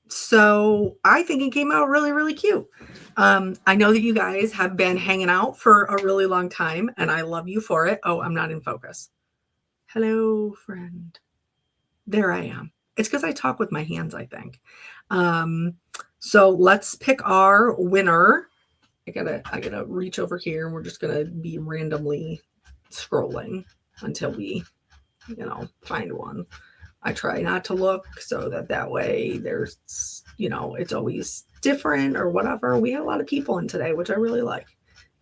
so I think it came out really, really cute. I know that you guys have been hanging out for a really long time, and I love you for it. Oh, I'm not in focus. Hello, friend. There I am. It's because I talk with my hands, I think. So let's pick our winner. I gotta reach over here, and we're just gonna be randomly scrolling until we, find one. I try not to look so that way there's, it's always different or whatever. We had a lot of people in today, which I really like.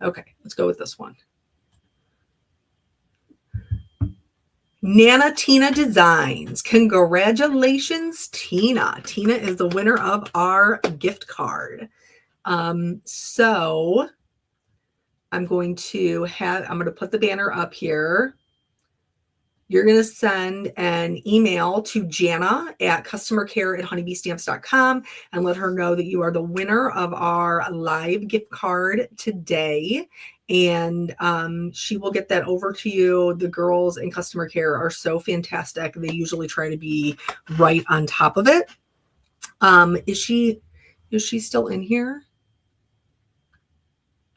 Okay, let's go with this one. Nana Tina Designs. Congratulations, Tina. Tina is the winner of our gift card. So I'm going to put the banner up here. You're going to send an email to Jana at customercare@honeybeestamps.com and let her know that you are the winner of our live gift card today. And she will get that over to you. The girls in customer care are so fantastic. They usually try to be right on top of it. Is she still in here?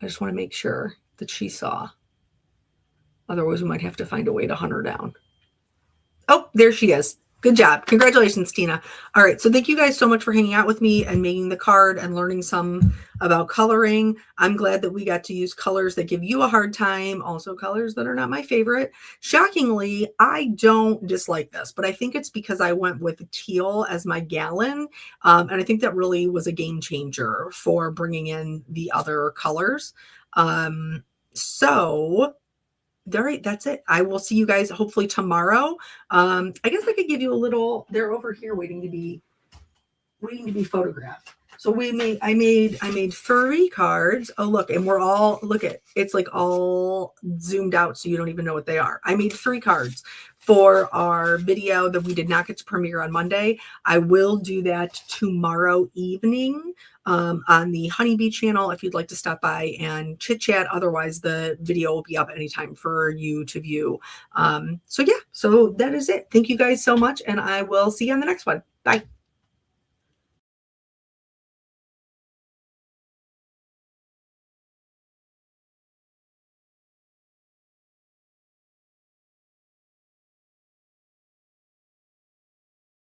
I just want to make sure that she saw. Otherwise, we might have to find a way to hunt her down. Oh, there she is. Good job. Congratulations, Tina. All right. So thank you guys so much for hanging out with me and making the card and learning some about coloring. I'm glad that we got to use colors that give you a hard time. Also colors that are not my favorite. Shockingly, I don't dislike this, but I think it's because I went with teal as my gallon. And I think that really was a game changer for bringing in the other colors. So all right, that's it. I will see you guys hopefully tomorrow. I guess I could give you a little. They're over here waiting to be photographed. So I made 3 cards. Oh look, and it's like all zoomed out so you don't even know what they are. I made 3 cards for our video that we did not get to premiere on Monday. I will do that tomorrow evening on the Honeybee channel if you'd like to stop by and chit chat. Otherwise, the video will be up anytime for you to view. So that is it. Thank you guys so much, and I will see you on the next one. Bye.